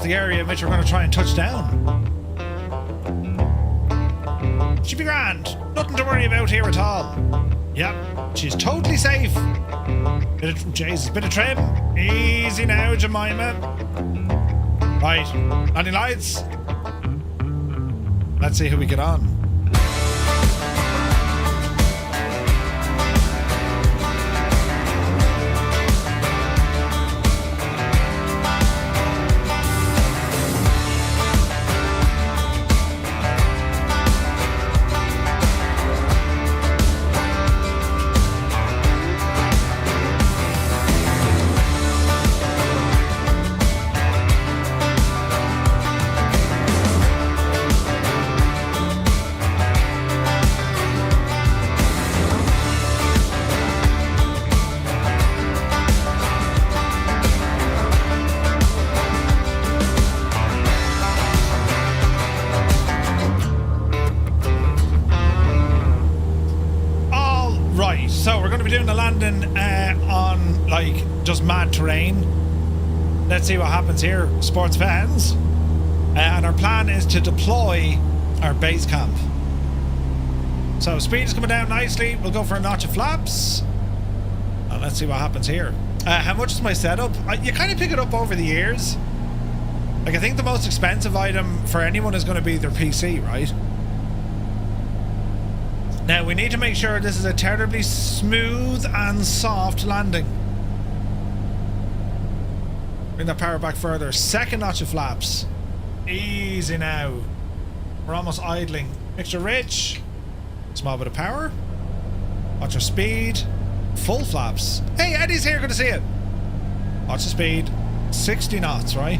The area in which we're going to try and touch down. She'll be grand. Nothing to worry about here at all. Yep, she's totally safe. Jesus, bit of trim. Easy now, Jemima. Right, landing lights. Let's see who we get on. On like just mad terrain. Let's see what happens here, sports fans. And our plan is to deploy our base camp. So speed is coming down nicely. We'll go for a notch of flaps. And let's see what happens here. How much is my setup? You kind of pick it up over the years. Like, I think the most expensive item for anyone is going to be their PC, right? Now, we need to make sure this is a terribly smooth and soft landing. Bring that power back further. Second notch of flaps. Easy now. We're almost idling. Mixture rich. Small bit of power. Watch your speed. Full flaps. Hey, Eddie's here. Good to see you. Watch the speed. 60 knots, right?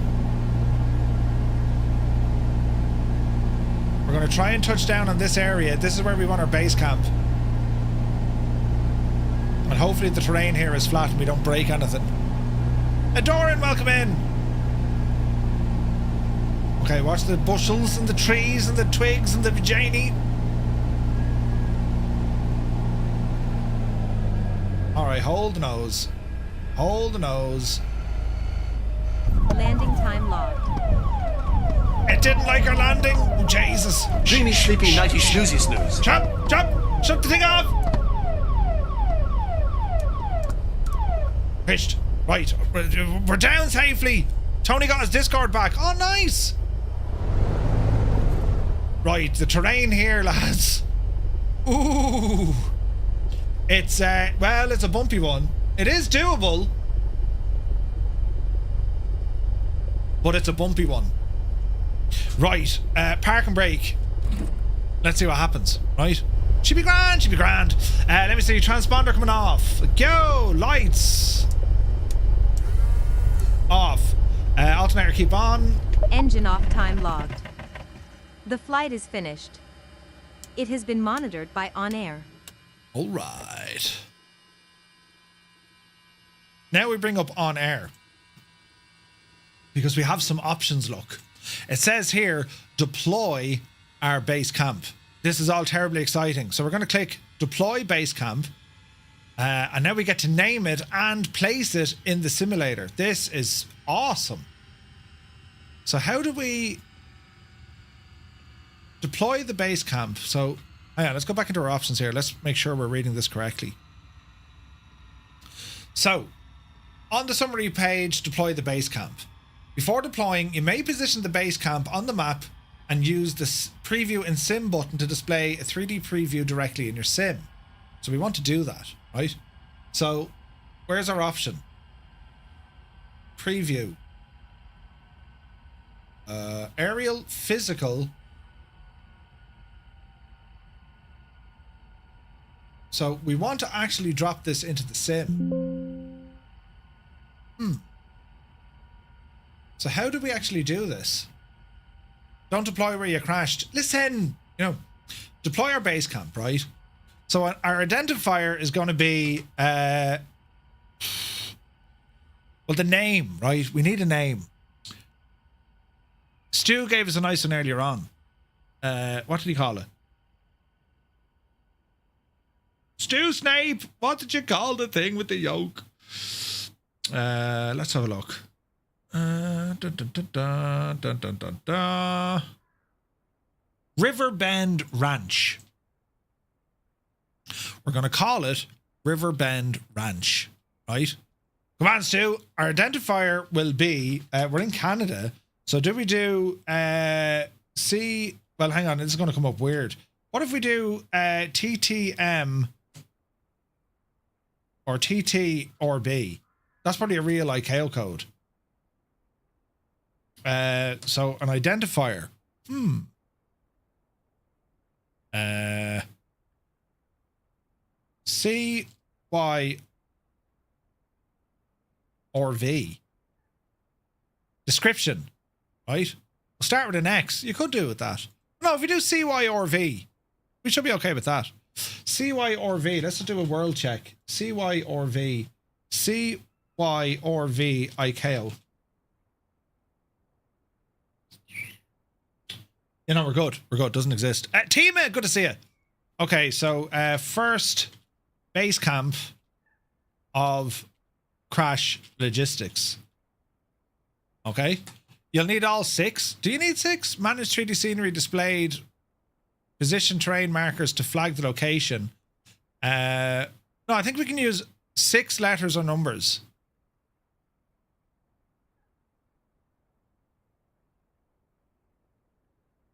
We're going to try and touch down on this area. This is where we want our base camp. And hopefully the terrain here is flat and we don't break anything. Adoran, welcome in. Okay, watch the bushels and the trees and the twigs and the vagina. All right, hold the nose. Hold the nose. Landing time logged. It didn't like our landing. Oh, Jesus. Dreamy, sleepy, nighty, snoozy, snooze. Chop, chop, shut the thing off. Pitched. Right, we're down safely. Tony got his Discord back. Oh, nice. Right, the terrain here, lads. Ooh. It's, well, it's a bumpy one. It is doable. But it's a bumpy one. Right, park and brake. Let's see what happens, right? Should be grand, should be grand. Let me see, transponder coming off. Go, lights. Off. Alternator keep on. Engine off time logged. The flight is finished. It has been monitored by OnAir. All right. Now we bring up OnAir. Because we have some options, look. It says here, deploy our base camp. This is all terribly exciting. So we're going to click deploy base camp. And now we get to name it and place it in the simulator. This is awesome. So how do we deploy the base camp? So hang on, let's go back into our options here. Let's make sure we're reading this correctly. So on the summary page, deploy the base camp. Before deploying, you may position the base camp on the map and use the preview in sim button to display a 3D preview directly in your sim. So we want to do that, right? So where's our option? Preview. Aerial, physical. So we want to actually drop this into the sim. So how do we actually do this? Don't deploy where you crashed. Listen, deploy our base camp, right? So our identifier is going to be, well, the name, right? We need a name. Stu gave us a nice one earlier on. What did he call it? Stu Snape, what did you call the thing with the yoke? Let's have a look. Riverbend Ranch. We're going to call it Riverbend Ranch, right? Come on, Stu. Our identifier will be, we're in Canada. So do we do, C, well, hang on, this is going to come up weird. What if we do TTM or TT or B? That's probably a real ICAO code. So an identifier. C, Y, or V. Description, right? We'll start with an X. You could do with that. No, if we do C, Y, or V, we should be okay with that. C, Y, or V. Let's just do a world check. C, Y, or V. C, Y, or V, ICAO. We're good. We're good. Doesn't exist. Teammate, good to see you. Okay, so first base camp of Crash Logistics. Okay. You'll need all 6. Do you need 6? Manage 3D scenery displayed. Position terrain markers to flag the location. No, I think we can use 6 letters or numbers.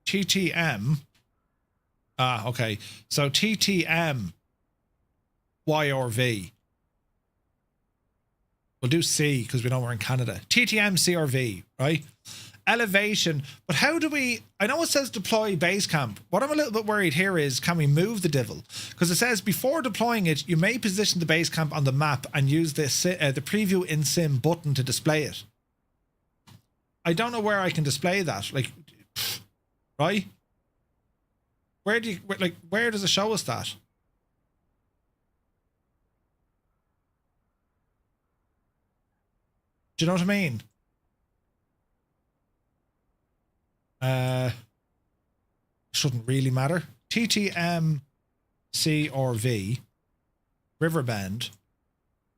TTM. Okay. So TTM, Y or V. We'll do C because we know we're in Canada. TTM, C or V, right? Elevation. But how do we... I know it says deploy base camp. What I'm a little bit worried here is, can we move the Divil? Because it says before deploying it, you may position the base camp on the map and use the preview in sim button to display it. I don't know where I can display that. Like... Right? Where does it show us that? Do you know what I mean? Shouldn't really matter. TTM, C or V. Riverbend.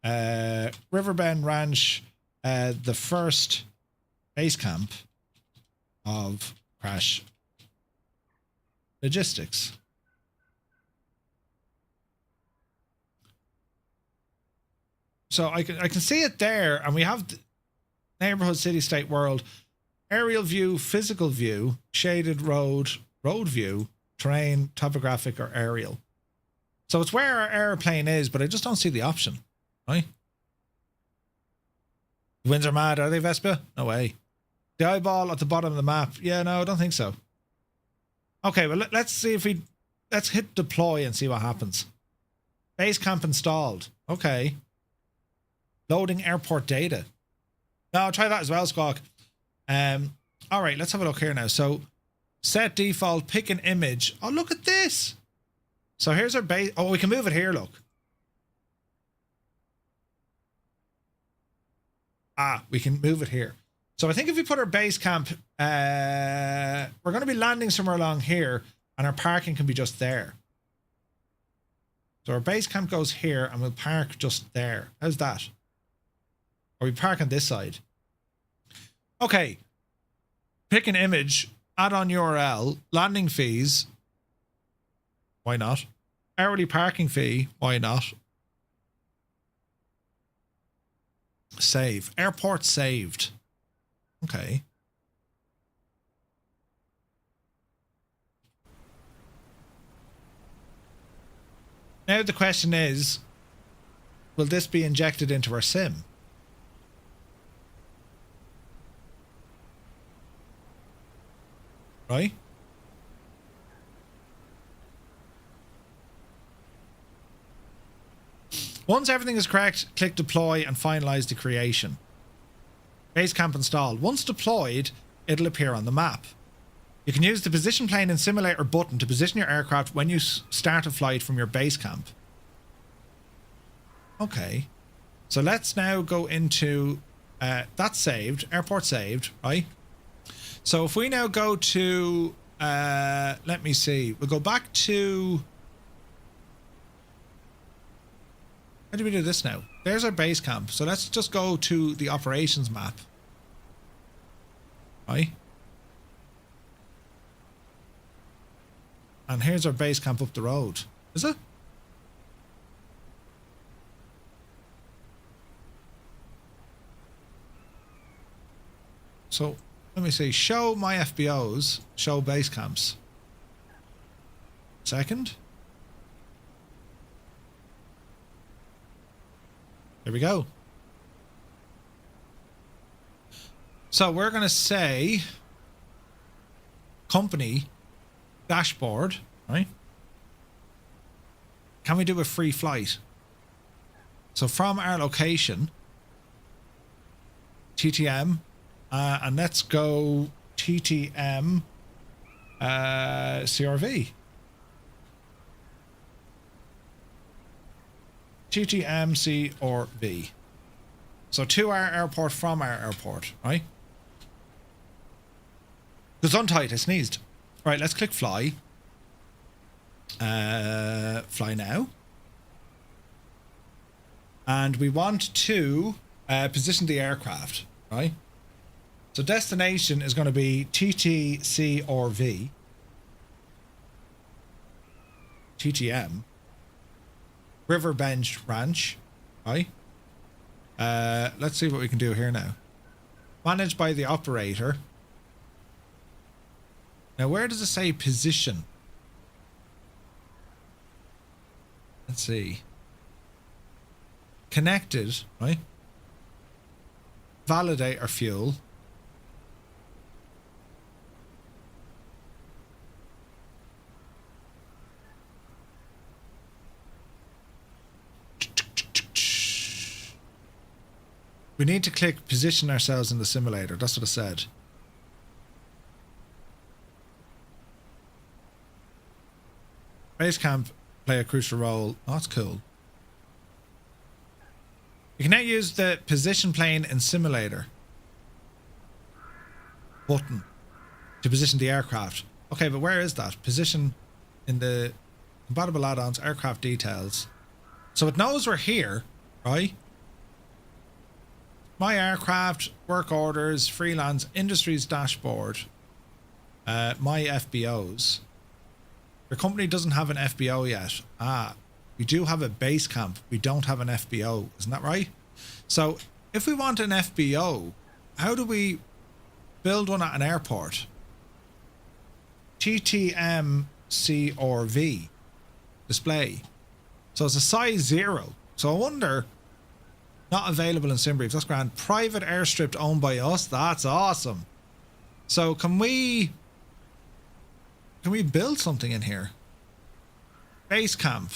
Riverbend Ranch, the first base camp of Crash Logistics. So I can see it there, and we have neighborhood, city, state, world, aerial view, physical view, shaded road, road view, terrain, topographic, or aerial. So it's where our airplane is, but I just don't see the option, right? The winds are mad, are they, Vespa? No way. The eyeball at the bottom of the map. Yeah, no, I don't think so. Okay, well, let's see if let's hit deploy and see what happens. Base camp installed. Okay. Loading airport data. No, I'll try that as well, Squawk. All right, let's have a look here now. So, set default, pick an image. Oh, look at this. So here's our base. Oh, we can move it here, look. Ah, we can move it here. So I think if we put our base camp, we're going to be landing somewhere along here, and our parking can be just there. So our base camp goes here, and we'll park just there. How's that? Or we park on this side. Okay. Pick an image, add on URL, landing fees. Why not? Hourly parking fee. Why not? Save. Airport saved. Okay. Now the question is, will this be injected into our sim? Right? Once everything is correct, click deploy and finalize the creation. Base camp installed. Once deployed, it'll appear on the map. You can use the position plane and simulator button to position your aircraft when you start a flight from your base camp. Okay. So let's now go into... that's saved. Airport saved, right? So if we now go to... let me see. We'll go back to... How do we do this now? There's our base camp. So let's just go to the operations map. Right? And here's our base camp up the road. Is it? So, let me see. Show my FBOs. Show base camps. Second. There we go. So we're going to say company dashboard, right? Can we do a free flight? So from our location, TTM, and let's go TTM CRV. TTM CRV. So to our airport from our airport, right? It's untight, I sneezed. Right, let's click fly. Fly now. And we want to position the aircraft, right? So destination is going to be TTCRV. TTM. Riverbend Ranch, right? Let's see what we can do here now. Managed by the operator. Now, where does it say position? Let's see. Connected, right? Validate our fuel. We need to click position ourselves in the simulator. That's what it said. Base camp play a crucial role. Oh, that's cool. You can now use the position plane in simulator button to position the aircraft. Okay, but where is that? Position in the compatible add-ons, aircraft details. So it knows we're here, right? My aircraft, work orders, freelance, industries dashboard, my FBOs. Your company doesn't have an FBO yet. Ah, we do have a base camp. We don't have an FBO. Isn't that right? So if we want an FBO, how do we build one at an airport? TTM C or V display. So it's a size 0. So I wonder, not available in SimBrief. That's grand. Private airstrip owned by us. That's awesome. So can we build something in here? Base camp.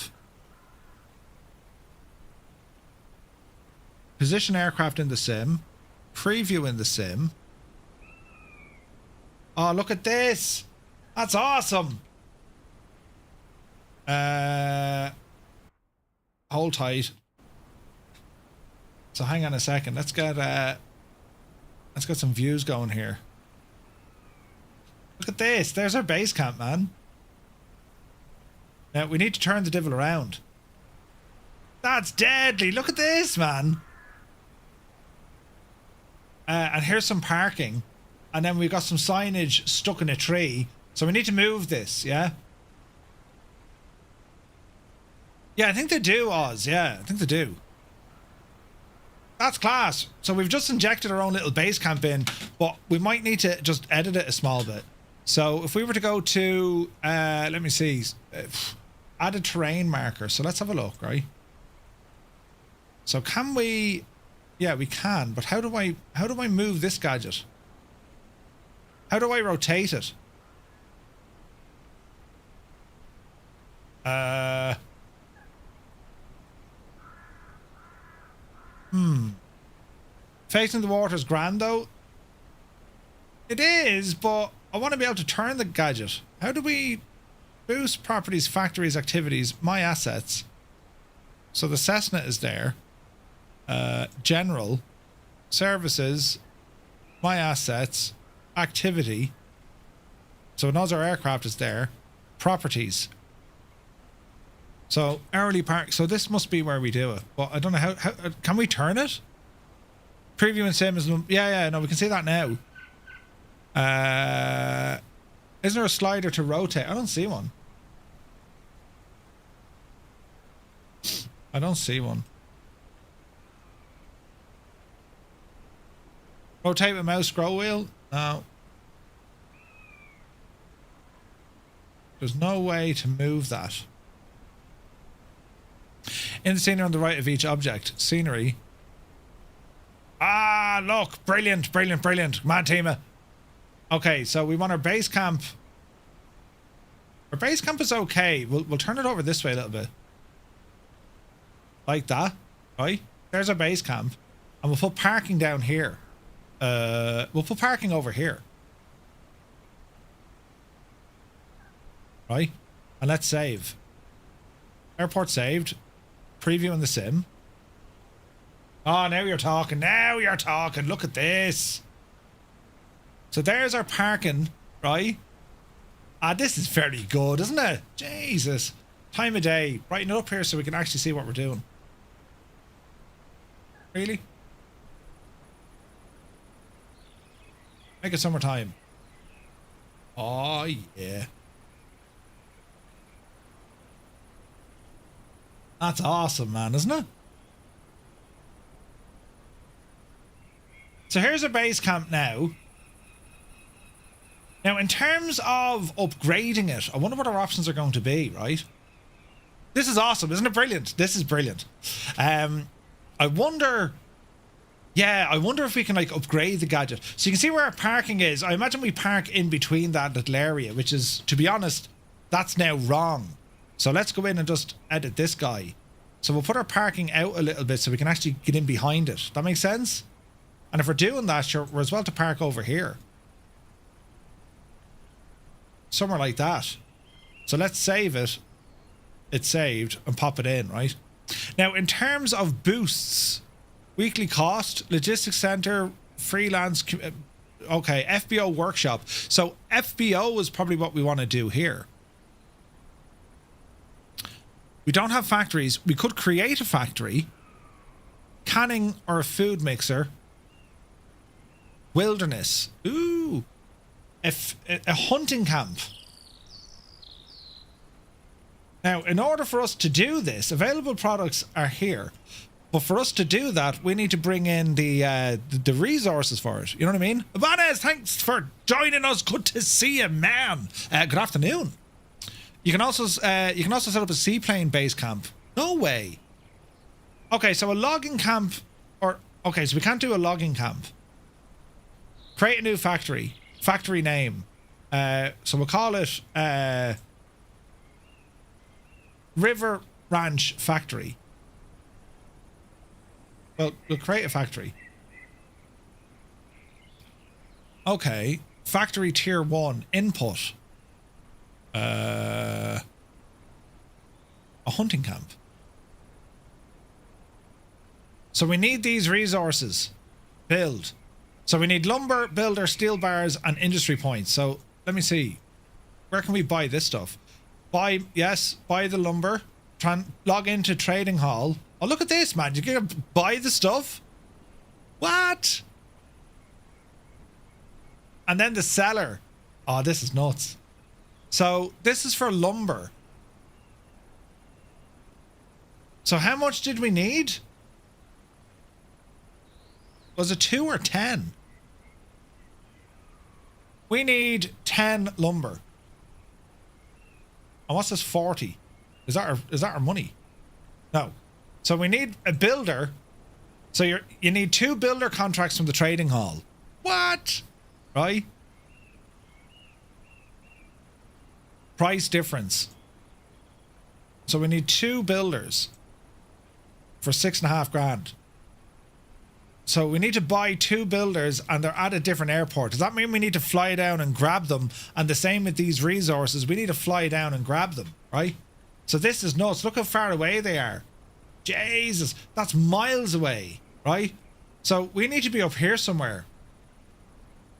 Position aircraft in the sim. Preview in the sim. Oh, look at this. That's awesome. Hold tight. So hang on a second. Let's get some views going here. Look at this. There's our base camp, man. Now we need to turn the devil around. That's deadly. Look at this, man. And here's some parking. And then we've got some signage stuck in a tree. So we need to move this, yeah? Yeah, I think they do, Oz. Yeah, I think they do. That's class. So we've just injected our own little base camp in, but we might need to just edit it a small bit. So if we were to go to, let me see, add a terrain marker. So let's have a look, right? So can we, yeah, we can, but how do I move this gadget? How do I rotate it? Facing the water is grand though. It is, but I want to be able to turn the gadget. How do we boost properties, factories, activities, my assets? So the Cessna is there. General, services, my assets, activity. So another aircraft is there. Properties. So early park. So this must be where we do it. But I don't know how can we turn it? Preview and sim is, yeah, no, we can see that now. Isn't there a slider to rotate? I don't see one. I don't see one. Rotate with mouse scroll wheel? No. There's no way to move that. In the scenery on the right of each object. Scenery. Ah, look. Brilliant, brilliant, brilliant. Come on, Tima. Okay, so we want our base camp. Our base camp is okay. We'll turn it over this way a little bit. Like that. Right? There's our base camp. And we'll put parking down here. We'll put parking over here. Right? And let's save. Airport saved. Preview in the sim. Oh, now you're talking. Now you're talking. Look at this. So there's our parking, right? Ah, this is very good, isn't it? Jesus. Time of day. Brighten it up here so we can actually see what we're doing. Really? Make it summertime. Oh, yeah. That's awesome, man, isn't it? So here's a base camp now. Now, in terms of upgrading it, I wonder what our options are going to be, right? This is awesome. Isn't it brilliant? This is brilliant. I wonder... Yeah, I wonder if we can, like, upgrade the gadget. So you can see where our parking is. I imagine we park in between that little area, which is, to be honest, that's now wrong. So let's go in and just edit this guy. So we'll put our parking out a little bit so we can actually get in behind it. That makes sense? And if we're doing that, sure, we're as well to park over here. Somewhere like that. So let's save it. It's saved and pop it in, right? Now, in terms of boosts, weekly cost, logistics center, freelance, okay, FBO workshop. So FBO is probably what we want to do here. We don't have factories. We could create a factory, canning or a food mixer. Wilderness. Ooh. A hunting camp. Now, in order for us to do this, available products are here. But for us to do that, we need to bring in the resources for it. You know what I mean? Ibanez, thanks for joining us. Good to see you, man. Good afternoon. You can also set up a seaplane base camp. No way. Okay, so a logging camp, okay, so we can't do a logging camp. Create a new factory. Factory name. So we'll call it River Ranch Factory. Well, we'll create a factory. Okay. Factory tier 1 input. A hunting camp. So we need these resources. Build. So we need lumber, builder, steel bars, and industry points. So let me see. Where can we buy this stuff? Buy the lumber. Log into trading hall. Oh, look at this, man. You can buy the stuff. What? And then the seller. Oh, this is nuts. So this is for lumber. So how much did we need? Was it 2 or 10? We need 10 lumber. And what's this 40? Is that our money? No. So we need a builder. So you need 2 builder contracts from the trading hall. What? Right? Price difference. So we need 2 builders for 6.5 grand. So we need to buy 2 builders and they're at a different airport. Does that mean we need to fly down and grab them? And the same with these resources. We need to fly down and grab them, right? So this is nuts. Look how far away they are. Jesus, that's miles away, right? So we need to be up here somewhere.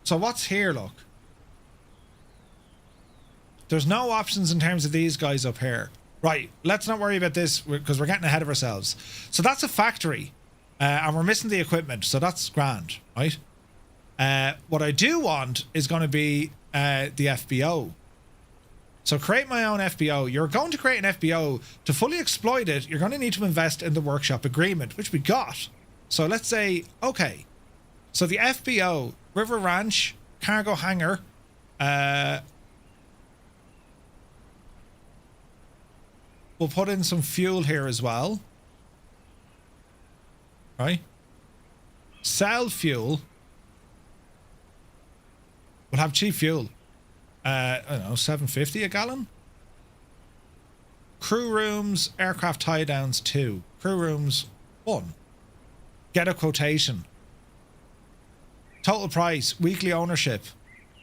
So what's here, look? There's no options in terms of these guys up here. Right, let's not worry about this because we're getting ahead of ourselves. So that's a factory. And we're missing the equipment, so that's grand, right? What I do want is going to be the FBO. So create my own FBO. You're going to create an FBO. To fully exploit it, you're going to need to invest in the workshop agreement, which we got. So let's say, okay. So the FBO, River Ranch, cargo hangar. We'll put in some fuel here as well. Right? Sell fuel. We'll have cheap fuel. I don't know, $7.50 a gallon? Crew rooms, aircraft tie downs 2. Crew rooms 1. Get a quotation. Total price, weekly ownership.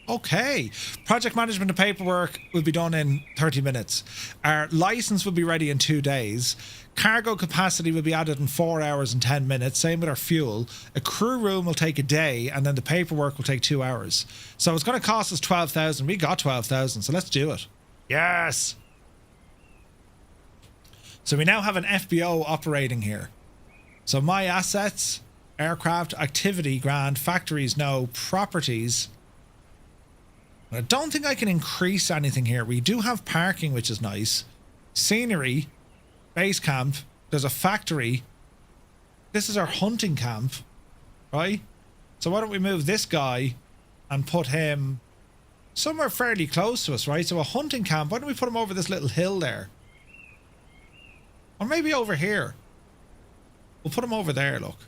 Okay. Project management and paperwork will be done in 30 minutes. Our license will be ready in 2 days. Cargo capacity will be added in 4 hours and 10 minutes. Same with our fuel. A crew room will take a day, and then the paperwork will take 2 hours. So it's going to cost us 12,000. We got 12,000, so let's do it. Yes. So we now have an FBO operating here. So my assets, aircraft, activity, grand, factories, no, properties. I don't think I can increase anything here. We do have parking, which is nice. Scenery. Base camp. There's a factory. This is our hunting camp. Right? So why don't we move this guy and put him somewhere fairly close to us, right? So a hunting camp. Why don't we put him over this little hill there? Or maybe over here. We'll put him over there, look.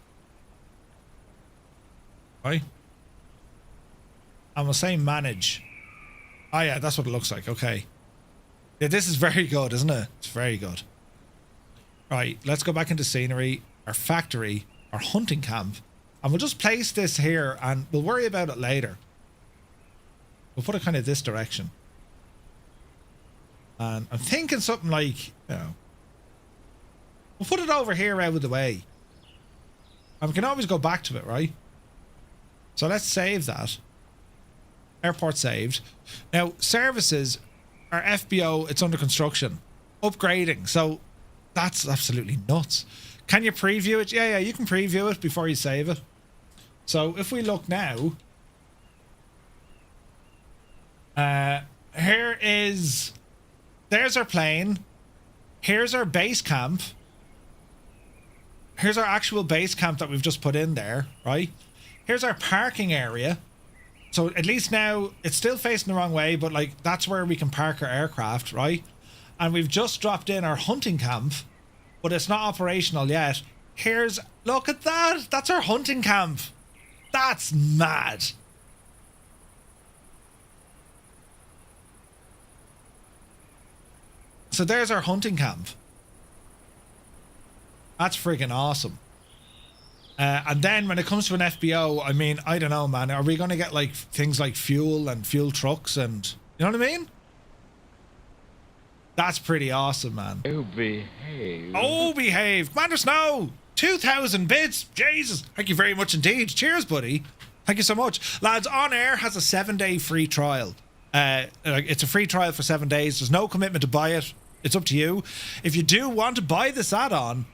Right? And we'll say manage. Oh yeah, that's what it looks like. Okay. Yeah, this is very good, isn't it? It's very good. Right, let's go back into scenery, our factory, our hunting camp, and we'll just place this here and we'll worry about it later. We'll put it kind of this direction. And I'm thinking something like, you know, we'll put it over here out of the way. And we can always go back to it, right? So let's save that. Airport saved. Now, services, our FBO, it's under construction. Upgrading. So that's absolutely nuts. Can you preview it? Yeah, you can preview it before you save it. So if we look now, Here is... There's our plane. Here's our base camp. Here's our actual base camp that we've just put in there, right? Here's our parking area. So at least now it's still facing the wrong way, but like that's where we can park our aircraft, right? And we've just dropped in our hunting camp, but it's not operational yet. Here's, look at that. That's our hunting camp. That's mad. So there's our hunting camp. That's freaking awesome. And then when it comes to an FBO, I mean, I don't know, man. Are we going to get like things like fuel and fuel trucks and, you know what I mean? That's pretty awesome, man. Oh, behave. Oh, behave. Commander Snow, 2,000 bits. Jesus. Thank you very much indeed. Cheers, buddy. Thank you so much. Lads, OnAir has a 7-day free trial. It's a free trial for 7 days. There's no commitment to buy it. It's up to you. If you do want to buy this add-on,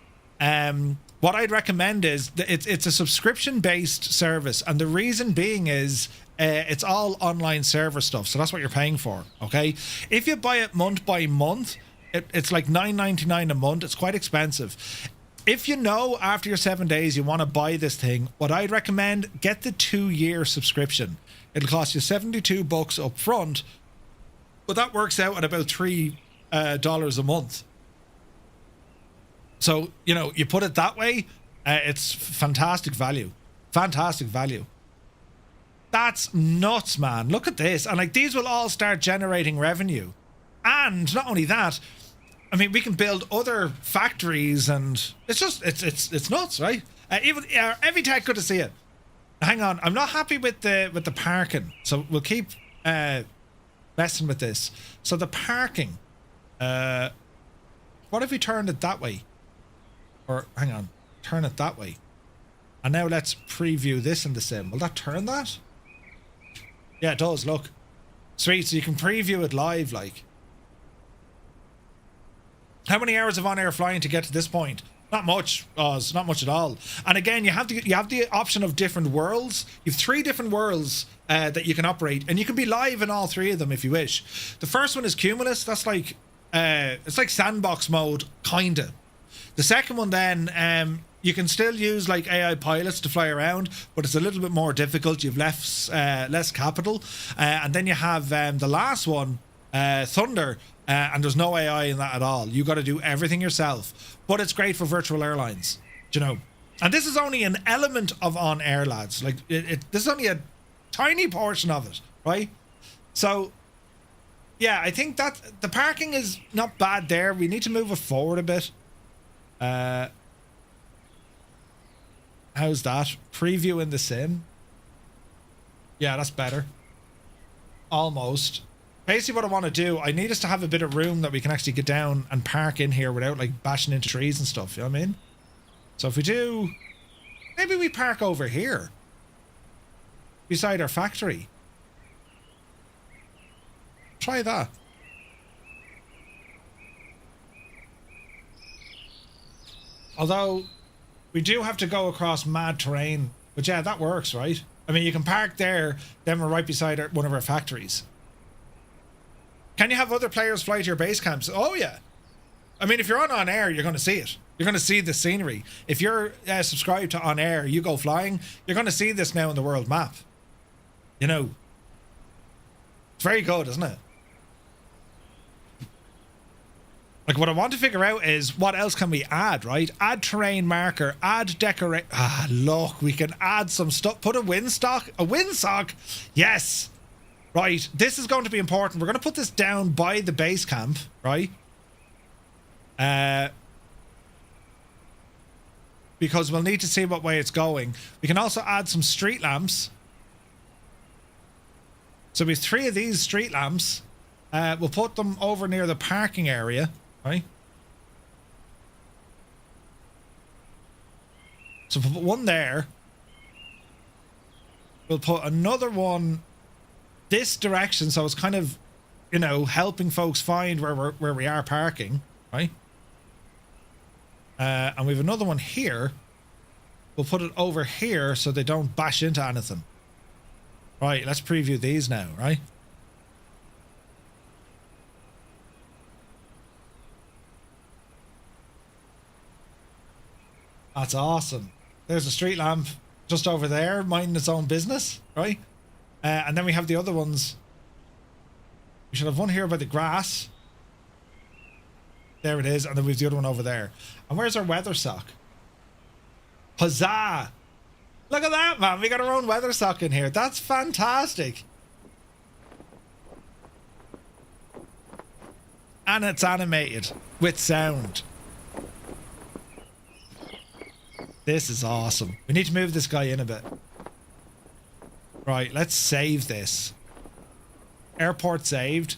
what I'd recommend is that it's a subscription-based service, and the reason being is it's all online server stuff, so that's what you're paying for, okay? If you buy it month by month, it's like $9.99 a month. It's quite expensive. If you know after your 7 days you want to buy this thing, what I'd recommend, get the 2-year subscription. It'll cost you $72 up front, but that works out at about $3 a month. So, you know, you put it that way, it's fantastic value. Fantastic value. That's nuts, man. Look at this. And like, these will all start generating revenue. And not only that, I mean, we can build other factories, and it's just, it's nuts, right? Even Evitech, good to see it. Hang on, I'm not happy with the parking, so we'll keep messing with this. So the parking, what if we turned it that way? Or hang on, turn it that way. And now let's preview this in the sim. Will that turn that? Yeah, it does. Look, sweet. So you can preview it live. Like, how many hours of on-air flying to get to this point? Not much, Oz. Not much at all. And again, you have the option of different worlds. You have 3 different worlds that you can operate, and you can be live in all 3 of them if you wish. The first one is Cumulus. That's like it's like sandbox mode, kinda. The second one, then, you can still use like AI pilots to fly around, but it's a little bit more difficult. You've less capital, and then you have the last one, Thunder, and there's no AI in that at all. You got to do everything yourself, but it's great for virtual airlines, you know. And this is only an element of OnAir, lads. Like this is only a tiny portion of it, right? So, yeah, I think that the parking is not bad there. We need to move it forward a bit. How's that? Preview in the sim. Yeah, that's better. Almost. Basically what I want to do, I need us to have a bit of room that we can actually get down and park in here without like bashing into trees and stuff, you know what I mean? So if we do, maybe we park over here beside our factory. Try that. Although we do have to go across mad terrain, but yeah, that works, right? I mean, you can park there, then we're right beside one of our factories. Can you have other players fly to your base camps? Oh yeah. I mean, if you're on air, you're going to see it. You're going to see the scenery. If you're subscribed to On Air, you go flying, you're going to see this now in the world map. You know, it's very good, isn't it? Like, what I want to figure out is what else can we add, right? Add terrain marker, add decorate. Ah, look, we can add some stuff. Put a windsock. Yes. Right, this is going to be important. We're going to put this down by the base camp, right? Because we'll need to see what way it's going. We can also add some street lamps. So we have 3 of these street lamps. We'll put them over near the parking area, right? So we'll put one there. We'll put another one this direction, so it's kind of, you know, helping folks find where we are parking, right? And we have another one here. We'll put it over here so they don't bash into anything. Right, let's preview these now, right? That's awesome. There's a street lamp just over there, minding its own business, right? And then we have the other ones. We should have one here by the grass. There it is. And then we have the other one over there. And where's our weather sock? Huzzah! Look at that, man. We got our own weather sock in here. That's fantastic. And it's animated with sound. This is awesome. We need to move this guy in a bit. Right, let's save this. Airport saved.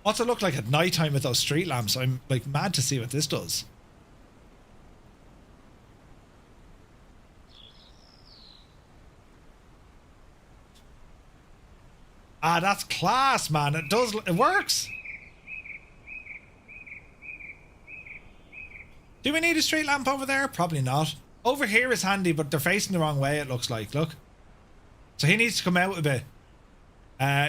What's it look like at night time with those street lamps? I'm like mad to see what this does. Ah, that's class, man. It works. Do we need a street lamp over there? Probably not. Over here is handy, but they're facing the wrong way, it looks like. Look. So he needs to come out a bit.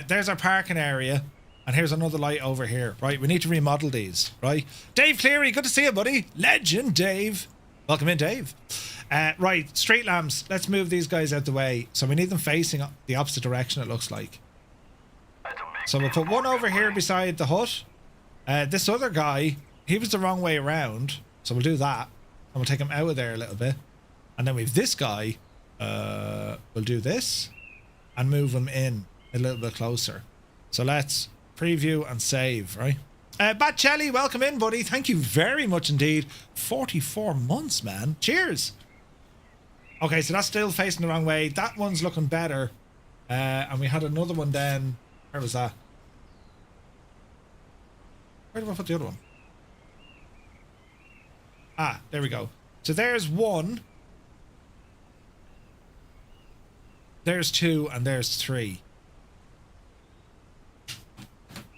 There's our parking area. And here's another light over here. Right, we need to remodel these, right? Dave Cleary, good to see you, buddy. Legend, Dave. Welcome in, Dave. Right, street lamps. Let's move these guys out the way. So we need them facing the opposite direction, it looks like. So we'll put one over here beside the hut. This other guy, he was the wrong way around. So we'll do that. And we'll take him out of there a little bit. And then we have this guy. We'll do this. And move him in a little bit closer. So let's preview and save, right? Batchelli, welcome in, buddy. Thank you very much indeed. 44 months, man. Cheers. Okay, so that's still facing the wrong way. That one's looking better. And we had another one then. Where was that? Where did I put the other one? Ah, there we go. So there's one. There's two, and there's three.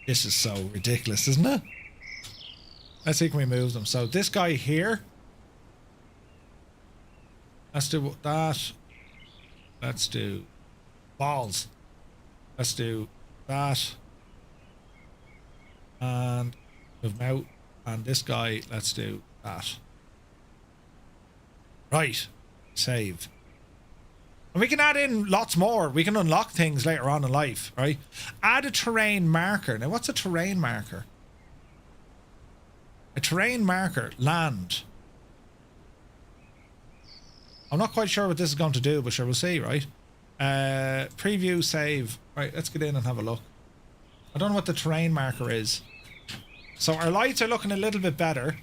This is so ridiculous, isn't it? Let's see, can we move them? So this guy here. Let's do that. Let's do balls. Let's do that. And move them out. And this guy, let's do that. Right. Save. And we can add in lots more. We can unlock things later on in life, right? Add a terrain marker. Now, what's a terrain marker? A terrain marker. Land. I'm not quite sure what this is going to do, but sure, we'll see, right? Preview, save. Right, let's get in and have a look. I don't know what the terrain marker is. So our lights are looking a little bit better,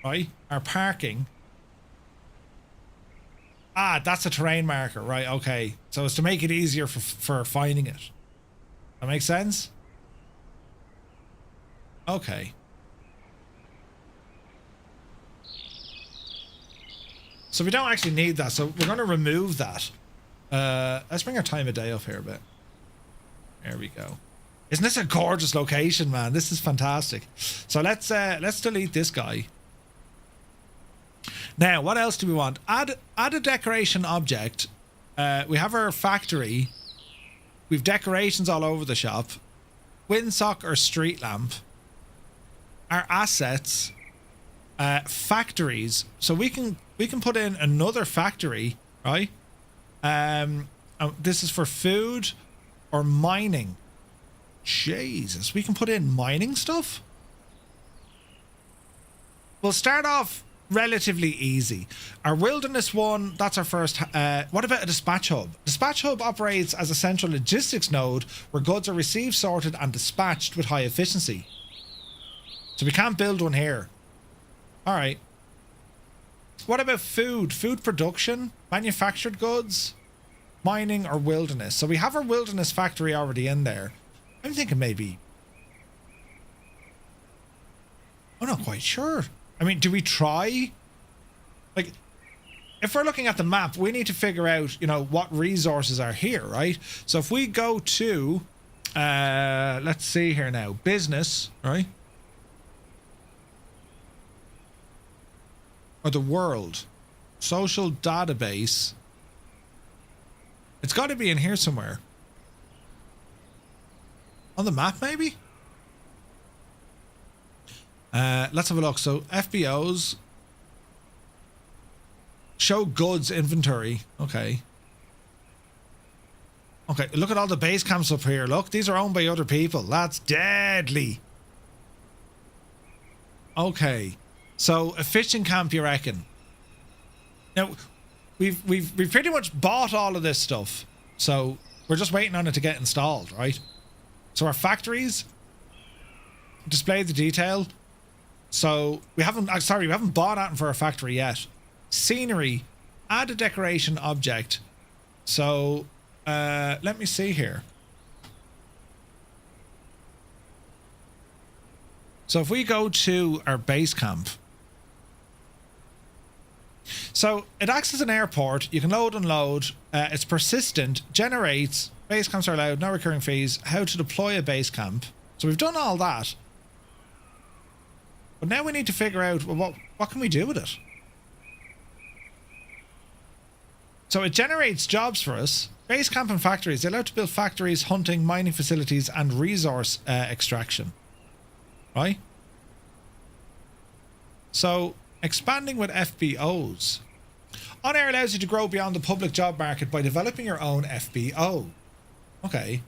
right? Our parking. Ah, that's a terrain marker, right? Okay. So it's to make it easier for finding it. That makes sense? Okay. So we don't actually need that. So we're going to remove that. Let's bring our time of day up here a bit. There we go. Isn't this a gorgeous location, man? This is fantastic. So let's delete this guy. Now, what else do we want? Add a decoration object. We have our factory. We've decorations all over the shop. Windsock or street lamp. Our assets. Factories. So we can put in another factory, right? This is for food or mining. Jesus, we can put in mining stuff. We'll start off relatively easy. Our wilderness one, that's our first. What about a dispatch hub? Dispatch hub operates as a central logistics node where goods are received, sorted and dispatched with high efficiency. So we can't build one here. All right. What about food? Food production, manufactured goods, mining or wilderness. So we have our wilderness factory already in there. I'm thinking maybe. I'm not quite sure. I mean, do we try? Like, if we're looking at the map, we need to figure out, you know, what resources are here, right? So if we go to, let's see here now, business, right? Or the world, social database. It's got to be in here somewhere. On the map, maybe? Let's have a look. So FBOs. Show goods inventory. Okay. Okay, look at all the base camps up here. Look, these are owned by other people. That's deadly. Okay. So a fishing camp, you reckon? Now, we've pretty much bought all of this stuff. So we're just waiting on it to get installed, right? So our factories display the detail. So we haven't bought anything for our factory yet. Scenery, add a decoration object. So let me see here. So if we go to our base camp. So it acts as an airport. You can load and unload. It's persistent, generates. Base camps are allowed, no recurring fees. How to deploy a base camp. So we've done all that. But now we need to figure out, well, what can we do with it? So it generates jobs for us. Base camp and factories. They're allowed to build factories, hunting, mining facilities, and resource extraction. Right? So, expanding with FBOs. OnAir allows you to grow beyond the public job market by developing your own FBO. Okay.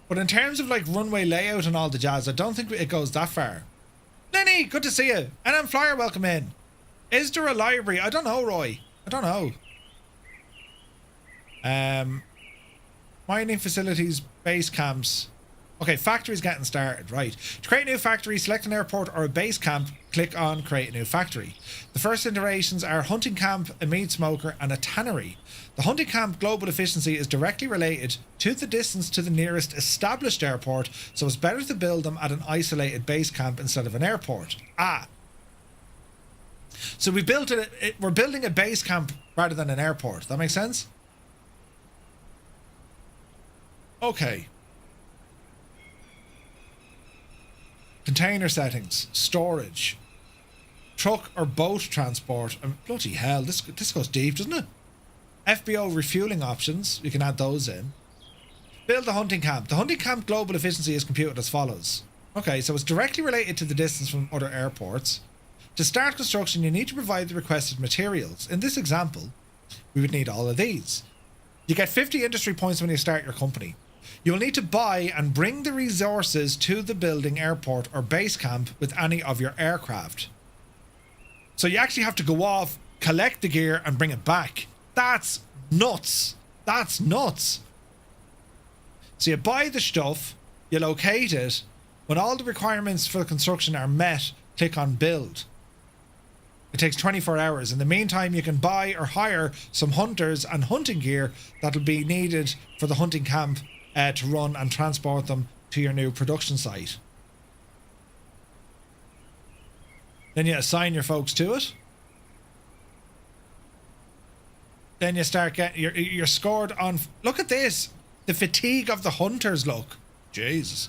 But in terms of like runway layout and all the jazz, I don't think it goes that far. Lenny, good to see you. NM Flyer, welcome in. Is there a library? I don't know, Roy. I don't know. Mining facilities, base camps. Okay, factories getting started, right. To create a new factory, select an airport or a base camp, click on create a new factory. The first iterations are hunting camp, a meat smoker, and a tannery. The hunting camp global efficiency is directly related to the distance to the nearest established airport, so it's better to build them at an isolated base camp instead of an airport. So we built we're building a base camp rather than an airport. That makes sense? Okay. Container settings, storage, truck or boat transport. Bloody hell, this goes deep, doesn't it? FBO refueling options, you can add those in. Build a hunting camp. The hunting camp global efficiency is computed as follows. Okay, so it's directly related to the distance from other airports. To start construction, you need to provide the requested materials. In this example, we would need all of these. You get 50 industry points when you start your company. You will need to buy and bring the resources to the building, airport, or base camp with any of your aircraft. So you actually have to go off, collect the gear, and bring it back. That's nuts. That's nuts. So you buy the stuff, you locate it. When all the requirements for the construction are met, click on build. It takes 24 hours. In the meantime, you can buy or hire some hunters and hunting gear that will be needed for the hunting camp to run and transport them to your new production site. Then you assign your folks to it. Then you start getting... You're scored on... Look at this. The fatigue of the hunters, look. Jesus.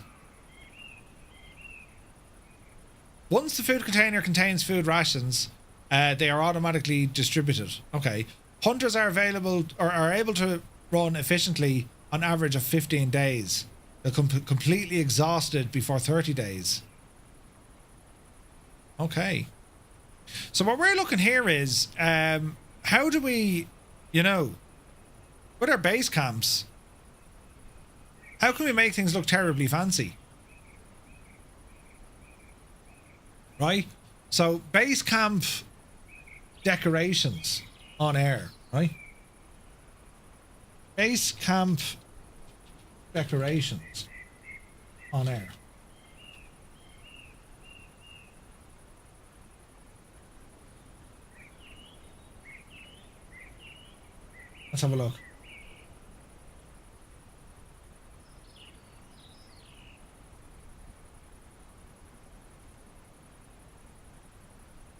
Once the food container contains food rations... they are automatically distributed. Okay. Hunters are available or are able to run efficiently on average of 15 days. They'll completely exhausted before 30 days. Okay. So what we're looking here is how do we, with our base camps, how can we make things look terribly fancy? Right? So base camp decorations on air, right? Base camp decorations on air. Let's have a look.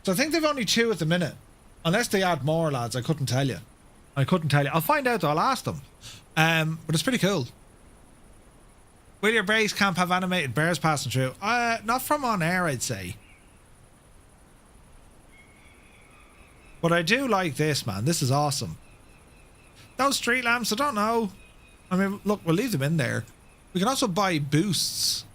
So I think they've only 2 at the minute. Unless they add more, lads, I couldn't tell you. I'll find out though, I'll ask them. But it's pretty cool. Will your base camp have animated bears passing through? Not from on air, I'd say. But I do like this, man. This is awesome. Those street lamps, I don't know. I mean, look, we'll leave them in there. We can also buy boosts.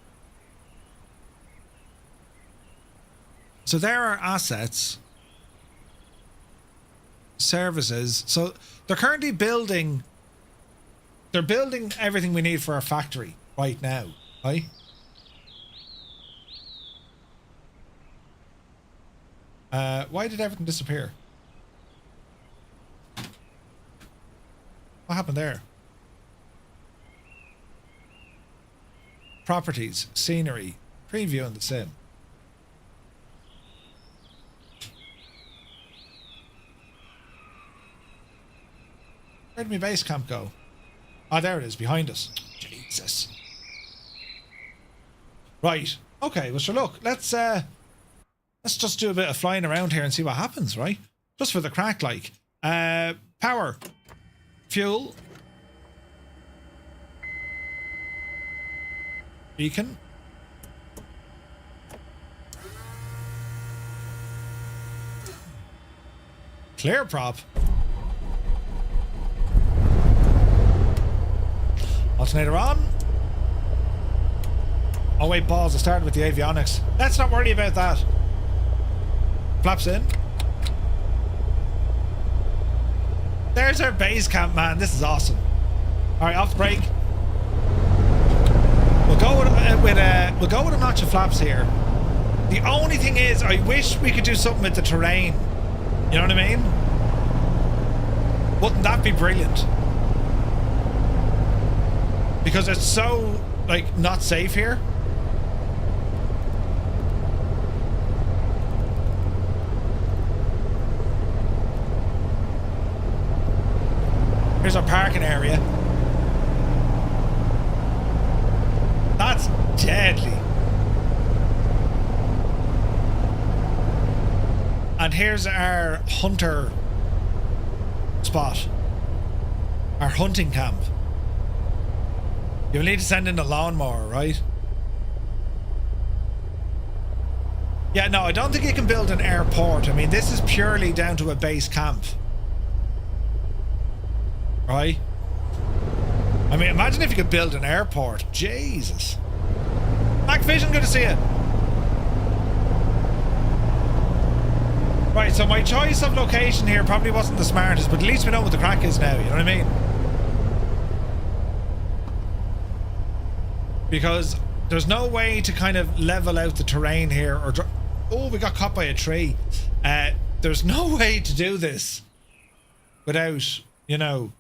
So there are assets. Services. So they're currently building... They're building everything we need for our factory right now, right? Why did everything disappear? What happened there? Properties, scenery, preview in the sim. Where'd my base camp go? Oh, there it is, behind us. Jesus. Right. Okay, well, sure, look, let's just do a bit of flying around here and see what happens, right? Just for the crack, like. Power. Fuel. Beacon. Clear prop. Alternator on. Oh wait, balls, I started with the avionics. Let's not worry about that. Flaps in. There's our base camp, man. This is awesome. Alright, off the brake. We'll go with a notch of flaps here. The only thing is, I wish we could do something with the terrain. You know what I mean? Wouldn't that be brilliant? Because it's so, like, not safe here. Here's our parking area. That's deadly. And here's our hunter spot. Our hunting camp. You'll need to send in a lawnmower, right? Yeah, no, I don't think you can build an airport. I mean, this is purely down to a base camp. Right? I mean, imagine if you could build an airport. Jesus. MacVision, good to see you. Right, so my choice of location here probably wasn't the smartest, but at least we know what the crack is now, you know what I mean? Because there's no way to kind of level out the terrain here or... Oh, we got caught by a tree. There's no way to do this without, you know,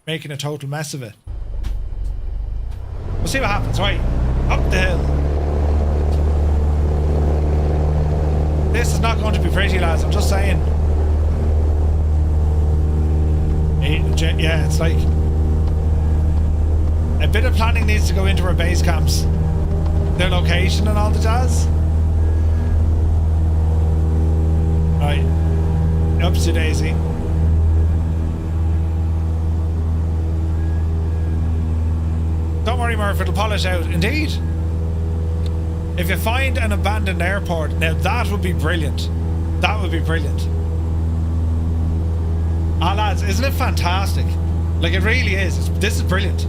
making a total mess of it. We'll see what happens. Right, up the hill. This is not going to be pretty, lads. I'm just saying. Yeah, it's like a bit of planning needs to go into our base camps, their location and all the jazz. Right, ups to daisy. Don't worry, Murph, it'll polish out. Indeed. If you find an abandoned airport, now that would be brilliant. That would be brilliant. Ah, lads, isn't it fantastic? Like, it really is. This is brilliant.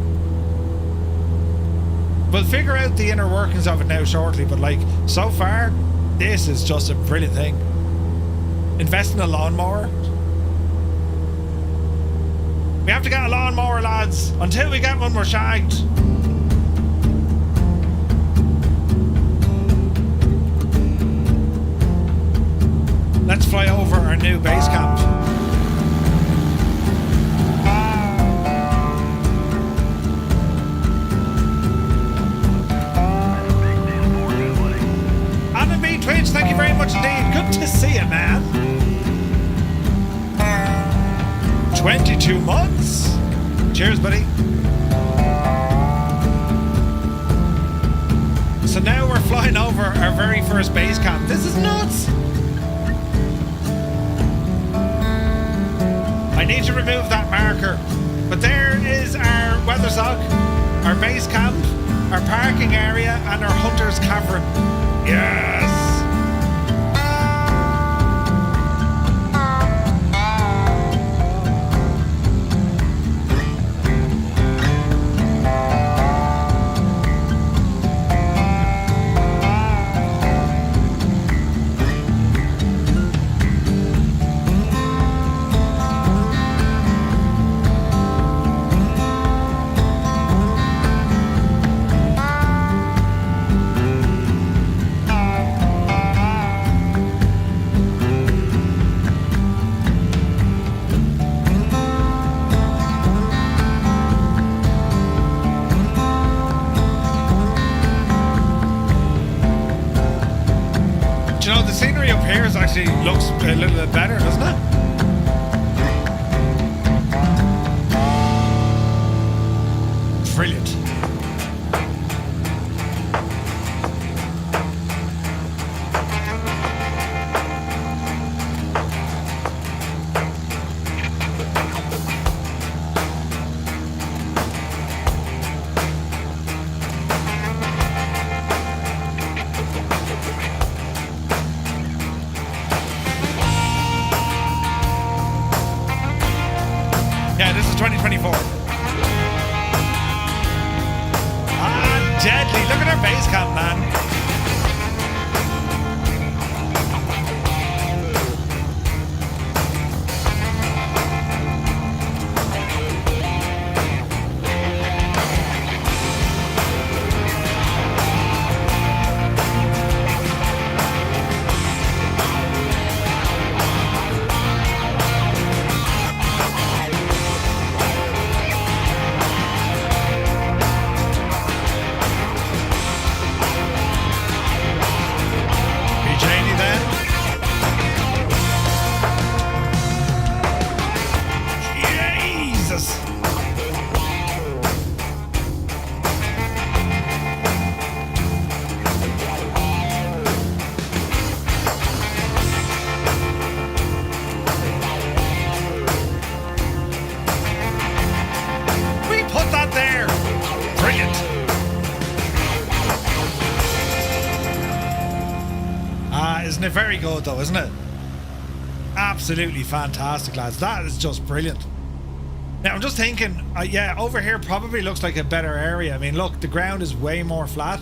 We'll figure out the inner workings of it now shortly, but like, so far, this is just a brilliant thing. Invest in a lawnmower. We have to get a lawnmower, lads. Until we get one, we're shagged. Let's fly over our new base camp. Anime Twitch, thank you very much indeed. Good to see you, man. 22 months. Cheers, buddy. So now we're flying over our very first base camp. This is nuts. I need to remove that marker. But there is our weather sock, our base camp, our parking area, and our hunter's cavern. Yes! scenery up here is actually looks a little bit better, doesn't it? Brilliant. Yeah, this is 2024. Ah, deadly. Look at our base camp, man. Isn't it very good though, isn't it? Absolutely fantastic, lads. That is just brilliant. Now I'm just thinking, yeah, over here probably looks like a better area. I mean, look, the ground is way more flat.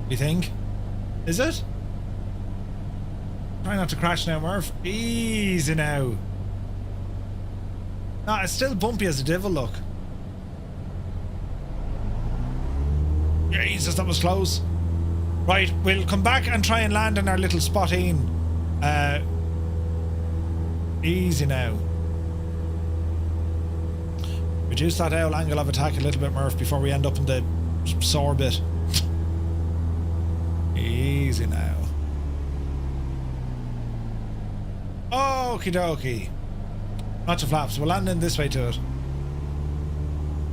You think? Is it? Try not to crash now, Murph. Easy now. No, it's still bumpy as a devil, look. Jesus, that was close. Right, we'll come back and try and land in our little spot in. Easy now. Reduce that owl angle of attack a little bit, Murph, before we end up in the sore bit. Easy now. Okie dokie. Lots of flaps. We'll land in this way to it.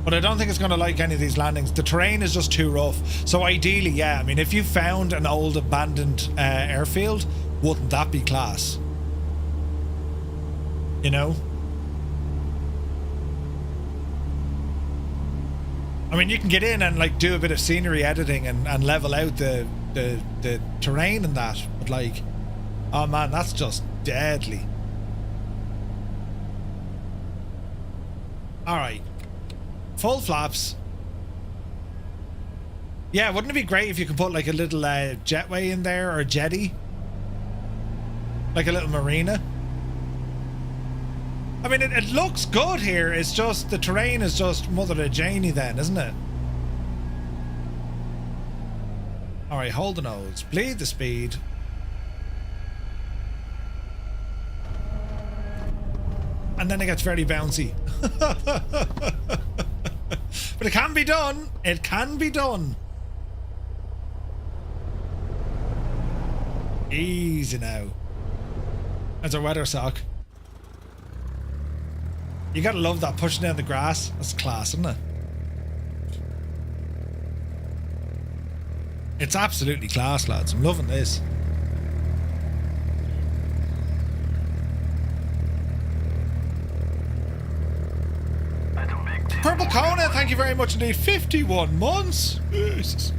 But I don't think it's going to like any of these landings. The terrain is just too rough. So ideally, yeah, I mean, if you found an old abandoned airfield, wouldn't that be class? You know? I mean, you can get in and like do a bit of scenery editing and level out the terrain and that. But like, oh man, that's just deadly. Alright. Full flaps. Yeah, wouldn't it be great if you could put like a little jetway in there, or a jetty? Like a little marina. I mean, it looks good here. It's just the terrain is just mother of Janie then, isn't it? Alright, hold the nose. Bleed the speed. And then it gets very bouncy. But it can be done. It can be done. Easy now. That's our weather sock. You gotta love that, pushing down the grass. That's class, isn't it? It's absolutely class, lads. I'm loving this. Purple Kona, thank you very much indeed. 51 months. Jesus.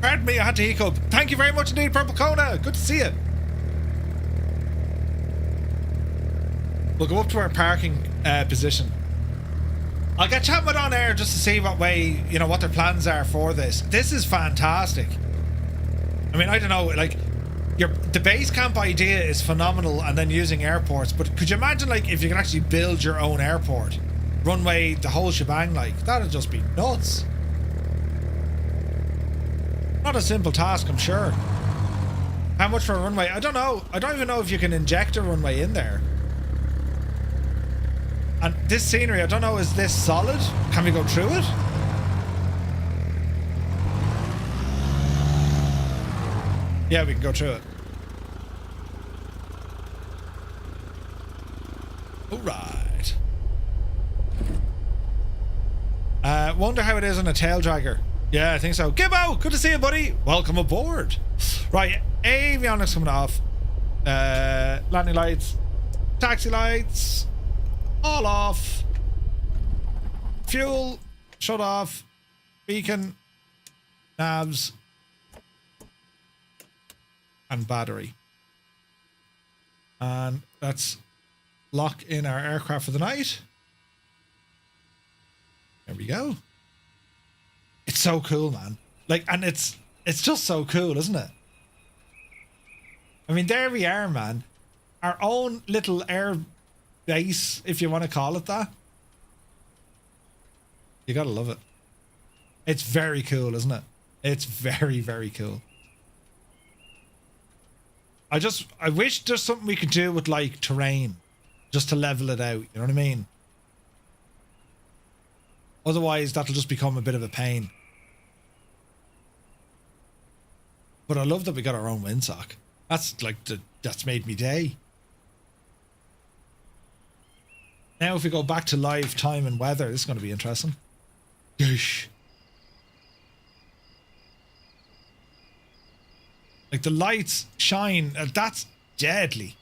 Pardon me, I had to hiccup. Thank you very much indeed, Purple Kona. Good to see you. We'll go up to our parking position. I'll get chatting with OnAir just to see what way, you know, what their plans are for this. This is fantastic. I mean, I don't know, like, the base camp idea is phenomenal, and then using airports, but could you imagine, like, if you could actually build your own airport? Runway, the whole shebang, like, that'd just be nuts. Not a simple task, I'm sure. How much for a runway? I don't know. I don't even know if you can inject a runway in there. And this scenery, I don't know, is this solid? Can we go through it? Yeah, we can go through it. All right. Wonder how it is on a tail dragger. Yeah, I think so. Gibbo, good to see you, buddy. Welcome aboard. Right, avionics coming off. Landing lights, taxi lights, all off. Fuel, shut off. Beacon, navs, and battery. And let's lock in our aircraft for the night. There we go. It's so cool, man. Like, and it's just so cool, isn't it? I mean, there we are, man. Our own little air base, if you want to call it that. You gotta love it. It's very cool, isn't it? It's very, very cool. I wish there's something we could do with like terrain, just to level it out. You know what I mean? Otherwise, that'll just become a bit of a pain. But I love that we got our own windsock. That's like that's made me day. Now, if we go back to live time and weather, this is going to be interesting. Yeesh. Like the lights shine. That's deadly.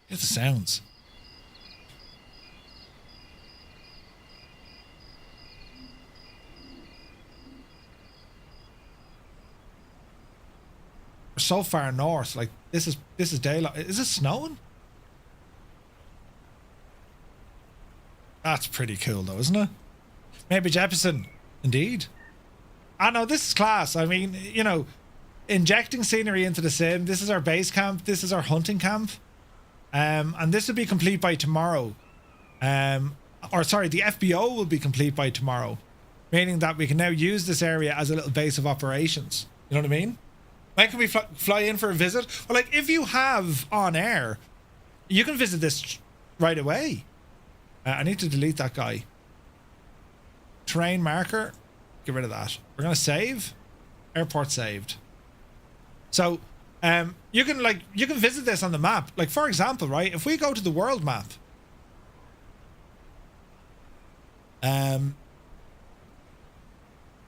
Get the sounds. We're so far north. Like this is daylight. Is it snowing? That's pretty cool though, isn't it? Maybe Jefferson. Indeed. I know, this is class. I mean, you know, injecting scenery into the sim. This is our base camp. This is our hunting camp. And this will be complete by tomorrow. Or sorry, the FBO will be complete by tomorrow. Meaning that we can now use this area as a little base of operations. You know what I mean? When can we fly in for a visit? Well, like, if you have OnAir, you can visit this right away. I need to delete that guy. Terrain marker. Get rid of that. We're going to save. Airport saved. So, you can visit this on the map. Like, for example, right? If we go to the world map.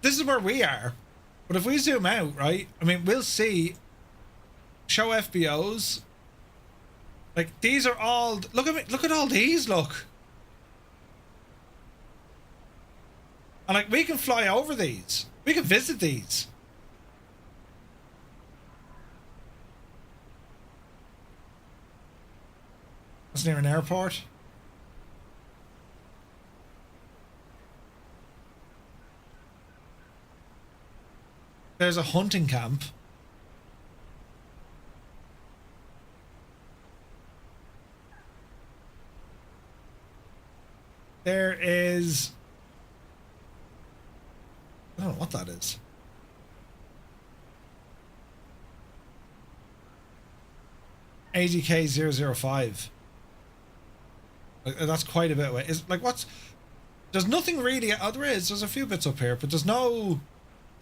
This is where we are. But if we zoom out, right? I mean, we'll see. Show FBOs. Like, these are all... Look at me. Look at all these, look. And, like, we can fly over these. We can visit these. That's near an airport. There's a hunting camp. There is... I don't know what that is. AGK005. That's quite a bit away. Is like what's... There's nothing really... Oh, there is. There's a few bits up here, but there's no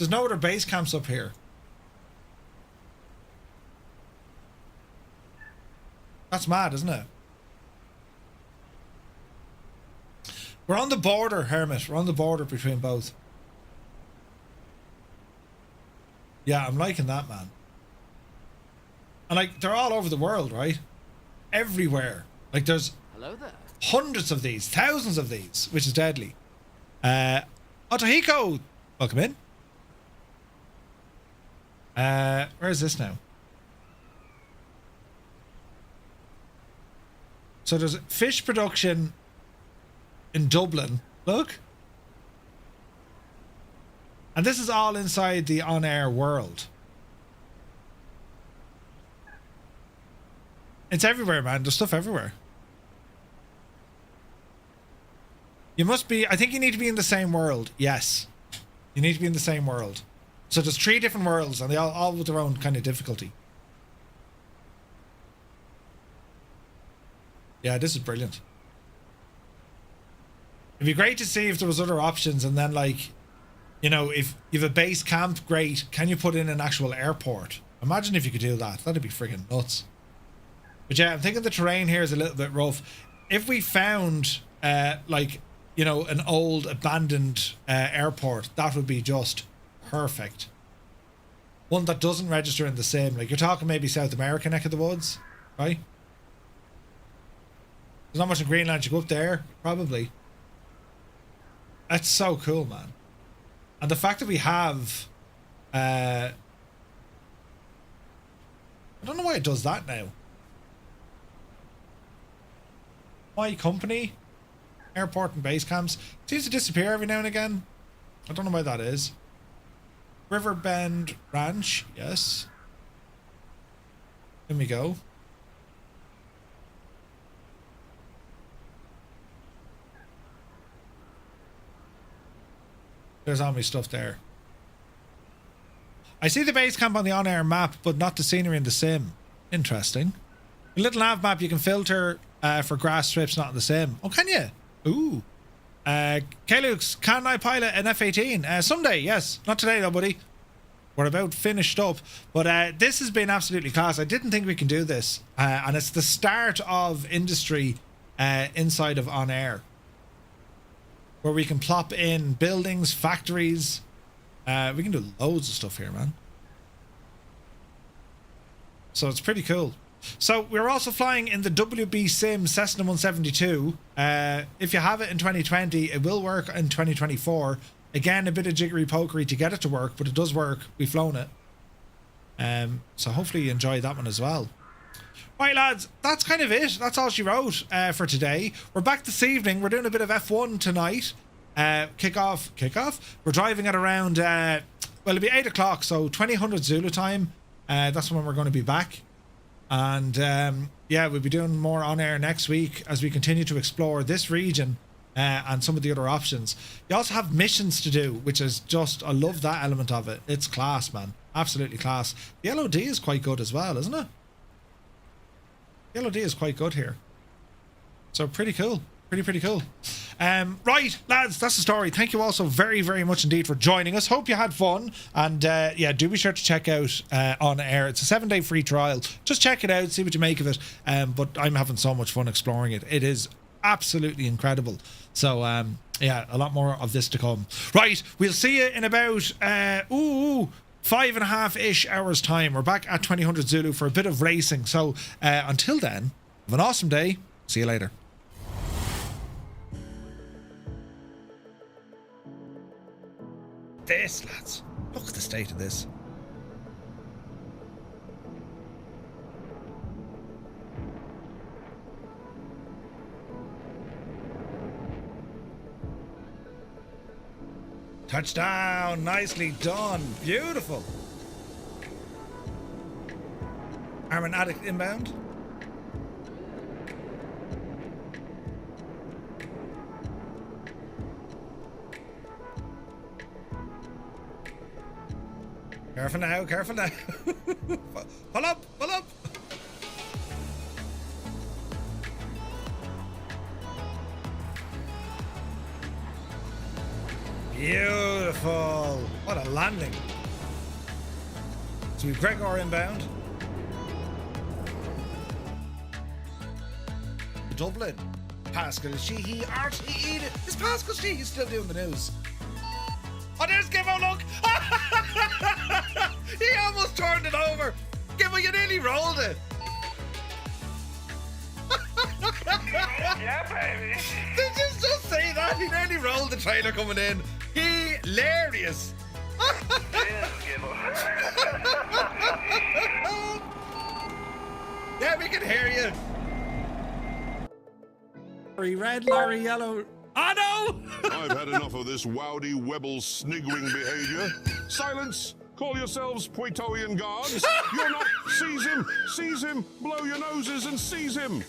other base camps up here. That's mad, isn't it? We're on the border, Hermit. We're on the border between both. Yeah, I'm liking that, man. And like, they're all over the world, right? Everywhere. Like, there's hundreds of these, thousands of these, which is deadly. Otohiko, welcome in. Where is this now? So there's fish production in Dublin. Look. And this is all inside the OnAir world. It's everywhere, man. There's stuff everywhere. You must be... I think you need to be in the same world. Yes. You need to be in the same world. So there's 3 different worlds, and they all with their own kind of difficulty. Yeah, this is brilliant. It'd be great to see if there was other options, and then, like... you know, if you have a base camp, great. Can you put in an actual airport? Imagine if you could do that. That'd be friggin' nuts. But yeah, I'm thinking the terrain here is a little bit rough. If we found, like, you know, an old abandoned airport, that would be just perfect. One that doesn't register in the sim. Like, you're talking maybe South America neck of the woods, right? There's not much in Greenland. You go up there, probably. That's so cool, man. And the fact that we have... I don't know why it does that now. My company, airport and base camps, seems to disappear every now and again. I don't know why that is. Riverbend Ranch, yes. Here we go. There's all my stuff there. I see the base camp on the OnAir map, but not the scenery in the sim. Interesting. A little nav map, you can filter for grass strips not in the sim. Oh, can you? Ooh. K-Lux, can I pilot an F-18? Someday, yes. Not today though, buddy. We're about finished up. But this has been absolutely class. I didn't think we can do this. And it's the start of industry inside of OnAir, where we can plop in buildings, factories. We can do loads of stuff here, man. So it's pretty cool. So we're also flying in the WBSim Cessna 172. If you have it in 2020, it will work in 2024. Again, a bit of jiggery pokery to get it to work, but it does work. We've flown it. So hopefully you enjoy that one as well. Right, lads, that's kind of it. That's all she wrote for today. We're back this evening. We're doing a bit of F1 tonight. Kickoff. We're driving at around, well, it'll be 8 o'clock, so 2000 Zulu time. That's when we're going to be back. And yeah, we'll be doing more on air next week as we continue to explore this region and some of the other options. You also have missions to do, which is just, I love that element of it. It's class, man. Absolutely class. The LOD is quite good as well, isn't it? The LOD is quite good here. So pretty cool. Pretty cool. Right, lads, that's the story. Thank you all so very, very much indeed for joining us. Hope you had fun. And yeah, do be sure to check out OnAir. It's a 7-day free trial. Just check it out, see what you make of it. But I'm having so much fun exploring it. It is absolutely incredible. So yeah, a lot more of this to come. Right, we'll see you in about 5.5-ish hours time. We're back at 2000 Zulu for a bit of racing. So until then, have an awesome day. See you later. This, lads. Look at the state of this. Touchdown. Nicely done. Beautiful. Armin Addict inbound. Careful now, careful now. Pull up, pull up. Beautiful. What a landing. So we've Gregor inbound. Dublin. Pascal Sheehy, RTE. Is Pascal Sheehy still doing the news? Oh, there's Gimmo, look! He almost turned it over. Gimmo, you nearly rolled it. Yeah, baby. Did you just say that? He nearly rolled the trailer coming in. Hilarious. Yeah, we can hear you. Larry red, Larry yellow. Oh no! I've had enough of this Wowdy Webble sniggering behavior. Silence! Call yourselves Praetorian guards. You're not. Seize him! Seize him! Blow your noses and seize him!